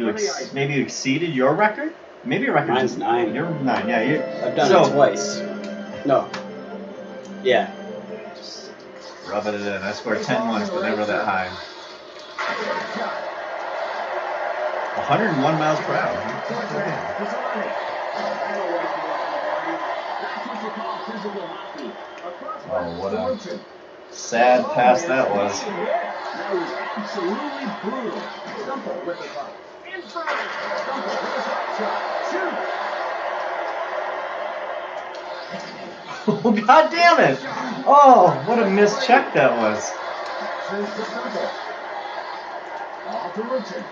maybe you exceeded your record. Maybe your record Mine's 9. You're 9. Yeah, I've done it twice. No. Yeah. Just rubbing it in. I scored 10 once, but never that high. 101 miles per hour. Oh, what a sad pass that was. That was absolutely brutal. Stumple with the puck. In front. Stumple with a shot. Shoot. Oh, God damn it! Oh, what a missed check that was. Sends to Stumple. Off to Ruchin.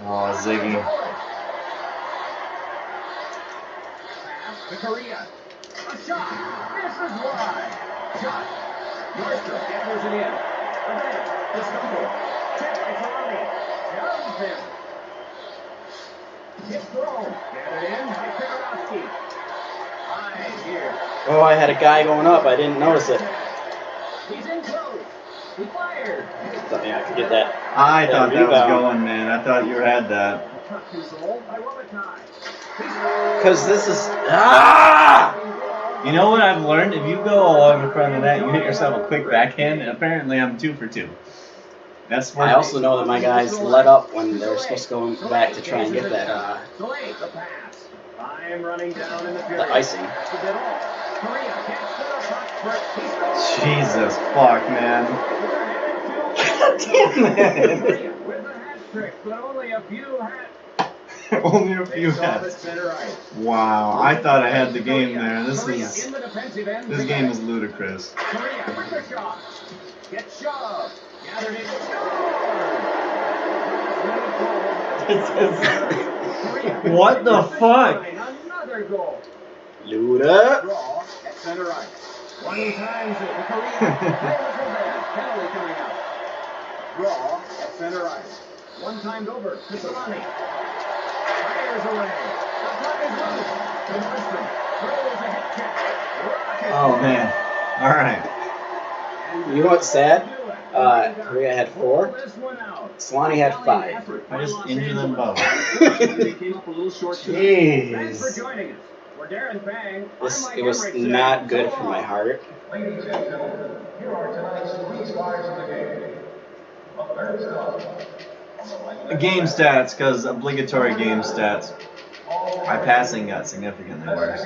Oh, Ziggy. Pass to Korea. A shot. This is wide. Shot. Nordstrom gathers it in. Ahead to Stumble. Check by Ferrari. Shoves him. It's thrown. Gathered in by Tebernowski. High here. Oh, I had a guy going up. I didn't notice it. He's in close. He fired. Thought I could get that. I thought that was rebound. going, man. I thought you had that. Puck control by Robitaille. Because this is. Ah! You know what I've learned? If you go along in front of that, you hit yourself a quick backhand, and apparently I'm 2 for 2. That's where I also know that my guys let up when they were supposed to go back to try and get that Delay the pass. Time running down in the period. the icing. That's a bit off. Korea gets to the puck for he scores. Jesus fuck, man. God damn it. Korea with a hat trick, but only a few hat. Only a few Face off at hats. center ice. Wow, I thought I had the game there. This Korea in the defensive end. game is ludicrous. Korea with a shot. Gets shoved. Gathered it. Scored. What the fuck? Another goal. Luda. Draw at center ice. One times it. The Korean. Penalty coming out. Draw at center ice. One timed over to Solani. Fires away. The puck is loose. To Nordstrom. Throws a hit check. Oh, man. All right. You know what's sad? Korea had 4. This one out. Solani had 5. I just injured them both. They came up a little short tonight. Thanks for Jeez. joining us. For Darren Bang, It was not good for my heart. Ladies and gentlemen, here are tonight's 3 stars of the game. But first up, Game stats, because obligatory game stats. My passing got significantly worse.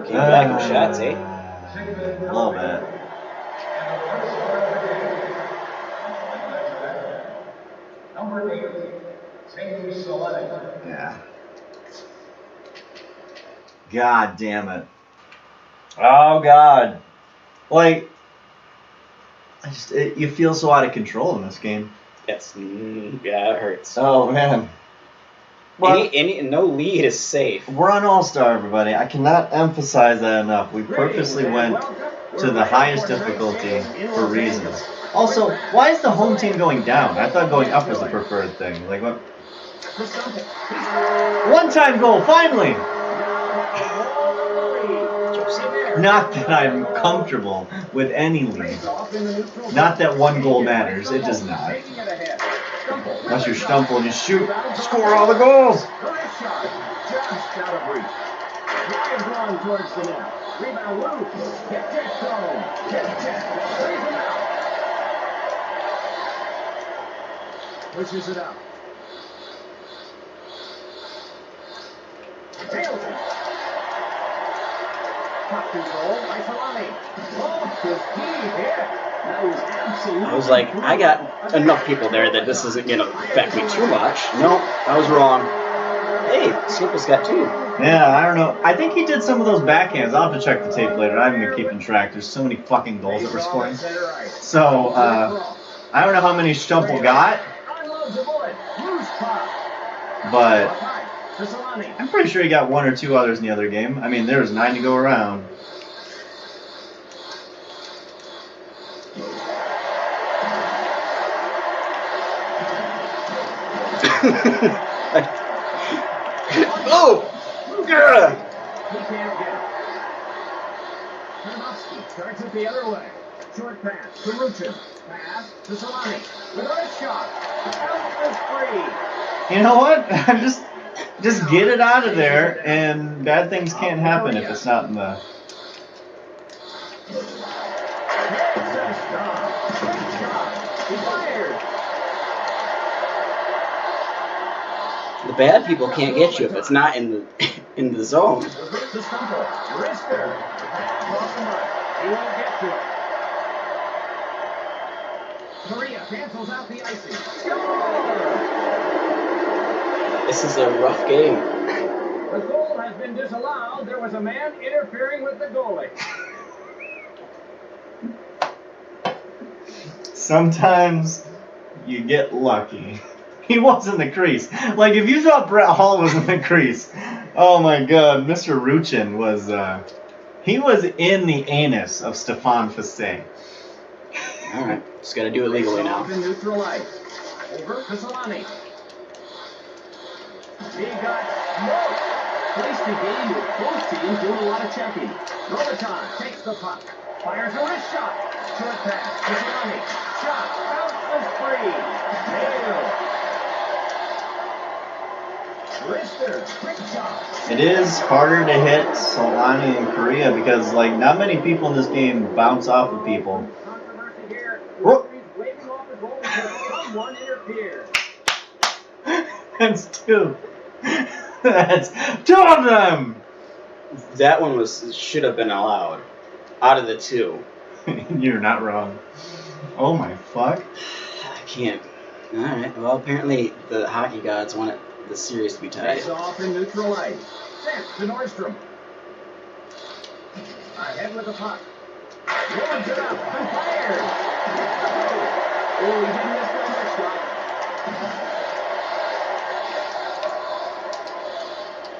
Came back with shots, eh? A little bit. Number 8, James Selenic. Yeah. God damn it. Oh, God. Like, you feel so out of control in this game. Yes. Yeah, it hurts. Oh, man. Well, No lead is safe. we're on All-Star, everybody. I cannot emphasize that enough. We purposely went to the highest difficulty for reasons. Also, why is the home team going down? I thought going up was the preferred thing. Like, what? One-time goal, finally! Not that I'm comfortable with any lead. Not that one goal matters. It does not. Unless you stumble and you shoot, score all the goals. Just out of reach. Drives one towards the net. Rebound loose. Get check thrown. Get check. Plays it out. Pushes it out. Hamilton. Puck control by Salami. Oh, the key hit. That was absolutely. I was like, I got enough people there that this isn't going to affect me too much. Nope, I was wrong. Hey, Slippe's got 2. Yeah, I don't know. I think he did some of those backhands. I'll have to check the tape later. I haven't been keeping track. There's so many fucking goals that we're scoring. So, I don't know how many Stumple got, but I'm pretty sure he got 1 or 2 others in the other game. I mean, there's 9 to go around. Oh! Yeah. He can't get it. Tarnowski starts it the other way. Short pass to Ruchin. Pass to Salami. Without a shot. Out is free. You know what? just get it out of there, and bad things can't happen if it's not in the. It's a stop. Great shot. He fired. The bad people can't get you if it's not in the zone. Reverse to Stumble. Wrister. Cross the line. He won't get to it. Korea cancels out the icing. Score! This is a rough game. The goal has been disallowed. There was a man interfering with the goalie. Sometimes you get lucky. He was in the crease. Like, if you thought Brett Hall was in the crease, oh my god, Mr. Ruchin was, he was in the anus of Stefan Fassé. Alright, just gotta do it legally now. In neutral ice. Over to Solani. He got smoked. Placed the game with both teams doing a lot of checking. Roberton takes the puck. Fires a wrist shot. Short pass to Solani. Shot. Out of free. Nailed. Wrister. Quick shot. It is harder to hit Solani in Korea because, like, not many people in this game bounce off of people. Controversy here. The Whoop. referee's waving off the goal because someone interfered. That's 2. That's 2 of them! That one should have been allowed. Out of the 2. You're not wrong. Oh my fuck. I can't. Alright, well apparently the hockey gods want the series to be tied. Face off in neutral ice. Sent to Nordstrom. Ahead with the puck. Warms it up and fired. Oh, he didn't miss the next shot.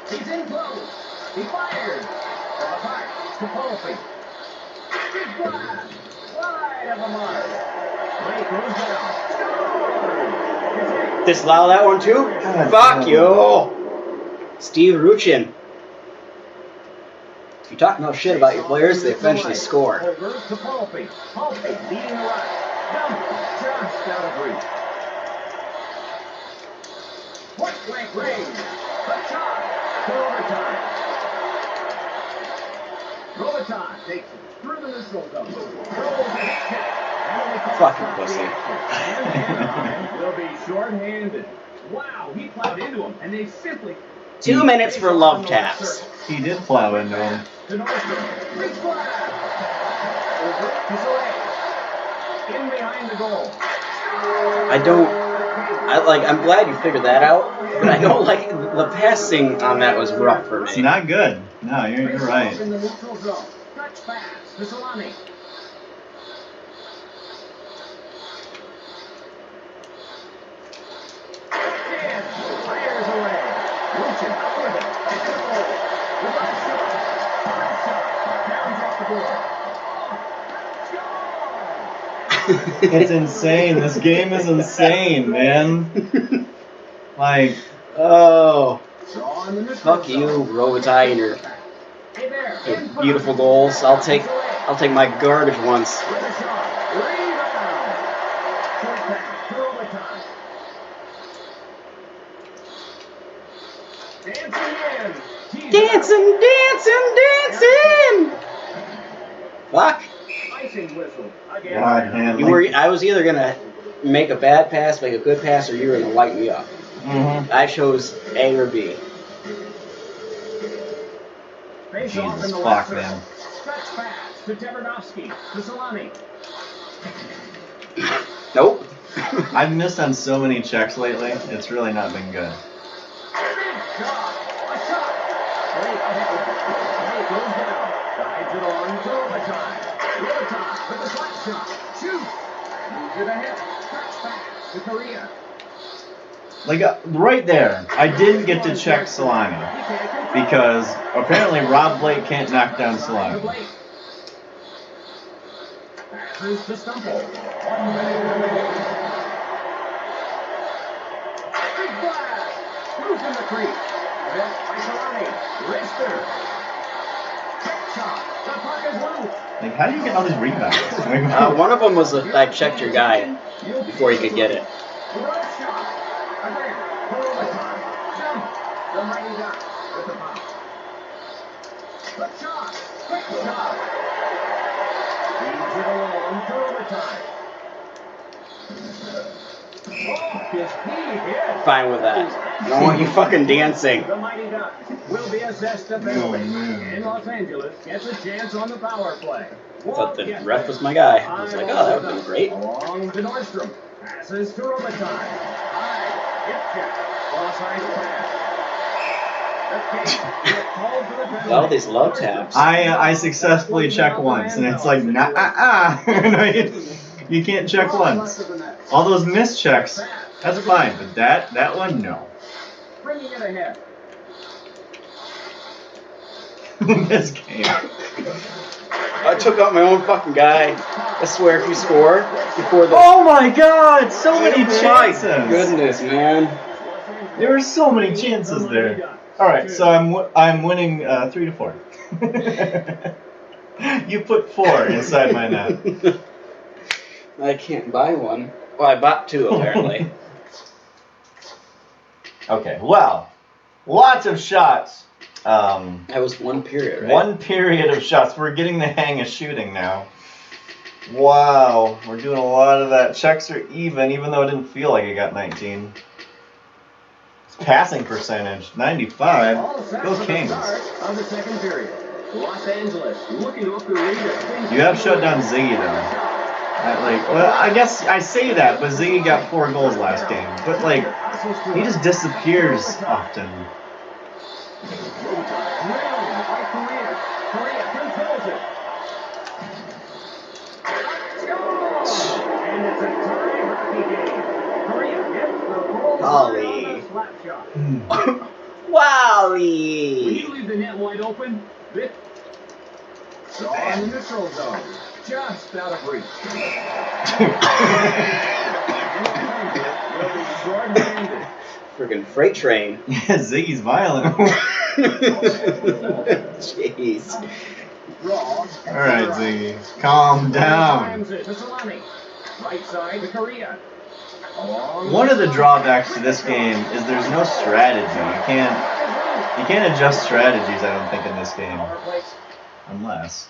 He's in close. He fired. From the puck to Polfy. Big blast. Wide of the mark. Blake goes down. Score! Disallow that one too? Fuck you! Steve Ruchin. If you talk enough shit about your players, they eventually score. Over to Polfy. Polfy leading the rush. Dump. Just out of reach. Point blank range. A shot. To overtime. Roberton takes it through the neutral zone. Throws and hit. Fucking pussy. And will be short-handed. Wow, he plowed into him, and they simply 2 minutes for love taps. He did plow into him. to Nordstrom. Big blast. Over to Soleil. In behind the goal. I'm glad you figured that out, but I don't like the passing on that was rough for It's me. not good. No, you're Face right. off in the neutral zone. Touch pass to Solani. Dan fires away. Ruchin up with it. And the goal. Reverse shot. Hard shot. Pounds off the board. Score! It's insane. This game is insane, man. Like, Oh, Draw in the neutral fuck you, zone. Robitaille, and your Hey there. your beautiful goals. I'll take my garbage ones. With a shot. Rebound. Short pass to overtime. Dancing in. Dancing. Fuck. Icing whistle again. God, man. I was either gonna make a bad pass, make a good pass, or you were gonna light me up. Mhm. I chose A or B. Face off in Jesus the fuck, left man. circle. Stretch pass to Tebernowski. To Salami. Nope. I've missed on so many checks lately. It's really not been good. Big shot. A shot. Great ahead. Great goes down. Guides it on to overtime. Overtime with the slap shot. Shoot. Moves it ahead. Stretch pass to Korea. Like, right there, I didn't get to check Salami. Because apparently Rob Blake can't knock down Salami. Passes to Stumple. Big blast. Loose in the crease. Met by Salami. Wrister. Check shot. The puck is loose. Like, how do you get all these rebounds? One of them was I checked your guy before he could get it. Right shot. Again. For overtime. Jump. The mighty Duck with the puck. The shot. Quick shot. Leads it along to overtime. Oh, his knee hit. Fine with that. I don't want you fucking dancing. The mighty Duck will be assessed a penalty. And Los Angeles gets a chance on the power play. I thought the ref was my guy. I was like, oh, that would have been great. Along to Nordstrom. Passes to overtime. High. Hip check. Cross-ice pass. All these love taps. I successfully check once, and it's like, nah, no, you can't check once. All those missed checks, that's fine, but that one, no. Bringing it ahead. This game. I took out my own fucking guy. I swear if you score before the... Oh my god, so many My chances. goodness, man. There were so many chances there. Alright, so I'm winning 3-4. You put 4 inside my net. I can't buy one. Well, I bought 2 apparently. Okay, well, lots of shots. That was 1 period, right? 1 period of shots. We're getting the hang of shooting now. Wow, we're doing a lot of that. Checks are even though it didn't feel like it got 19. Passing percentage, 95. Go Kings. Of the second period. Los Angeles looking off the lead. You have shut down Ziggy though. I guess I say that, but Ziggy got 4 goals last game. But like, he just disappears often. Korea controls it. And it's a tie hockey game. Korea gets the goal. Golly. Slap shot. Wally! When you leave the net wide open, so on the neutral zone, just out of reach. Will be short-handed. Friggin' freight train. Yeah, Ziggy's violent. Jeez. Alright, Ziggy. Calm down. Right side to Korea. One of the drawbacks to this game is there's no strategy. You can't adjust strategies, I don't think, in this game. Unless.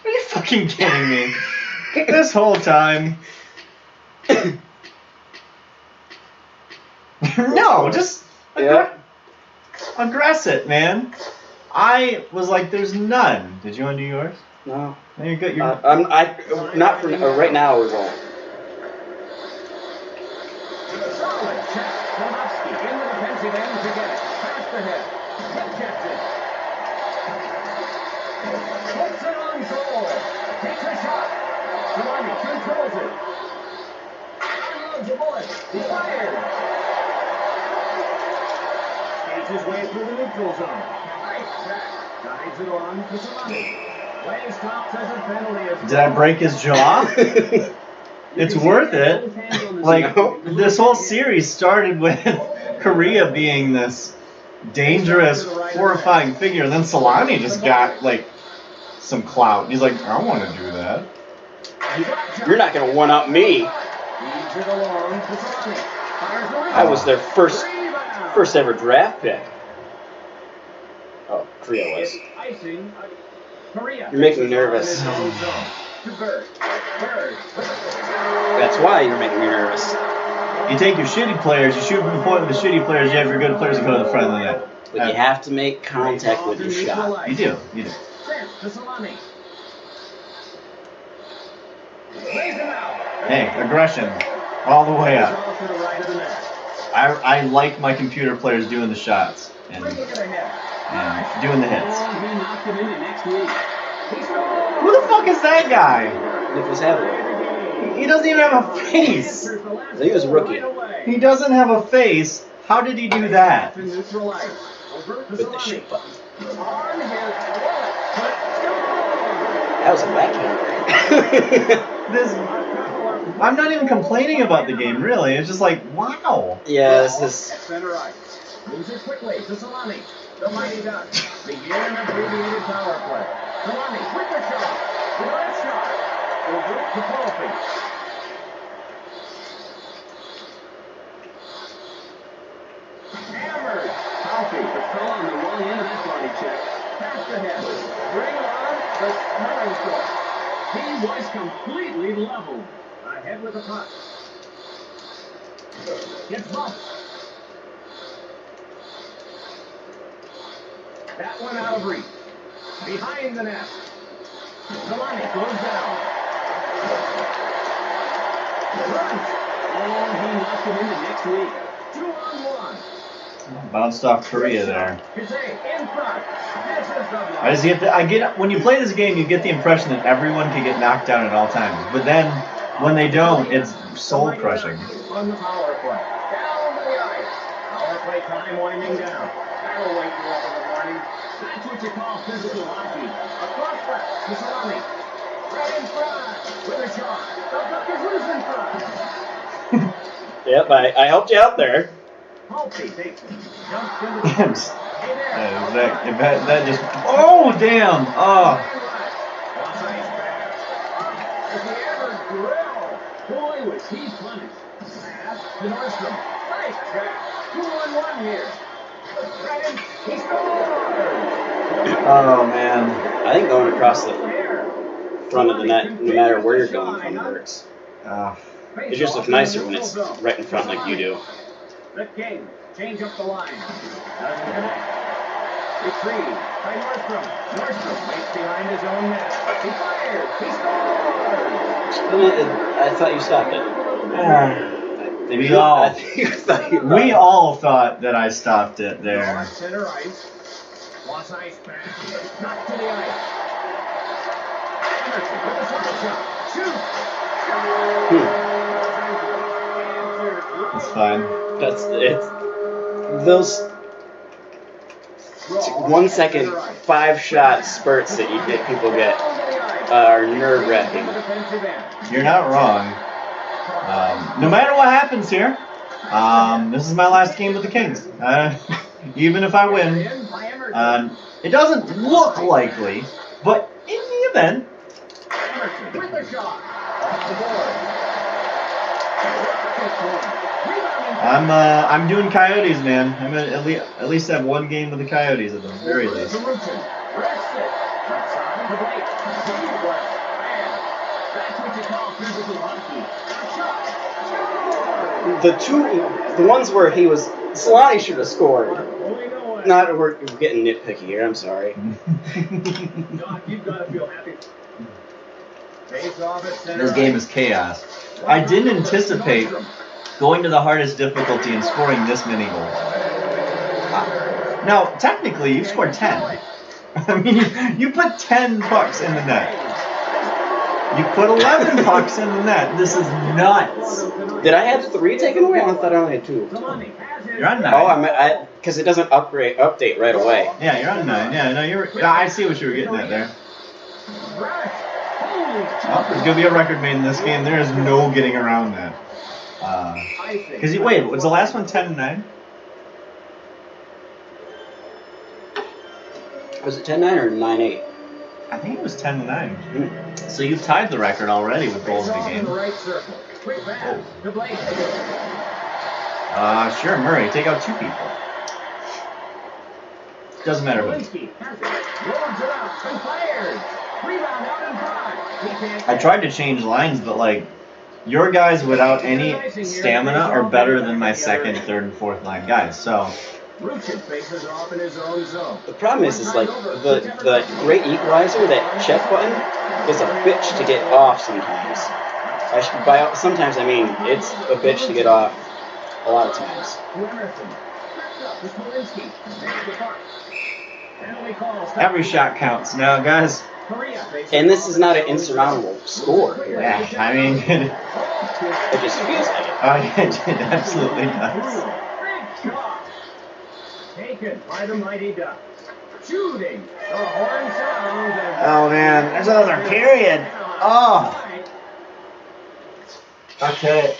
Are you fucking kidding me? This whole time. No, just aggress it, man. I was like, there's none. Did you want to do yours? No. No, you're good. I'm not for right now. We won't. Solid check. Konowski in the defensive end to get it. Past ahead. Hip checks it. Puts it on goal. Takes a shot. Salami controls it. Loves the bullet. He fires. Skates his way through the neutral zone. Nice check. Guides it on to Salami. Play stops as a penalty. Did I break his jaw? It's worth it. Like, this whole series started with Korea being this dangerous, horrifying figure, and then Salami just got, like, some clout. He's like, I want to do that. You're not gonna one-up me. I was their first ever draft pick. Oh, Korea was. You're making me nervous. That's why you're making me nervous. You take your shitty players, you shoot from the point with the shitty players, you have your good players that go to the front of the net. But you have to make contact with your shot. You do, you do. Sent to Salami. Lays him out. Hey, aggression. All the way up. Draw to the right of the net. I like my computer players doing the shots and Bringing it ahead. doing the hits. Oh, he knocked him into next week. He scored. Who the fuck is that guy? Nicholas Haviland. He doesn't even have a face. Answers the last I think he was a rookie. right away. He doesn't have a face. How did he do that? To neutral ice. Over to With the Salami. shit button. On his wallet. But That was a backhander. This. I'm not even complaining about the game, really. It's just like, wow. Yeah, this is. Center ice. Moves it quickly to Salami. The mighty Ducks begin an abbreviated power play. Salami with the shot. The last shot. Over to Coffee. Hammered. Coffee to throw on the wrong end of that body check. Pass ahead. Bring on the smelling score. He was completely leveled. Ahead with the puck. Gets bumped. That one out of reach. Behind the net. Solani goes down. Runs. Oh, he knocked him into next week. 2-on-1. Bounced off Korea there. Kazay in front. This is the I get when you play this game, you get the impression that everyone can get knocked down at all times. But then when they don't, it's soul crushing. On the power play. Down to the ice. Power play time winding down. That'll wake you up in the morning. That's what you call physical hockey. Across front to Salami. Right in front with a shot. The puck is loose in front. Yep, I helped you out there. Holtby takes it. Jumps into the box. Hey there. That just. Oh damn! Oh. Lost ice pass. If he ever grill, boy was he punished. Pass to Nordstrom. Nice track. 2-on-1 here. Right in. He scored. Oh man. I think going across the front of the net, no matter where you're going from, works. It just looks nicer when it's right in front like you do. The King change up the line. Doesn't connect. Retrieved by Nordstrom. Nordstrom waits behind his own net. He fired. He scored. I thought you stopped it. We all. I think you thought you We all thought that I stopped it there. North center ice. Lost ice pass. Knocked to the ice. Emerson with a shot. Shoot. It's fine. It's those 1 second 5-shot spurts that people get are nerve-wracking. You're not wrong. No matter what happens here, this is my last game with the Kings. Even if I win, it doesn't look likely, but in the event, With a shot. Off the board. Rocket point. Rebounding. I'm doing Coyotes, man. I'm gonna at least have one game with the Coyotes at the very least. Rests it. Outside the break. Deep left. Man, that's what you call physical hockey. Shot. The ones where he was Solani should have scored. Pulling away. Not we're getting nitpicky here. I'm sorry. Doc, you've got to feel happy. Face off at center. This game is chaos. I didn't anticipate going to the hardest difficulty and scoring this many goals. Now, technically, you've scored 10. I mean, you put 10 pucks in the net. You put 11 pucks in the net. This is nuts. Did I have 3 taken away? I thought I only had 2. You're on 9. Oh, because it doesn't update right away. Yeah, you're on 9. Yeah, no, I see what you were getting at there. Well, there's gonna be a record made in this game. There is no getting around that. Because wait, was the last one 10-9? Was it 10-9 or 9-8? I think it was 10-9. So you've tied the record already with goals in the game. Sure, Murray, take out 2 people. Doesn't matter who. I tried to change lines, but like your guys without any stamina are better than my second, third, and fourth line guys. So Ruchin faces off in his own zone. The problem is like the great equalizer, that check button, is a bitch to get off sometimes. Sometimes I mean it's a bitch to get off a lot of times. every shot counts now, guys. And this is not an insurmountable score. Yeah, I mean, It just feels like it. it absolutely does. Taken by the mighty Duck. Shooting. The horn sounds. Oh man, there's another period. Oh. Okay.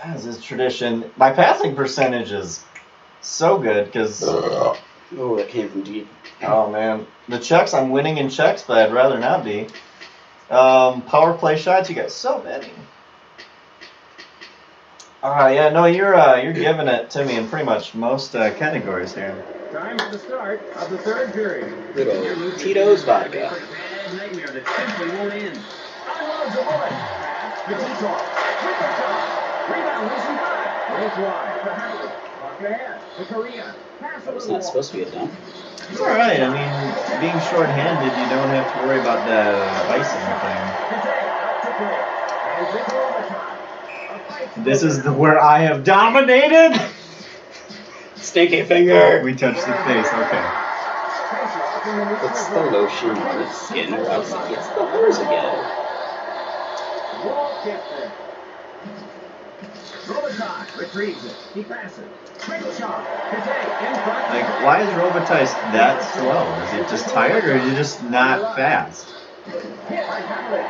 As is tradition, my passing percentage is so good because. Oh, that came from deep. Oh man, the checks, I'm winning in checks, but I'd rather not be. Power play shots, you got so many. Yeah, no, you're giving it to me in pretty much most categories here. Time at the start of the third period. Little Tito's vodka. Bad nightmare that simply won't end. Unloads a bullet. Petito. With the shot. Rebound loose and back. Break wide. To Hadley. Puck ahead. To Korea. Pass That was not supposed to be a dump. It's alright, I mean, being short-handed, you don't have to worry about the icing thing. This is where I have dominated! Stinky finger! We touched the face, okay. It's the lotion on the skin, or else it gets the hose again. Robitaille retrieves it. He passes. Quick shot. In front. Like, why is Robitaille that slow? Is it just tired, or is he just not fast? Hit by Hadley.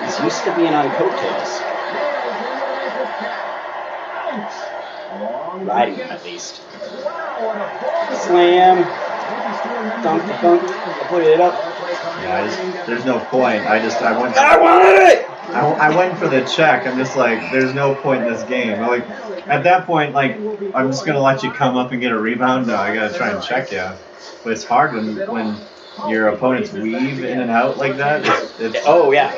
He's used to being on coattails. Riding at least. Slam. Dunk, put it up. Yeah, there's no point. I went. I wanted it! I went for the check. I'm just like, there's no point in this game. I'm like, at that point, like, I'm just gonna let you come up and get a rebound. No, I gotta try and check you. But it's hard when your opponents weave in and out like that. It's Oh yeah.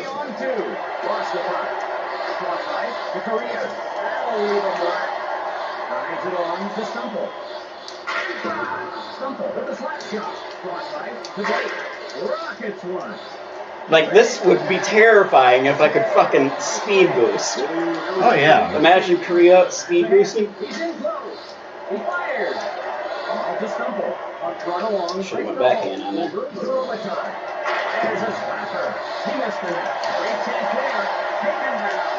Like this would be terrifying if I could fucking speed boost. Oh yeah. Imagine Korea speed boosting. Should have went backhand on that. There's a slapper. He missed the net. Great chance there. Taken down.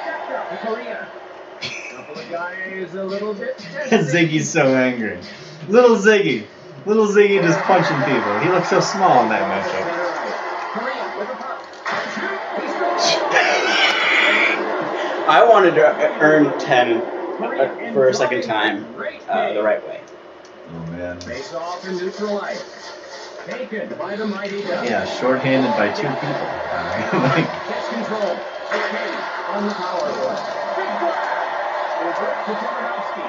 Stepped up to Korea. Couple of guys a little bit. Ziggy's so angry. Little Ziggy just punching people. He looks so small in that matchup. Korea with a puck. I wanted to earn 10 for a second time the right way. Oh man. Face off in neutral ice. Taken by the mighty Ducks. Yeah, shorthanded by two people. Gets control. Okay, on the power play. Big play. Over to Tomanovsky.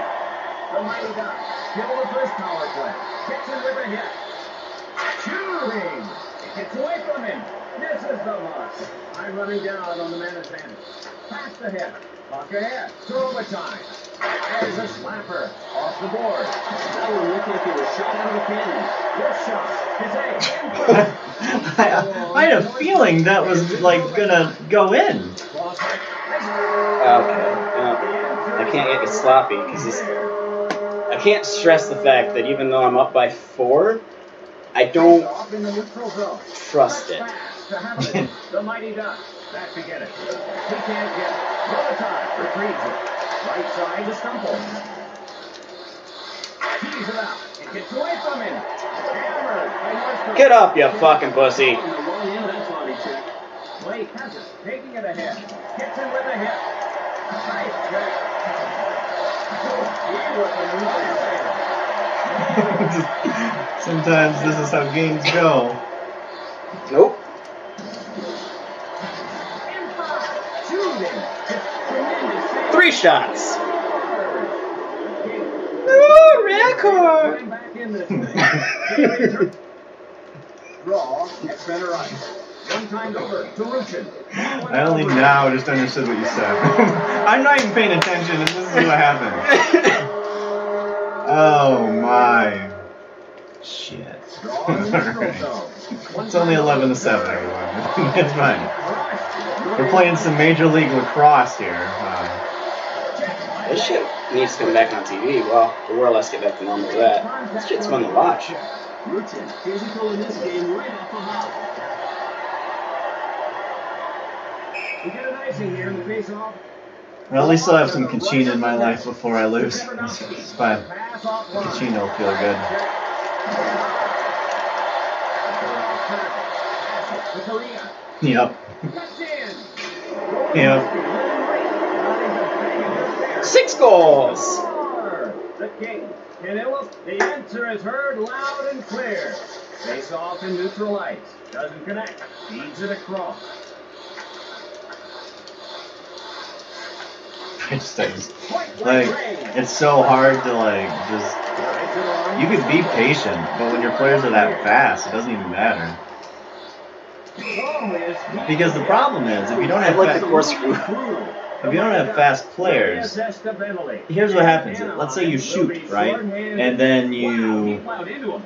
The mighty Ducks. Dribble the first power play. Gets him with a hit. Shooting. It gets away from him. Misses the mark. I'm running down on the man advantage. Pass the hit. Puck ahead. To overtime. There's a slapper. Off the board. That one looked like it was shot out of a cannon. This shot is a I had a feeling that was like gonna go in. Okay. I can't get sloppy because I can't stress the fact that even though I'm up by 4, I don't trust it. The mighty Duck. Back to get it. He can't get it. Robitaille retrieves it. Right side to Stumple. Tees it out. It gets away from him. Hammered by Northcross. Get up, you fucking pussy. On the wrong end, that's body check. Blake has it. Taking it ahead. Gets him with a hit. Nice check. He was a Sometimes this is how games go. Nope. shooting. 3 shots. Ooh, record! Back in this thing. Raw at center ice. One time over to Ruchin. I only now just understood what you said. I'm not even paying attention, and this is what happened. Oh my. Shit. Alright. It's only 11-7, everyone. It's fine. We're playing some Major League Lacrosse here. This shit needs to come back on TV. Well, the world has to get back to normal with that. This shit's fun to watch. Ruchin, physical in this game right off the hop. We get an icing here in the face-off. Well, at least I'll have some Kachina in my life before I lose. It's fine. Kachina will feel good. Yep. Yep. 6 goals! The King. The answer is heard loud and clear. Face off in neutral ice. Doesn't connect. Feeds it across. Like, it's so hard to, like, just... You could be patient, but when your players are that fast, it doesn't even matter. Because the problem is, if you don't have fast players, here's what happens. Let's say you shoot, right? And then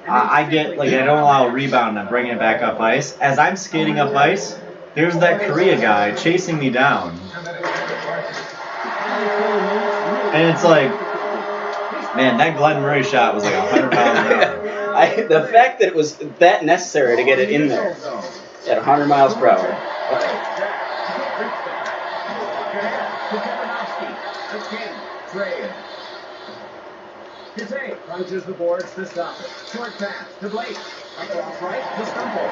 I get, like, I don't allow a rebound and I'm bringing it back up ice. As I'm skating up ice, there's that Korea guy chasing me down. And it's like, man, that Glenn Murray shot was like 100 miles an hour. The fact that it was that necessary to get it in there at 100 miles per hour. Kazay punches the boards to stop it. Short pass to Blake. Across right to Stumble.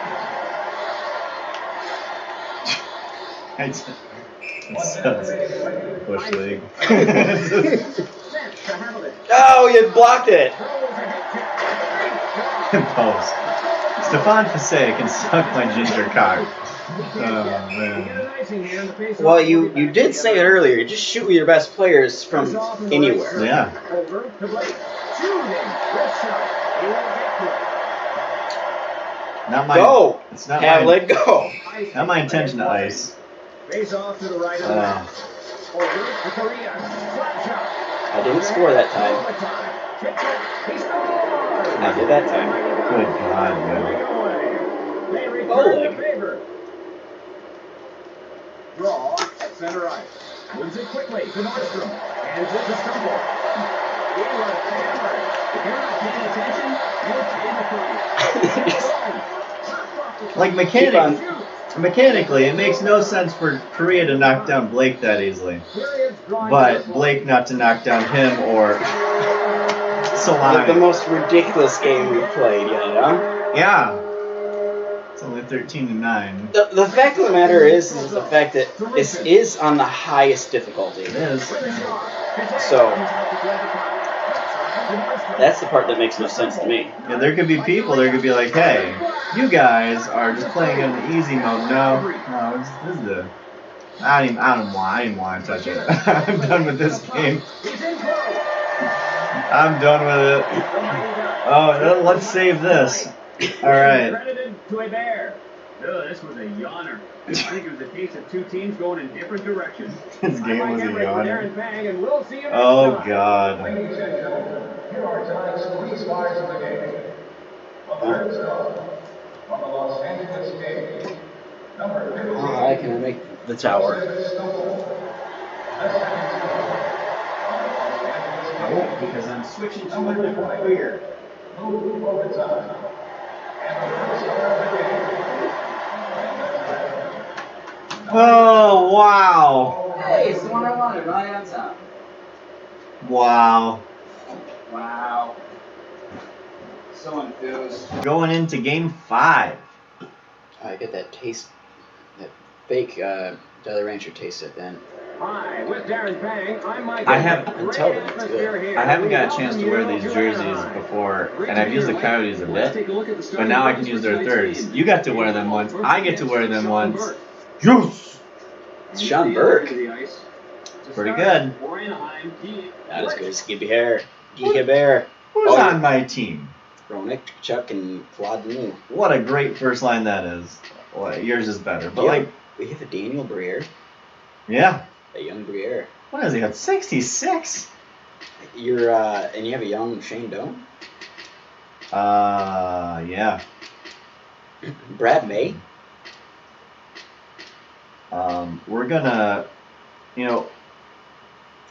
Bush League. Oh, you blocked it! Post. Stefan Fasay can suck my ginger cock. Oh, man. Well, you did say it earlier. Just shoot with your best players from anywhere. Yeah. Not my. Go! It's not Have my. let go. Not my intention to ice. Face off to the right of the net. Over to Korea. Slap shot. I didn't score that time. I did that time. Good God, man. They return the favor. Draw at center ice. Moves it quickly to Nordstrom. Hands it to Stumble. He was hammered. If you're not paying attention, you're paying the Like mechanically, it makes no sense for Korea to knock down Blake that easily. But Blake not to knock down him or Solani. The most ridiculous game we've played, you know? Yeah. It's only 13-9. The fact of the matter is the fact that this is on the highest difficulty. It is. So, that's the part that makes no sense to me. Yeah, there could be people, there could be like, hey, you guys are just playing in the easy mode. No, this is the... I don't even want to touch it. I'm done with this game. I'm done with it. Oh, let's save this. Alright. This was a yawner. I think it was a case of two teams going in different directions. This game was a yawner. And we'll see you next Oh, time. God. Ladies and gentlemen, here are tonight's three stars of the game. The third star from the Los Angeles Kings, number 15. I can make the tower. I won't because I'm switching to a different player. Move overtime. And the first star of the game. Oh, wow. Hey, it's the one I wanted, right on top. Wow. Wow. So enthused. Going into game 5. I get that taste, that fake Jolly Rancher taste at the end. Hi, with Darren Bang, I'm Mike. I have- Until then, it's good. I haven't got a chance to wear these jerseys before, and I've used the Coyotes a bit, but now I can use their thirds. You got to wear them once. I get to wear them once. Yes! It's Sean Burke. Pretty good. Not as good as Skippy Bear. Who's Who's on my team? Ronick, Chuck, and Vladimir. What a great first line that is. Well, yours is better, but Yeah. like, We have a Daniel Briere, yeah. a young Briere. What has he got? 66. You're and you have a young Shane Doan, Yeah. Brad May. We're gonna, you know,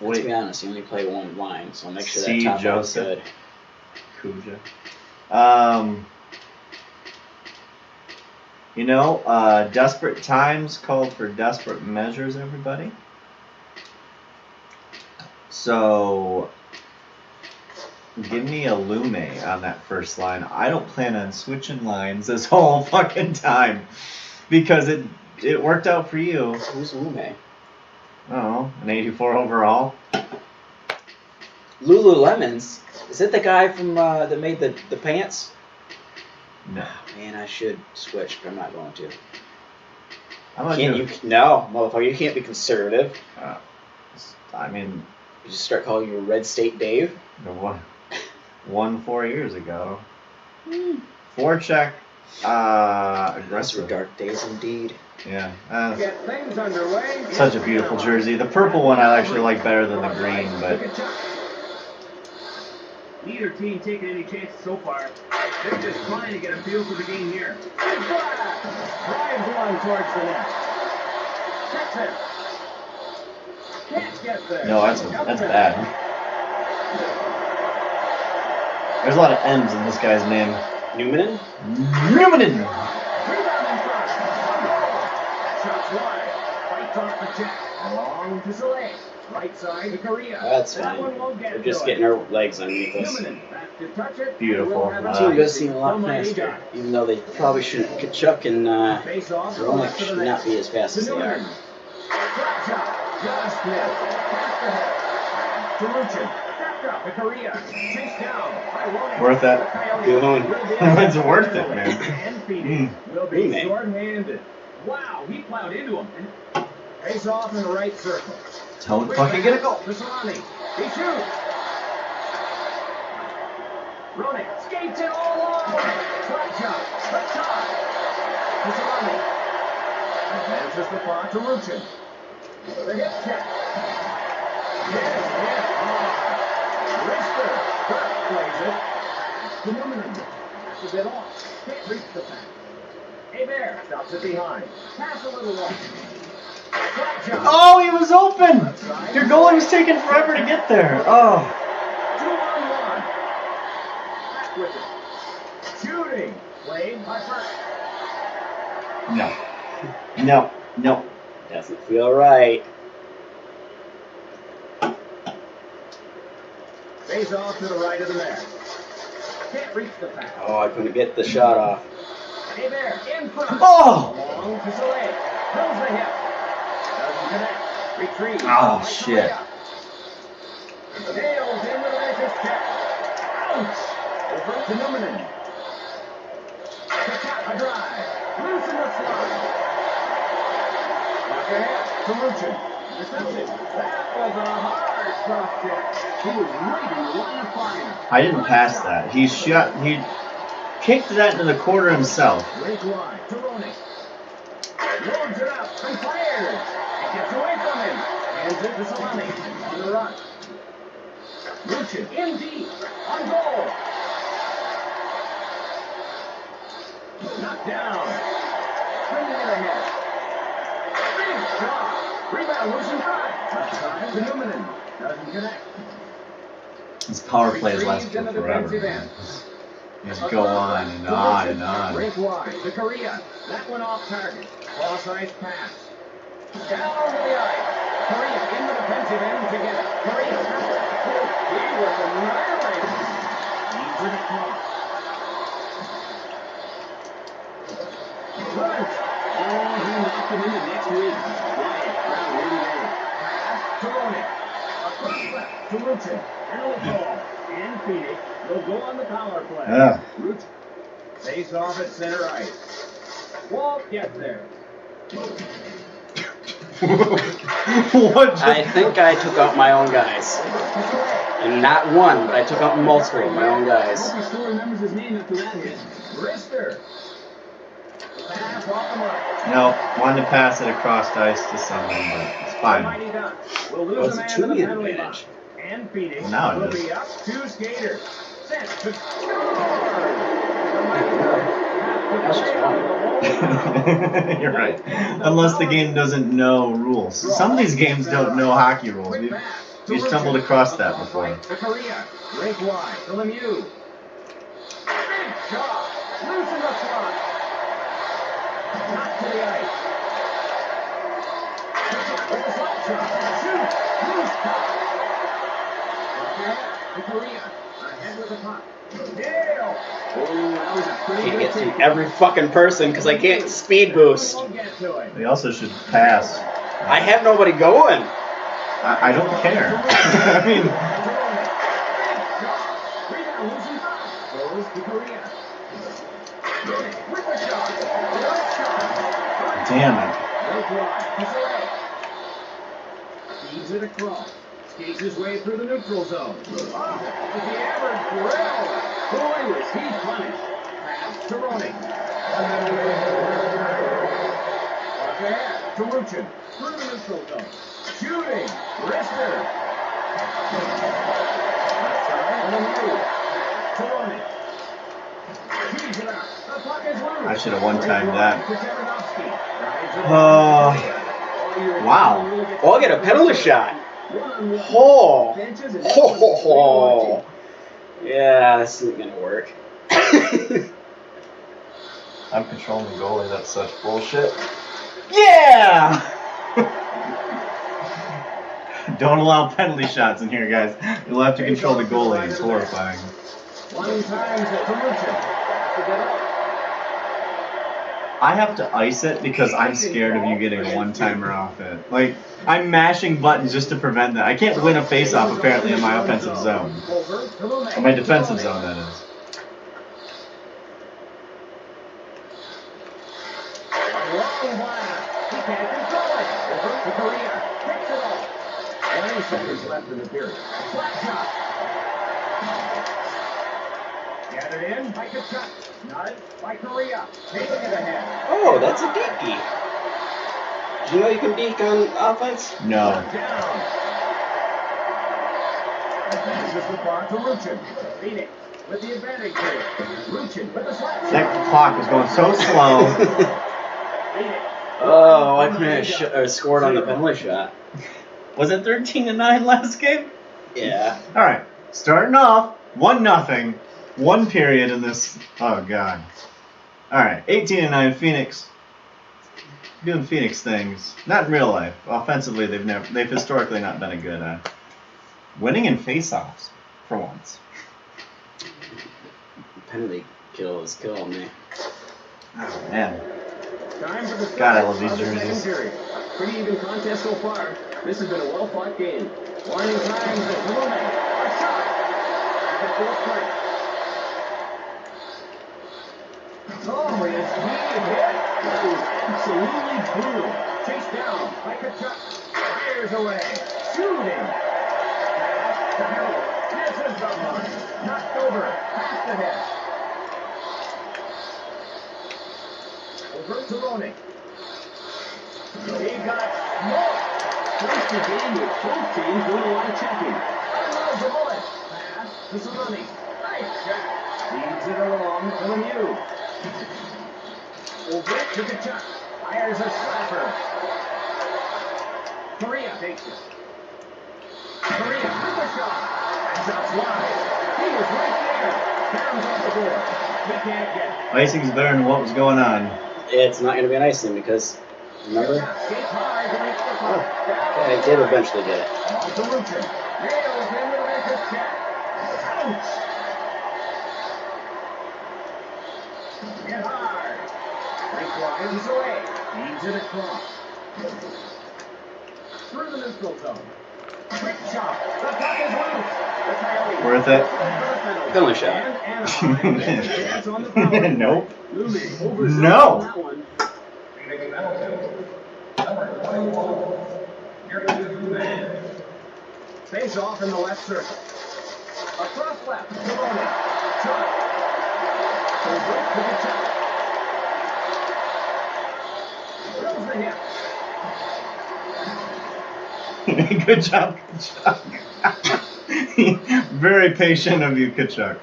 Let's wait. be honest, you only play one line, so make sure C. that top line's Joseph. good. Kuja. You know, desperate times called for desperate measures, everybody. So, give me a Lume on that first line. I don't plan on switching lines this whole fucking time because it worked out for you. Who's Lume? I don't know, an 84 overall. Lululemons. Is it the guy from that made the pants? No. Man, I should switch, but I'm not going to. I'm gonna Can't do. you? No, motherfucker, you can't be conservative. I mean, You just start calling you Red State Dave. the one 4 years ago. Forecheck, Those aggressive. were dark days indeed. Yeah. Get things underway. Such a beautiful jersey. The purple one I actually like better than the green, but Neither team taking any chances so far. They're just trying to get a feel for the game here. Drives one towards the net. Checks it. Can't get there. no, that's bad. There's a lot of M's in this guy's name. Newmanen? Newmanen! Rebound in front. That shot's wide. Fight off the check. Long to Soleil. Right side to Korea. That's That fine. one won't get We're just to getting it. our legs underneath us. Newmanen back to touch it. Beautiful. We'll have a Uh, Team chance. does seem a lot Almighty faster, God. even though they probably shouldn't. Kachuk and Face off. Roenick should not be as fast as they are. Flat shot. Just missed. Past the head. To Luchin. Back up to Korea. Chased down by Roenick. Worth it. The Coyotes Good one. will be It's worth it, man. And Phoenix will be Remake. short-handed. Wow, he plowed into him. Face off in the right circle. Don't fucking get a goal. To Solani. He shoots. Roenick skates it all along. Flat shot. The top. To Solani. Advances the puck to Luchin. The hip check. Yes, hit hard. Rister. Kirk plays it. To Newmanen. Passes it off. Can't reach the pass. Hebert stops it behind. Pass a little long. Flat shot. Oh, he was open! Your goalie was taking forever to get there. Oh. 2-on-1. Back with it. Shooting. Played by Kirk. No. Doesn't feel right. Face off to the right of the net. Can't reach the pass. Oh, I couldn't get the shot off. Hebert in front. Oh! Long to Soleil. Fills the hip. Doesn't connect. Retrieve. Oh, by shit. Correa. Nails into the vicious check. Ouch! Over to Newmanen. A drive. Loose in the slot. Back ahead to Luchin. Intercepted. That was a hard cross check. He was reading the line of fire. I didn't pass that. He kicked that into the corner himself. Rink wide to Roenick. Loads it up and fires. It gets away from him. Hands it to Solani. On the run. Luchin in deep. On goal. Knocked down. Bringing it ahead. Big shot. Rebound Luchin drive. Touch time to Newmanen. Doesn't connect. His power plays last Retrieved in the forever. defensive end. Just go on and on and on. Rink wide to Korea. That one off target. Cross ice pass. Down over the ice. Korea in the defensive end to get it. Korea. He was annihilated. He's in it close. Runs. Oh, he knocked him into next week. Quiet crowd here today. Pass to Roenick. Across left to Luchin. Early goal. And Phoenix will go on the power play. Yeah. Luchin. Face off at center ice. Walt gets there. What? I think I took out my own guys. And not one, but I took out multiple of my own guys. Hope he still remembers his name after that hit. Rister. Pass off the mark. No, wanted to pass it across ice to someone, but it's fine. Mighty Ducks will lose Oh, a it's a man to the two-man penalty advantage. box. And Phoenix Well, now it will is. be up 2 skaters. Set to score. The Mighty Ducks That's just have to play You're right. Unless the game doesn't know rules. Some of these games don't know hockey rules. We've stumbled across that before. To Korea. Rink wide to Lemieux. Big shot. Loosen the slot. Not to the ice. With the slap shot. Shoot. Loose puck. Okay. To Korea. Ahead with the puck. Dale. Oh, that was a pretty Can't good get take. to every fucking person because I can't speed boost. We'll get to it. We also should pass. I have nobody going. I don't care. I mean, Rebound losing puck. Goes to Korea. With the shot. damn it. Rink wide. Feeds it across. Skates his way through the neutral zone. Oh, with the average grill. Boy, was he punished. Pass to Roning. Okay, to Ruchin. Through the neutral zone. Shooting. Rister. Lemieux. To Roning. Feeds it out. The puck is loose. I should have one-timed that. To Taranovsky. Drives it Oh, wow. Oh, I'll get a penalty shot. One-on-one. Oh. Benches and Ho, ho, ho. Yeah, this isn't going to work. I'm controlling the goalie. That's such bullshit. Yeah! Don't allow penalty shots in here, guys. You'll have to control the goalie. It's horrifying. One times at Ruchin. I have to ice it because I'm scared of you getting a one-timer off it. Like, I'm mashing buttons just to prevent that. I can't win a face-off, apparently, in my offensive zone. Or my defensive zone, that is. Long blast. He can't control it. Over to Korea. Takes it off. 20 seconds left in the period. Flat shot. Gathered in by Kachuk. Nutted by Korea. Taking it ahead. Oh, that's a deakie. Did you know you can deke on offense? No. Down. Passes the bar to Ruchin. Phoenix with the advantage here. Ruchin with the slap shot. That clock was going so slow. Phoenix. Oh, I couldn't have scored on the penalty shot. Was it 13-9 last game? Yeah. All right. Starting off, 1-0. One period in this. Oh, God. All right. 18-9 Phoenix. Doing Phoenix things. Not in real life. Offensively, they've historically not been a good winning in face-offs for once. Penalty kill is killing me. Oh, man. Time for the God, I love these of the second jerseys. period. Pretty even contest so far. This has been a well-fought game. Warning times at Rome. A shot. At full strength. Oh, his knee hit. That was absolutely brutal. Chased down by Kachuk. Fires away. Shooting. Pass to Hill. Misses the mark. Knocked over. Past the head. Over to Roning. He got smoked. First the game with both teams doing a lot of checking. Unloads the bullet. Pass to Saloni. Nice shot. Feeds it along to Lemieux. Over to Kachuk. Fires a slapper. Korea takes it. Korea with the shot. That shot's wide. He was right there. Pounds off the board. He can't get it. Icing's better than what was going on. It's not going to be an icing because, remember? Skates hard to reach the puck. Yeah, I did eventually get it. Off to Ruchin. Nails him with a vicious check. Ouch! Get hard. Rink winds away. Feeds it across. Through the neutral zone. Quick shot. The puck is loose. The Coyotes. Worth it? Penalty shot. And Anaheim gets a chance on the power play. Nope. Looming overzealous No. on that one. Phoenix penalty. Number 21. Your man. Face off in the left circle. Across left. Maloney. Shot. Over to the top. Good job, Kachuk. Very patient of you, Kachuk.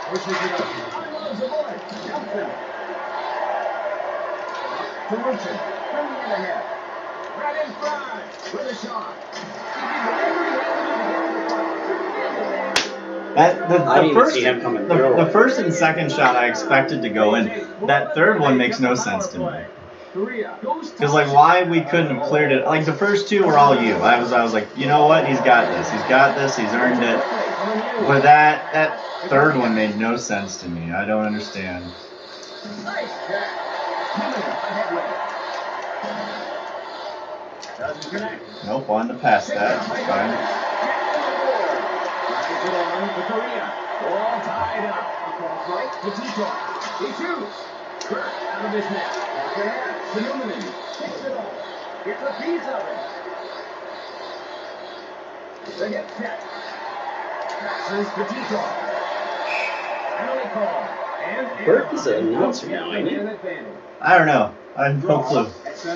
Pushes it up. Unloads the board. Johnson. To Ruchin. From the other right in front. With a shot. I didn't even see him coming through. The first and second shot I expected to go in. That third one makes no sense to me. Because like why we couldn't have cleared it. Like the first two were all you. I was like, you know what? He's got this. He's got this. He's earned it. But that third one made no sense to me. I don't understand. Nope, on to pass that. It's fine. All tied up. Across right to Tito. He shoots. Burke out of his net. Back ahead to Newman. Takes it off. Gets a piece of it. The hip check. Passes to Tito. Penalty call. And Burke is an announcer now, isn't he? I don't know. I have no clue.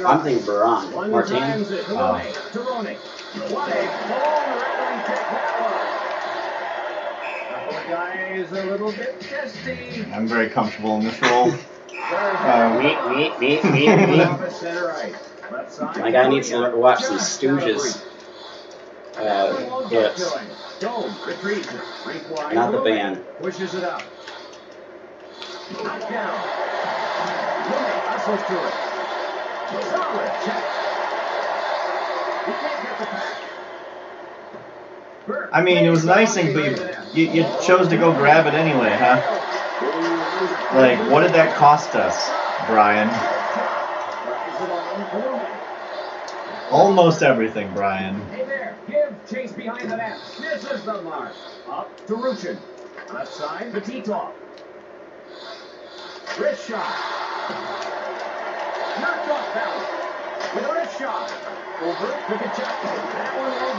I'm thinking Baron. One Martin. times it. To Ronick. What a long rattling kick that was. The guy is a little bit testy. I'm very comfortable in this role. Me. My guy needs to watch some Stooges. Hits. Not the band. Pushes it up. Knocked down. Hustles to it. Solid check. He can't get the pass. I mean, it was an icing, but you chose to go grab it anyway, huh? Like, what did that cost us, Brian? Almost everything, Brian. Hey there, give chase behind the net. Misses the mark. Up to Ruchin. Left side to Tito. Wrist shot. Knocked off balance. With a wrist shot. Over to Kachuk.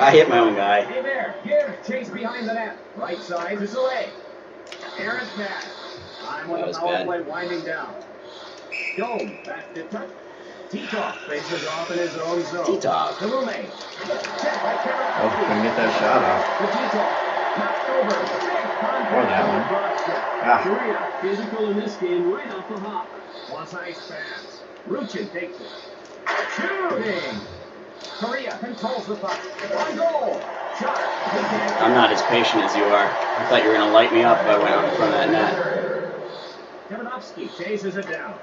I hit my own guy. Hey there, give chase behind the net. Right side to Soleil. Aaron's pass. Time with the power play winding down. Dome back to touch. Tito faces off in his own zone. Tito. The roommate. Oh, couldn't get that shot off. The Tito. Knocked over. Big contact. Or that one. Ah. Korea physical in this game right off the hop. Once ice pass. Ruchin takes it. Shooting. Korea controls the puck. One goal. Shot. I'm not as patient as you are. I thought you were going to light me up if I went out in front of that net. Kavanovsky chases it down.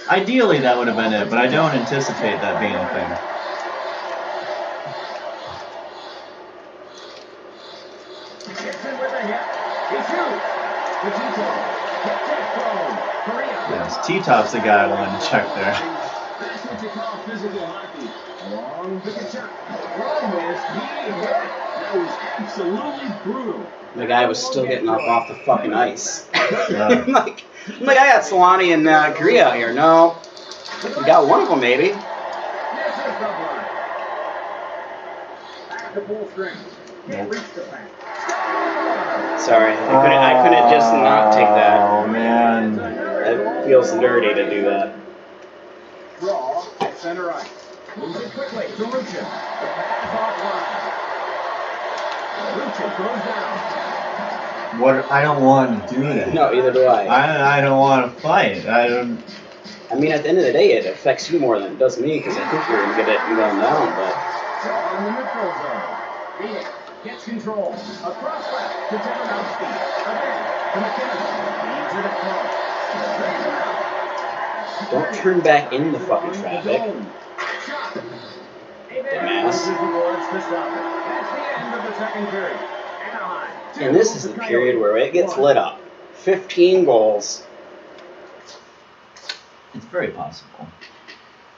Ideally, that would have been it, but I don't anticipate that being a thing. Gets in with a hit. He shoots. The T-top. Hit check thrown. Korea. Yes, T-Top's the guy I wanted to check there. That's what you call physical hockey. Long to Kachuk. Wrong miss. He hit. That was absolutely brutal. The guy was still getting up off the fucking ice. Yeah. I'm like, I got Solani and Korea out here. No. We got one of them, maybe. This is the line. Back to full strength. Can't reach the pack. Sorry, I couldn't just not take that. Oh, man. It feels dirty to do that. Draw at center ice. Moves it quickly to Ruchin. The pass off line. Ruchin goes down. I don't want to do that. No, either do I. I don't want to fight. I don't. I mean, at the end of the day, it affects you more than it does me because I think you're going to get it going down, but... Draw in the neutral zone. Phoenix gets control. Across left to Tavanovsky. Again to McKinnon. Leads it across. Don't turn back in the fucking traffic. Shot. Dumbass. Towards the stop. That's the end of the second period. Anaheim. And this is the period where it gets lit up. 15 goals. It's very possible.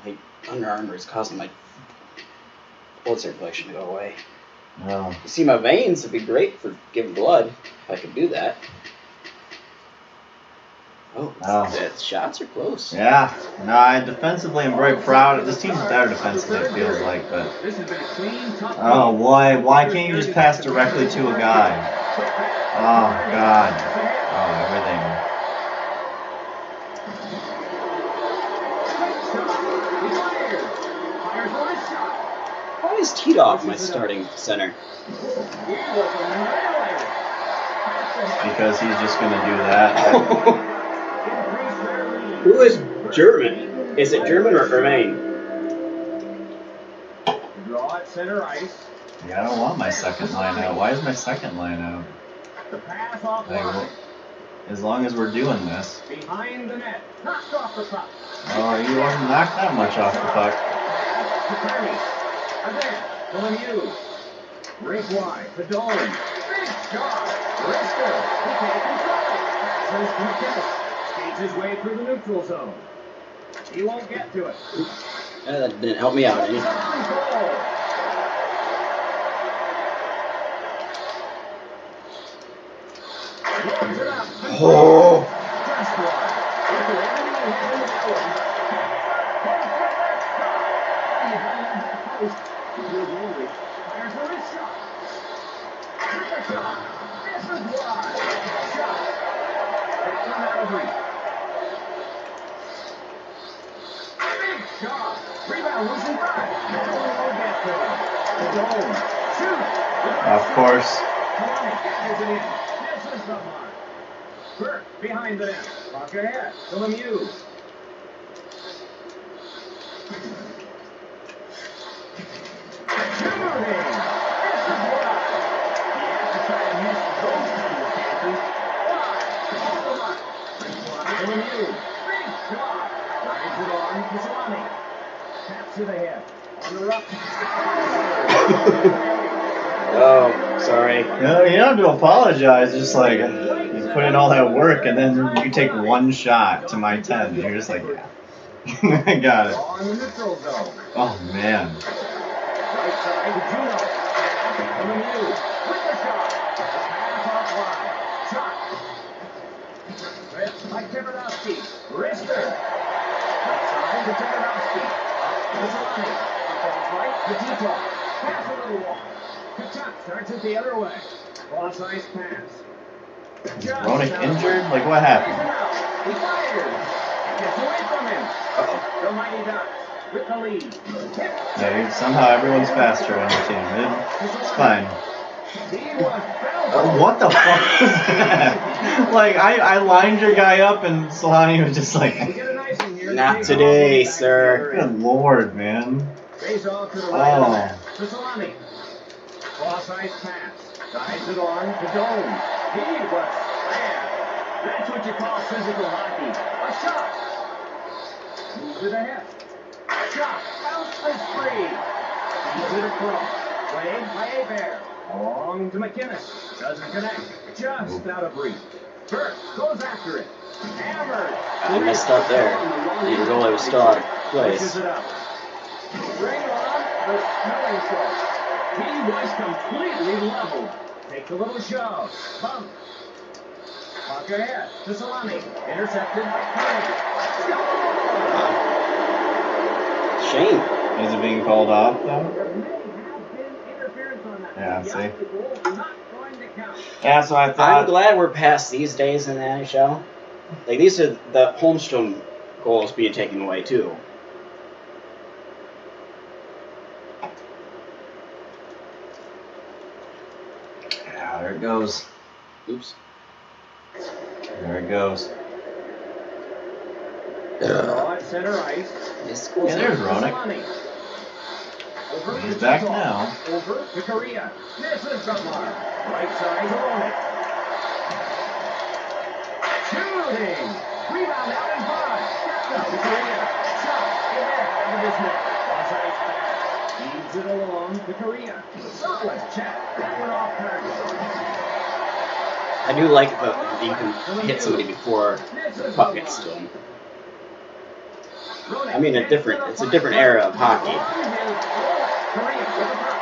My Under Armour is causing my blood circulation to go away. No. You see, my veins would be great for giving blood if I could do that. Oh, Oh. the shots are close. Yeah. No, I defensively am very proud. This team's better defensively, it feels like, but. This has been a clean, tough Oh, game. boy. Why can't you just pass directly to a guy? Oh, God. Oh, everything. Why is Titoff my starting center? Because he's just going to do that. Who is German? Is it German or Remain? Draw at center ice. Yeah, I don't want my second line out. Why is my second line out? The pass off Like, line. as long as we're doing this. Behind the net. Knocked off the puck. Oh, he wasn't knocked that much off the puck. Pass to Kearney. Again. Lemieux. Rink wide. To Dolan. Big shot. Rister. He can't control it. Passes to McKinnon. Skates his way through the neutral zone. He won't get to it. That didn't help me out any. On goal. Loads it up. Oh. Just one. With the everything he had in the zone. Fires for his shot. With a shot. This is wide. Shot. That one out of reach. Big shot. Rebound losing back. That one will get to him. The dome. Shoot. Of course. Kalani gathers it in. Misses the mark. Burke behind the net. Puck ahead. To Lemieux. Shooting. This is wide. He has to try to miss those kinds of chances. Wide. Off the mark. Wide to Lemieux. Big shot. Drives it on to Solani. Taps it ahead. On the rough. Oh, sorry. No, you don't have to apologize. Just like you put in all that work, and then you take one shot to my 10. And you're just like, yeah, I got it. On the neutral zone. Oh man. Right side to Juno. Lemieux with the shot. Pass off line. Shot. Tripped by Timorovsky. Rister. Left side to Timorovsky. Solani. Across right to Tito. Pass a little wide. Kachuk starts it the other way. Cross ice pass. Just Ronick out. injured? Like what happened? He fires. Gets away from him. Uh-oh. The Mighty Ducks with the lead. Hit. Yeah, somehow everyone's faster on your team. It's fine. He was bounced. What the fuck was that? Like I lined your guy up, and Solani was just like, We get an icing here. Not today, sir. good lord, man. Face off to the right of Oh. that. To Solani. Cross ice pass. Dives it on to Dome. He was slammed. That's what you call physical hockey. A shot. Moves it ahead. Shot. Bounces free. Keeps it across. Played by Abear. Along to McInnes. Doesn't connect. Just out of reach. Burke goes after it. Hammered. I messed up there. The goalie was still out of Pushes place. it up. Bring on the smelling salt. He was completely leveled. Takes a little shove. Bump. Puck ahead to Solani. Intercepted by Kearney. Shame. Is it being called off though? There may have been interference on that. Yeah, The see. optic goal is not going to count. Yeah, so I I'm thought. glad we're past these days in the NHL. Like, these are the Holmstrom goals being taken away, too. Yeah, there it goes. Oops. There it goes. Draw at center ice. This Yeah, goes there's To Ronick. Solani. Over He's to back Tito. now. Over to Korea. Misses the mark. Right side to Ronick. Shooting. Rebound out in front. Stepped up to Korea. Shot. In there. Out of his net. Cross-ice pass. Feeds it along to Korea. Solid check. That one off target. I do like that you can hit somebody before the puck gets to them. I mean, it's a different era of hockey. Korea with the puck.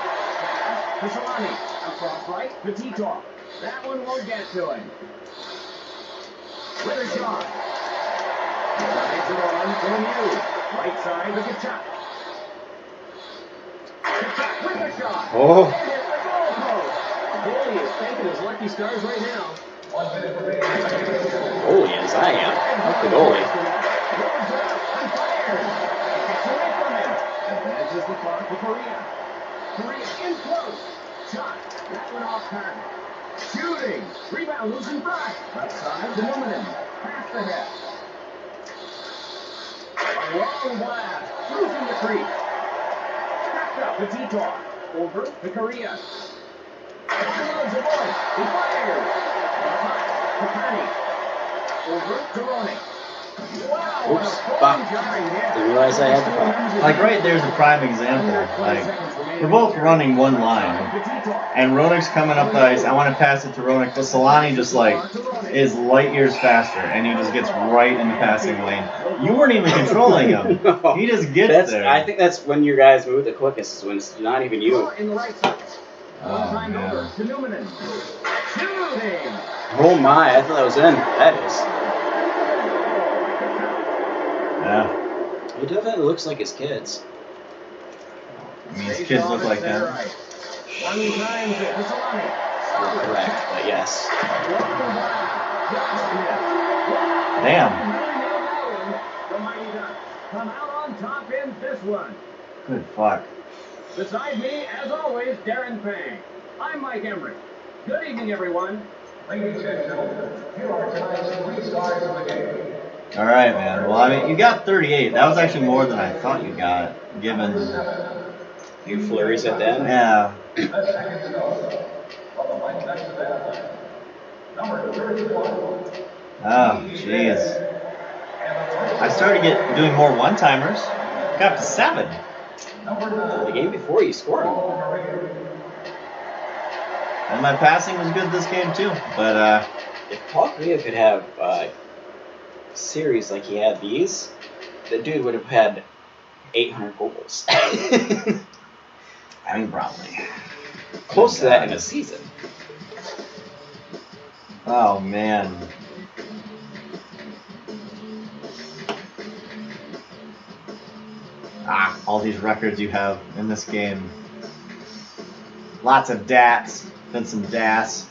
Pass to Solani. Across right to Tito. That one won't get to him. With a shot. Drives it on to Lemieux. Right side to Kachuk. Kachuk with a shot. Oh. And hits the goalpost. Goalie is thanking his lucky stars right now. Goalie as I am. Not the goalie. Goes up and fires. Gets away from him. Advances the puck to Korea. Korea in close. Shot. That went off target. Shooting. Rebound loose in front. Left side to Numanen. Past the net. A long blast. Losing the crease. Back up to Titor. Over to Korea. Downloads a voice. He fires. Kapani. Over to Roney. Wow, what a Oops, full fuck. jarring hit. Didn't realize I had the puck. Like right there's a prime example. Like we're both running one line, and Ronik's coming up the ice. I want to pass it to Ronik, but Solani just like is light years faster, and he just gets right in the passing lane. You weren't even controlling him. No. He just gets That's, there. I think that's when your guys move the quickest, is when it's not even you. In the right side. Oh, One time man. over to Numanen. Shooting. Oh my, I thought that was in. That is. Yeah. He definitely looks like his kids. I mean, his kids look like Center that. ice. One time to Solani. You're correct, but yes. Damn. The Mighty Ducks come out on top in this one. Good fuck. Beside me, as always, Darren Pang. I'm Mike Emmerich. Good evening, everyone. Ladies and gentlemen, here are tonight's 3 stars of the game. All right, man. Well, I mean, you got 38. That was actually more than I thought you got, given. You flurries at the end. Yeah. The second star from the White Ducks of Anaheim, number 31. Oh, jeez. I started doing more one-timers. Got up to 7. Number 9. The game before you scored him. And my passing was good this game too. But If Paul Korea could have series like he had these, the dude would have had 800 goals. I mean, probably. Close to that in a season. Oh man. All these records you have in this game. Lots of dats. Been some das.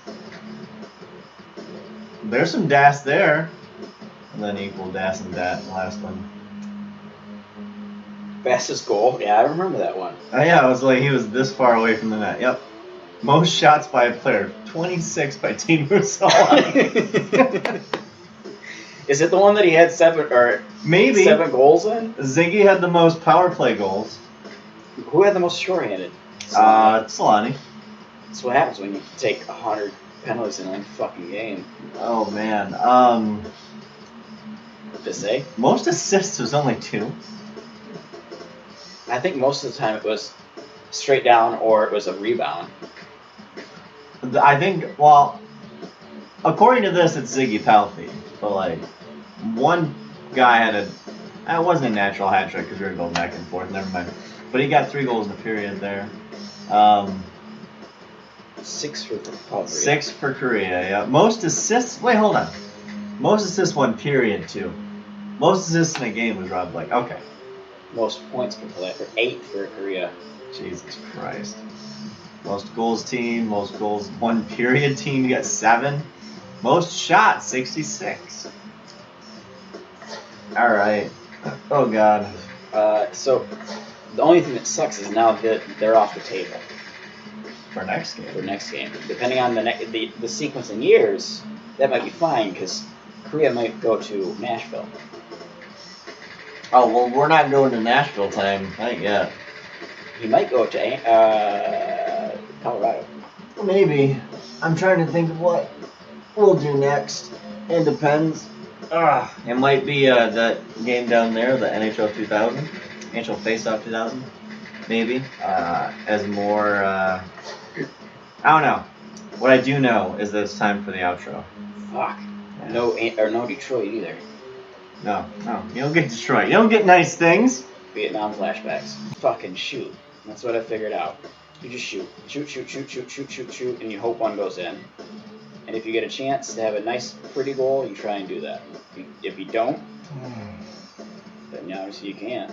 There's some das there. And then equal das and dat, the last one. Fastest goal. Yeah, I remember that one. Oh yeah, it was like he was this far away from the net. Yep. Most shots by a player, 26 by Team Solani. Is it the one that he had 7 Maybe. 7 goals in? Ziggy had the most power play goals. Who had the most shorthanded? Solani. That's what happens when you take 100 penalties in one fucking game. Oh man. To say, Most assists was only 2. I think most of the time it was straight down or it was a rebound. I think, well, according to this, it's Ziggy Palfi. But like, one guy had that wasn't a natural hat trick because we were going back and forth. Never mind. But he got 3 goals in the period there. 6 for Paul Korea. 6 for Korea. Yeah. Most assists. Wait, hold on. Most assists 1 period too. Most assists in a game was Rob Blake. Okay. Most points per play for 8 for Korea. Jesus Christ. Most goals team. Most goals 1 period team. You got 7. Most shots 66. All right. Oh God. So the only thing that sucks is now that they're off the table For next game. for next game. Depending on the sequence in years, that might be fine because Korea might go to Nashville. Oh well, we're not going to Nashville time. Not yet. He might go to Colorado. Maybe. I'm trying to think of what we'll do next. It depends. It might be that game down there, the NHL 2000, NHL FaceOff 2000, maybe. As more, I don't know. What I do know is that it's time for the outro. Fuck. Yeah. No Detroit either. No, you don't get destroyed. You don't get nice things. Vietnam flashbacks. Fucking shoot. That's what I figured out. You just shoot. Shoot, and you hope one goes in. And if you get a chance to have a nice, pretty goal, you try and do that. If you don't, Obviously, you can't.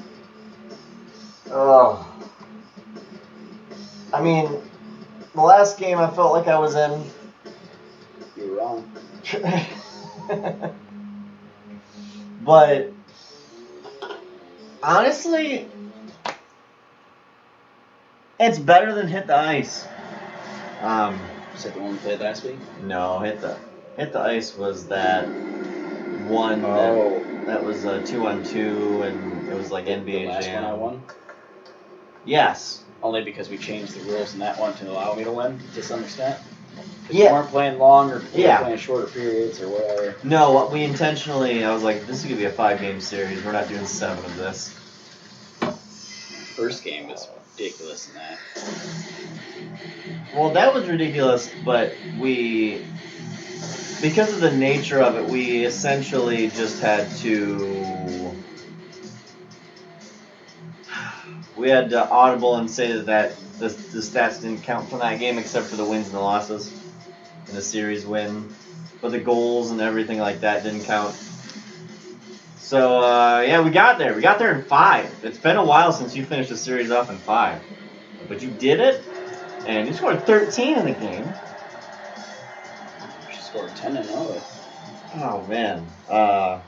Oh. I mean, the last game I felt like I was in. You were wrong. But honestly, it's better than Hit the Ice. Is that the one we played last week? No, Hit the Ice was that one that was a 2-on-2, and it was like NBA The last Jam. one I won? Yes. Only because we changed the rules in that one to allow me to win to some extent. Yeah. We weren't playing longer, we Yeah. were playing shorter periods or whatever. No, we intentionally, I was like, this is going to be a 5-game series. We're not doing 7 of this. First game was ridiculous in that. Well, that was ridiculous, but because of the nature of it, we essentially just had to audible and say that the stats didn't count for that game except for the wins and the losses and the series win, but the goals and everything like that didn't count. So yeah, we got there in 5. It's been a while since you finished a series off in 5, but you did it, and you scored 13 in the game. She scored 10 and 0. Oh man. I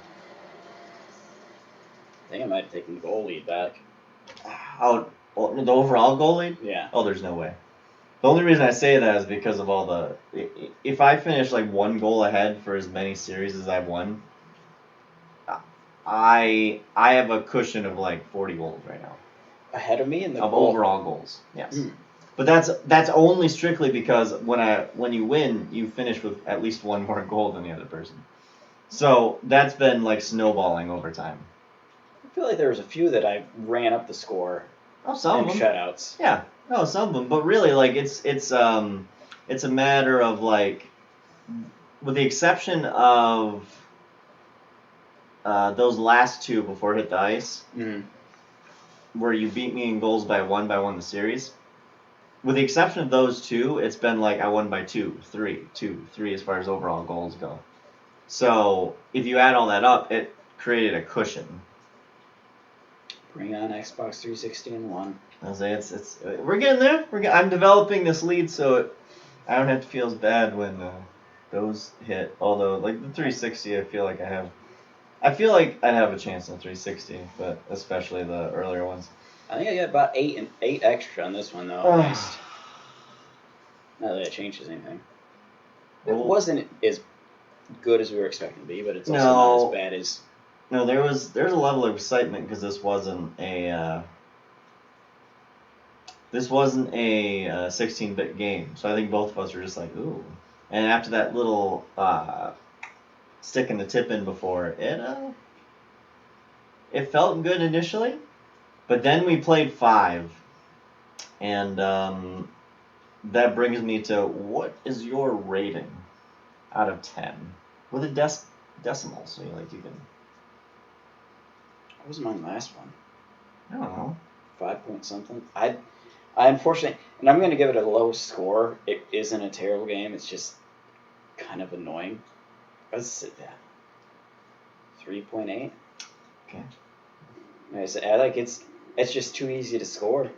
think I might have taken the goal lead back. The overall goal lead? Yeah. Oh, there's no way. The only reason I say that is because of all the. If I finish like 1 goal ahead for as many series as I've won, I have a cushion of like 40 goals right now. Ahead of me in the of goal. overall goals. Yes. Mm. But that's only strictly because when you win, you finish with at least 1 more goal than the other person. So that's been like snowballing over time. I feel like there was a few that I ran up the score Oh, some in of them. shutouts. Yeah, no, some of them. But really, like it's a matter of like, with the exception of those last 2 before Hit the Ice, where you beat me in goals by 1 the series. With the exception of those 2, it's been like I won by 2, 3, 2, 3 as far as overall goals go. So if you add all that up, it created a cushion. Bring on Xbox 360 and 1. I'll say it's we're getting there. I'm developing this lead, so I don't have to feel as bad when those hit. Although like the 360, I feel like I'd have a chance in the 360, but especially the earlier ones. I think I got about 8 extra on this one though. At least. Not that it changes anything. It wasn't as good as we were expecting to be, but it's also not as bad as. No, there's a level of excitement because this wasn't a 16-bit game, so I think both of us were just like, ooh. And after that little sticking the tip in before, it felt good initially, but then we played 5, and that brings me to, what is your rating out of 10 with a decimal? So you can. What was my last one? I don't know. 5 point something. I unfortunately, and I'm going to give it a low score. It isn't a terrible game. It's just kind of annoying. Let's sit down. 3.8. Okay. I like it's just too easy to score.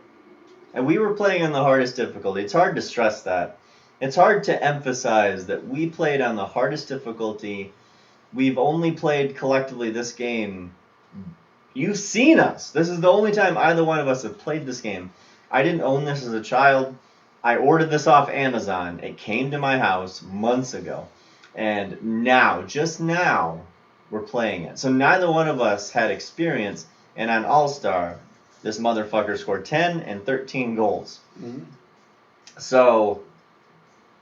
And we were playing on the hardest difficulty. It's hard to stress that. It's hard to emphasize that we played on the hardest difficulty. We've only played collectively this game. You've seen us. This is the only time either one of us have played this game. I didn't own this as a child. I ordered this off Amazon. It came to my house months ago. And now, just now, we're playing it. So neither one of us had experience. And on All-Star, this motherfucker scored 10 and 13 goals. Mm-hmm. So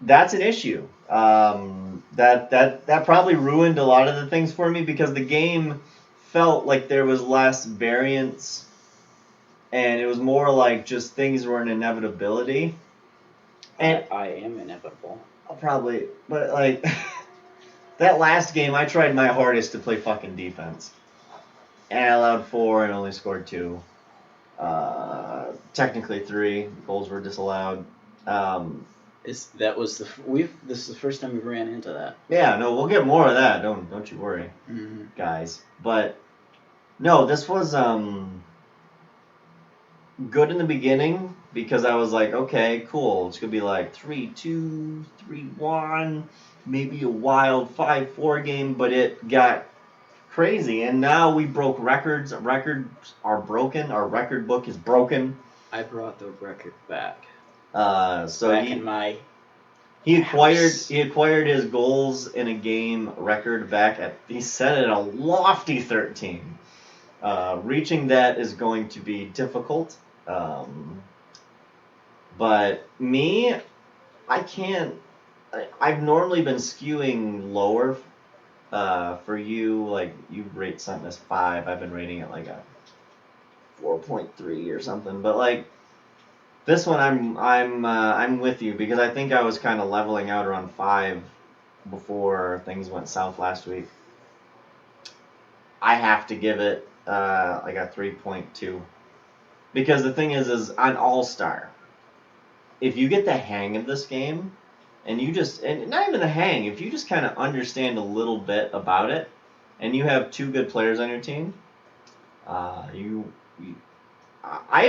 that's an issue. That probably ruined a lot of the things for me because the game felt like there was less variance, and it was more like just things were an inevitability. And I am inevitable. I'll probably, but like that last game, I tried my hardest to play fucking defense, and I allowed 4 and only scored 2. Technically 3 goals were disallowed. This is the first time we ran into that. Yeah, no, we'll get more of that. Don't you worry, Mm-hmm. guys. But No, this was good in the beginning because I was like, okay, cool. It's gonna be like 3-2, 3-1, maybe a wild 5-4 game, but it got crazy, and now we broke records. Records are broken. Our record book is broken. I brought the record back. So Back in my he acquired house. his goals in a game record back at, he set it at a lofty 13. Reaching that is going to be difficult. But me, I can't. I've normally been skewing lower. For you, like you rate something as 5, I've been rating it like a 4.3 or something. But like this one, I'm with you because I think I was kind of leveling out around 5 before things went south last week. I have to give it like a 3.2 because the thing is on All-Star, if you get the hang of this game, and you just, and not even the hang, if you just kind of understand a little bit about it, and you have 2 good players on your team, I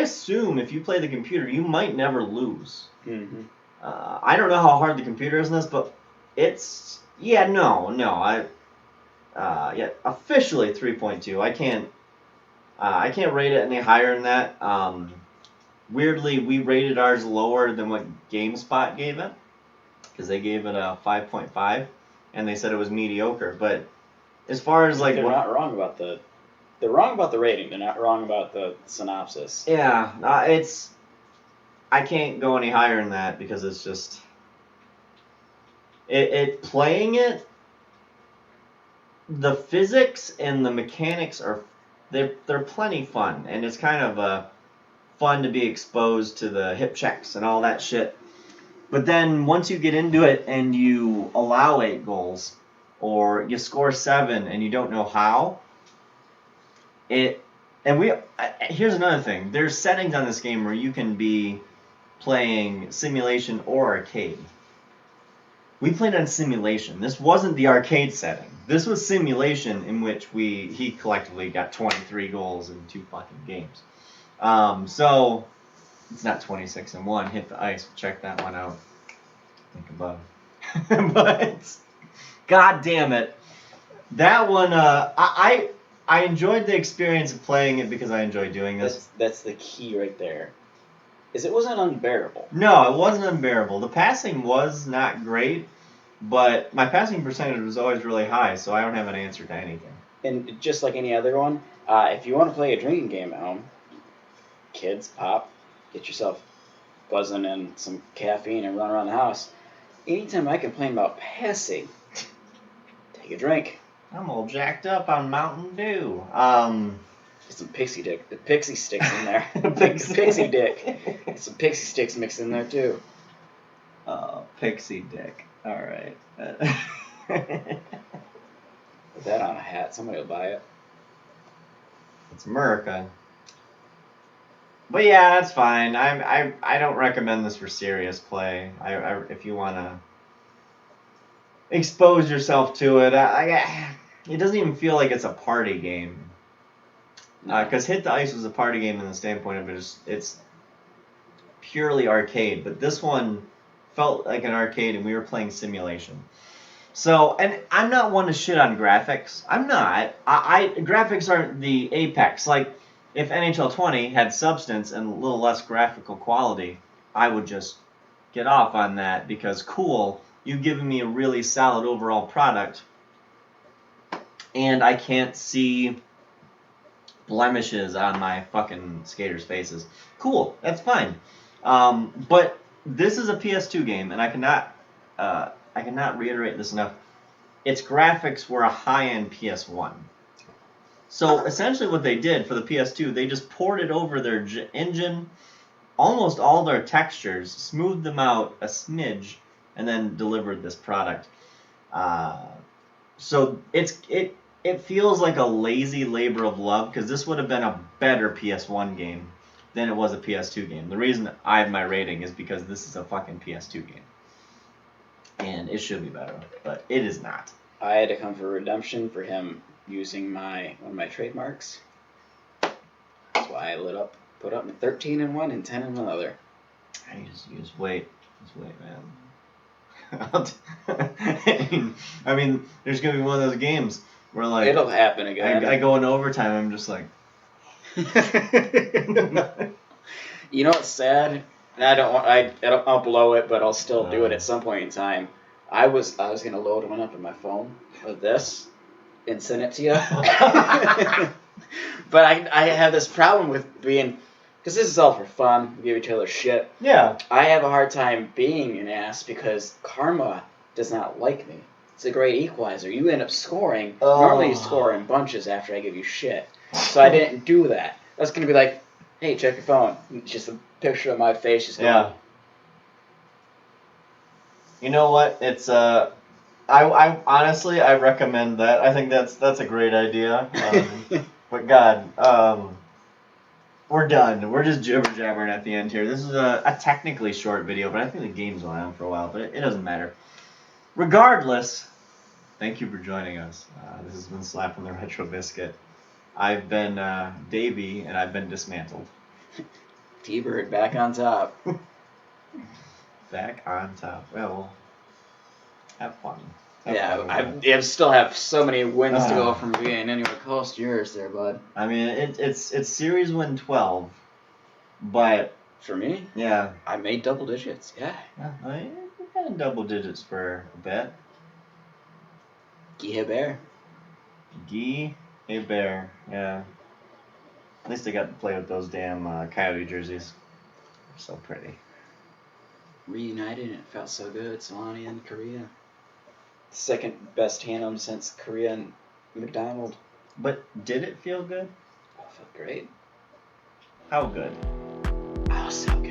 assume if you play the computer, you might never lose. Mm-hmm. I don't know how hard the computer is in this, but it's, officially 3.2. I can't rate it any higher than that. Weirdly, we rated ours lower than what GameSpot gave it, because they gave it a 5.5, and they said it was mediocre. But as far as like they're not wrong about the, they're wrong about the rating. They're not wrong about the synopsis. yeah, I can't go any higher than that because it's just it playing it. The physics and the mechanics are they're plenty fun, and it's kind of fun to be exposed to the hip checks and all that shit. But then once you get into it and you allow 8 goals, or you score 7 and you don't know how, here's another thing. There's settings on this game where you can be playing simulation or arcade. We played on simulation. This wasn't the arcade setting. This was simulation in which he collectively got 23 goals in 2 fucking games. So it's not 26-1. Hit the ice. Check that one out. Think above. But god damn it, that one. I enjoyed the experience of playing it because I enjoy doing this. That's the key right there. Is it wasn't unbearable. No, it wasn't unbearable. The passing was not great, but my passing percentage was always really high, so I don't have an answer to anything. And just like any other one, if you want to play a drinking game at home, kids, pop, get yourself buzzing in some caffeine and run around the house. Anytime I complain about passing, take a drink. I'm all jacked up on Mountain Dew. Get some pixie sticks in there. Pixie dick. Get some pixie sticks mixed in there too. Pixie dick. All right. Put that on a hat. Somebody will buy it. It's America. But yeah, that's fine. I don't recommend this for serious play. If you want to expose yourself to it, it doesn't even feel like it's a party game. Because Hit the Ice was a party game in the standpoint of it's purely arcade, but this one felt like an arcade, and we were playing simulation. So, and I'm not one to shit on graphics. I'm not. Graphics aren't the apex. Like, if NHL 20 had substance and a little less graphical quality, I would just get off on that because cool, you've given me a really solid overall product, and I can't see blemishes on my fucking skaters' faces. Cool, that's fine. But this is a PS2 game, and I cannot reiterate this enough. Its graphics were a high-end PS1. So essentially what they did for the PS2, they just ported over their engine, almost all their textures, smoothed them out a smidge, and then delivered this product. So it feels like a lazy labor of love, because this would have been a better PS1 game than it was a PS2 game. The reason I have my rating is because this is a fucking PS2 game. And it should be better, but it is not. I had to come for redemption for him using one of my trademarks. I put up 13 in one and 10 in another. You just wait. Just wait, man. I mean, there's gonna be one of those games where like It'll happen again. I go in overtime. I'm just like, You know what's sad? And I'll blow it, but I'll still do it at some point in time. I was gonna load one up on my phone with this and send it to you. But I have this problem with being, because this is all for fun. We give each other shit. yeah. I have a hard time being an ass because karma does not like me. It's a great equalizer. You end up scoring. Normally you score in bunches after I give you shit. So I didn't do that. I was going to be like, hey, check your phone. It's just a picture of my face just going. Yeah. You know what? It's I honestly I recommend that. I think that's a great idea. But God, we're done. We're just jibber jabbering at the end here. This is a technically short video, but I think the game's going on for a while. But it doesn't matter. Regardless, thank you for joining us. This has been Slappin' the Retro Biscuit. I've been Davey, and I've been dismantled. T-Bird back on top. Back on top. Well, have fun. Have Yeah, fun. I still have so many wins to go from being anywhere close to yours there, bud. I mean, it's series win 12, but For me, yeah, I made double digits. Yeah. I mean, we've been in double digits for a bit. Guy Bear. Guy Bear, yeah. At least I got to play with those damn Coyote jerseys. They're so pretty. Reunited and it felt so good. Solani and Korea. Second best tandem since Korea and McDonald. But did it feel good? Oh, felt great. How good? Oh, so good.